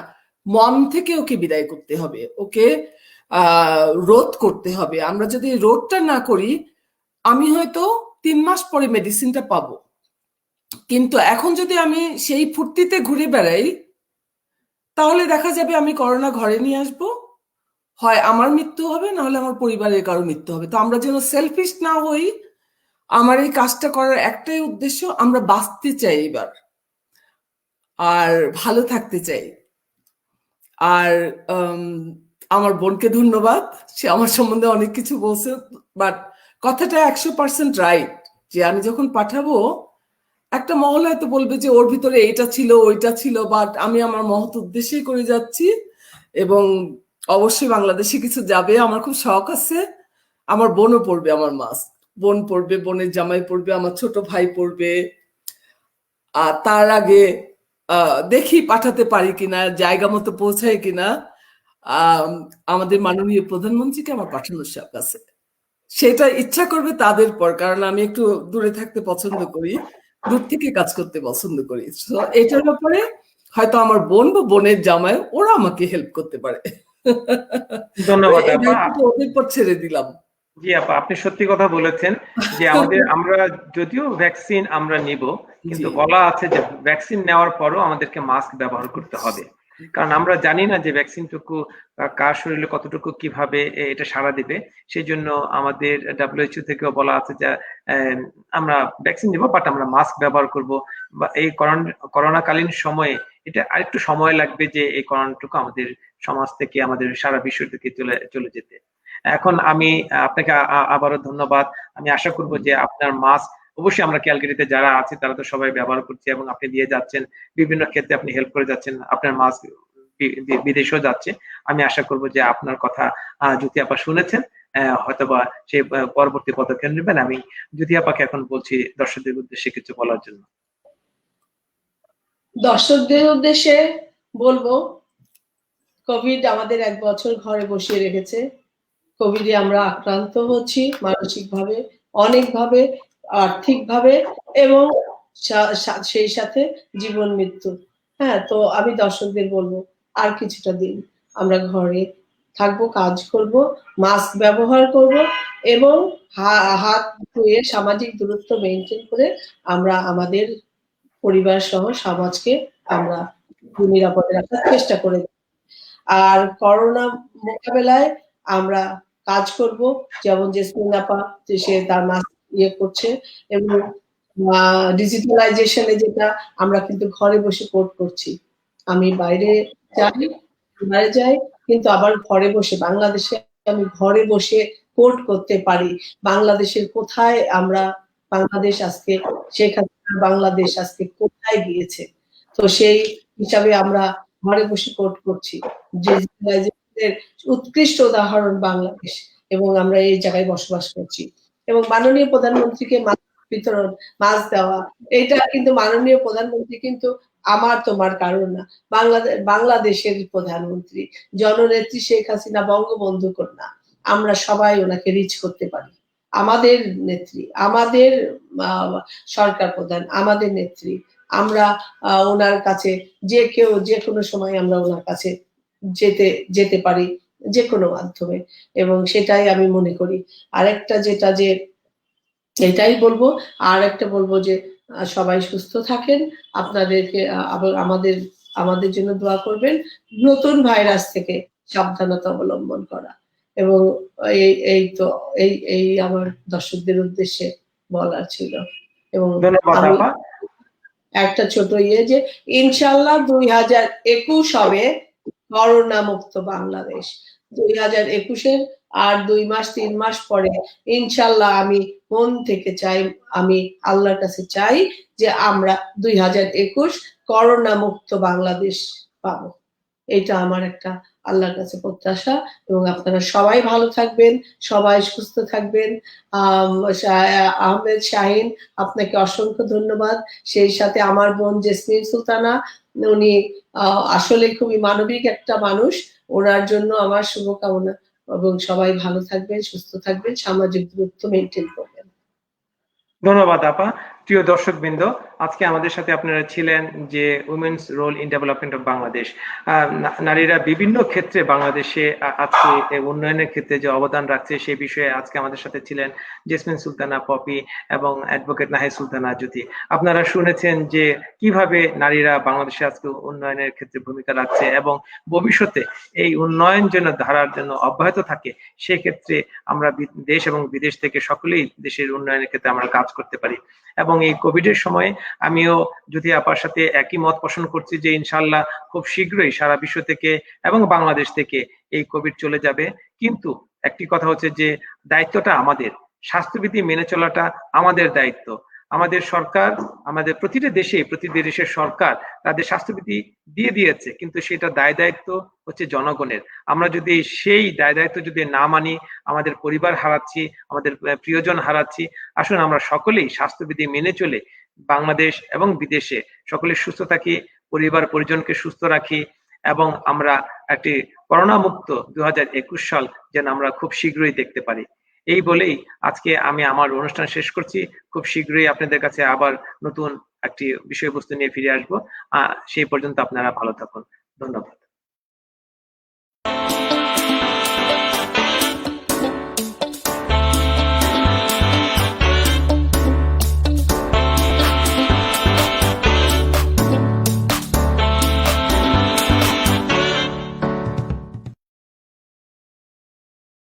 মন থেকে ওকে বিদায় করতে হবে, ওকে রোধ করতে হবে। আমরা যদি রোধটা না করি, আমি হয়তো 3 মাস পরে মেডিসিনটা পাবো, কিন্তু এখন যদি আমি সেই ফুর্তিতে ঘুরে বেড়াই, তাহলে দেখা যাবে আমি করোনা ঘরে নিয়ে আসবো, হয় আমার মৃত্যু হবে, নাহলে আমার পরিবারের কারো মৃত্যু হবে। তো আমরা যেন সেলফিশ না হই। আমার এই কাজটা করার একটাই উদ্দেশ্য, আমরা বাঁচতে চাই এবার, আর ভালো থাকতে চাই। আর আমার বোনকে ধন্যবাদ, সে আমার সম্বন্ধে অনেক কিছু বলছে, বাট কথাটা 100% রাইট, যে আমি যখন পাঠাবো, একটা মহল হয়তো বলবে যে ওর ভিতরে এইটা ছিল ওইটা ছিল, বাট আমি আমার মহৎ উদ্দেশ্যেই করে যাচ্ছি। এবং অবশ্যই বাংলাদেশে কিছু যাবে, আমার খুব শখ আছে। আমার বোনও পড়বে আমার মাস্ক, বোন পড়বে, বোনের জামাই পড়বে, আমার ছোট ভাই পড়বে। আর তার আগে দেখি পাঠাতে পারি কিনা, জায়গা মতো পৌঁছায় কিনা। আমাদের মাননীয় প্রধানমন্ত্রীকে আমার পাঠানোর শখ আছে, সেটা ইচ্ছা করবে তাদের পর, কারণ আমি একটু দূরে থাকতে পছন্দ করি, দূর থেকে কাজ করতে পছন্দ করি। তো এটার ব্যাপারে হয়তো আমার বোন বা বোনের জামাই ওরা আমাকে হেল্প করতে পারে। ধন্যবাদ আপা। ওদের পর ছেড়ে দিলাম। জি আপা, আপনি সত্যি কথা বলেছেন যে আমরা যদিও ভ্যাকসিন আমরা নিব, কিন্তু বলা আছে যে ভ্যাকসিন নেওয়ার পরও আমাদেরকে মাস্ক ব্যবহার করতে হবে, কারণ আমরা জানি না যে ভ্যাকসিনটুকু কার শরীরে কতটুকু কিভাবে এটা সাড়া দিবে। সেই জন্য আমাদের WHO থেকেও বলা আছে যে আমরা ভ্যাকসিন নিব, বাট আমরা মাস্ক ব্যবহার করব। বা এই করোনাকালীন সময়ে এটা আরেকটু সময় লাগবে যে এই করোনাটুকু আমাদের সমাজ থেকে, আমাদের সারা বিশ্ব থেকে চলে যেতে। এখন আমি আপনাকে আবারও ধন্যবাদ। আমি আশা করব যে আপনার মাস্ক অবশ্যই আমরা ক্যালকাটাতে যারা আছে তারা তো সবাই ব্যবহার করছে এবং আপনি দিয়ে যাচ্ছেন, বিভিন্ন ক্ষেত্রে আপনি হেল্প করে যাচ্ছেন, আপনার মাস্ক বিদেশেও যাচ্ছে। আমি আশা করব যে আপনার কথা জ্যোতি আপা শুনেছেন, হয়তোবা সে পরবর্তী পদক্ষেপ নেবেন। আমি জ্যোতি আপাকে এখন বলছি দর্শকদের উদ্দেশ্যে কিছু বলার জন্য। দর্শকদের উদ্দেশ্যে বলবো, কোভিড আমাদের 1 বছর ঘরে বসিয়ে রেখেছে। কোভিডে আমরা আক্রান্ত হচ্ছি মানসিকভাবে, অনেকভাবে, আর্থিকভাবে এবং সেই সাথে জীবন মৃত্যু। হ্যাঁ, তো আমি দর্শকদের বলবো আর কিছুটা দিন আমরা ঘরে থাকবো, কাজ করব, মাস্ক ব্যবহার করব এবং হাত ধুয়ে সামাজিক দূরত্ব মেনটেন করে আমরা আমাদের পরিবার সহ সমাজকে আমরা নিরাপদে রাখার চেষ্টা করে। আর করোনা মোকাবেলায় আমরা কাজ করব, যেমন জেসমিন আপা যে সে তার মাস্ক ইয়ে করছে এবং ডিজিটালাইজেশনে যেটা আমরা কিন্তু ঘরে বসে কোড করছি। আমি বাইরে যাই কিন্তু আবার ঘরে বসে বাংলাদেশে আমি ঘরে বসে কোড করতে পারি। বাংলাদেশের কোথায় আমরা বাংলাদেশ আজকে শেখ হাসিনার বাংলাদেশ আজকে কোথায় গিয়েছে, তো সেই হিসাবে আমরা ঘরে বসে কোড করছি। ডিজিটালাইজেশনের উৎকৃষ্ট উদাহরণ বাংলাদেশ এবং আমরা এই জায়গায় বসবাস করছি। এবং মাননীয় প্রধানমন্ত্রীকে মাস্ক বিতরণ, মাস্ক দেওয়া, এটা কিন্তু মাননীয় প্রধানমন্ত্রী কিন্তু আমার তোমার কারণ না, বাংলাদেশের প্রধানমন্ত্রী, জননেত্রী শেখ হাসিনা বঙ্গবন্ধু কন্যা। আমরা সবাই ওনাকে রিচ করতে পারি। আমাদের নেত্রী, আমাদের সরকার প্রধান, আমাদের নেত্রী, আমরা ওনার কাছে যে কেউ যে কোনো সময় আমরা ওনার কাছে যেতে পারি যে কোনো মাধ্যমে, এবং সেটাই আমি মনে করি। আরেকটা যেটা যে এটাই বলবো, আর একটা বলবো যে সবাই সুস্থ থাকেন, আপনাদেরকে আমাদের জন্য দোয়া করবেন, নতুন ভাইরাস থেকে সাবধানতা অবলম্বন করা। এবং এই আমার দর্শকদের উদ্দেশ্যে বলার ছিল। এবং একটা ছোট যে ইনশাল্লাহ 2021 হবে করোনা মুক্ত বাংলাদেশ। 2021-এর আর 2 মাস 3 মাস পরে ইনশাল্লাহ আমি মন থেকে চাই, আমি আল্লাহর কাছে চাই যে আমরা 2021 করোনা মুক্ত বাংলাদেশ পাবো। এটা আমার একটা আল্লাহর কাছে প্রত্যাশা। এবং আপনারা সবাই ভালো থাকবেন, সবাই সুস্থ থাকবেন। আহমেদ শাহিন, আপনাকে অসংখ্য ধন্যবাদ। সেই সাথে আমার বোন জেসমিন সুলতানা, উনি আসলে খুবই মানবিক একটা মানুষ, ওনার জন্য আমার শুভকামনা। এবং সবাই ভালো থাকবেন, সুস্থ থাকবেন, সামাজিক দূরত্ব মেনটেন করবেন। ধন্যবাদ আপা। প্রিয় দর্শকবৃন্দ, আজকে আমাদের সাথে আপনারা ছিলেন যে women's role in development of Bangladesh, নারীরা বিভিন্ন ক্ষেত্রে বাংলাদেশে আজকে উন্নয়নের ক্ষেত্রে যে অবদান রাখছে সেই বিষয়ে আজকে আমাদের সাথে ছিলেন জেসমিন সুলতানা পপি এবং অ্যাডভোকেট নাহিদ সুলতানা জ্যোতি। আপনারা শুনেছেন যে কিভাবে নারীরা বাংলাদেশে আজকে উন্নয়নের ক্ষেত্রে ভূমিকা রাখছে এবং ভবিষ্যতে এই উন্নয়ন যেন ধারার জন্য অব্যাহত থাকে, সেক্ষেত্রে আমরা দেশ এবং বিদেশ থেকে সকলেই দেশের উন্নয়নের ক্ষেত্রে আমরা কাজ করতে পারি। এবং এই কোভিডের সময়ে আমিও জ্যোতি আপার সাথে একই মত পোষণ করছি যে ইনশাল্লাহ খুব শীঘ্রই সারা বিশ্ব থেকে এবং বাংলাদেশ থেকে এই কোভিড চলে যাবে। কিন্তু একটি কথা হচ্ছে যে দায়িত্বটা আমাদের, স্বাস্থ্যবিধি মেনে চলাটা আমাদের দায়িত্ব। আমাদের সরকার, আমাদের প্রতিটা দেশে, প্রতিটি দেশের সরকার তাদের স্বাস্থ্যবিধি দিয়ে দিয়েছে, কিন্তু সেটা দায় দায়িত্ব হচ্ছে জনগণের। আমরা যদি সেই দায় দায়িত্ব যদি না মানি, আমাদের পরিবার হারাচ্ছি, আমাদের প্রিয়জন হারাচ্ছি। আসুন আমরা সকলেই স্বাস্থ্যবিধি মেনে চলে বাংলাদেশ এবং বিদেশে সকলে সুস্থ থাকি, পরিবার পরিজনকে সুস্থ রাখি এবং আমরা একটি করোনা মুক্ত 2021 সাল যেন আমরা খুব শীঘ্রই দেখতে পারি। এই বলেই আজকে আমি আমার অনুষ্ঠান শেষ করছি। খুব শীঘ্রই আপনাদের কাছে আবার নতুন একটি বিষয়বস্তু নিয়ে ফিরে আসবো। সেই পর্যন্ত আপনারা ভালো থাকুন। ধন্যবাদ।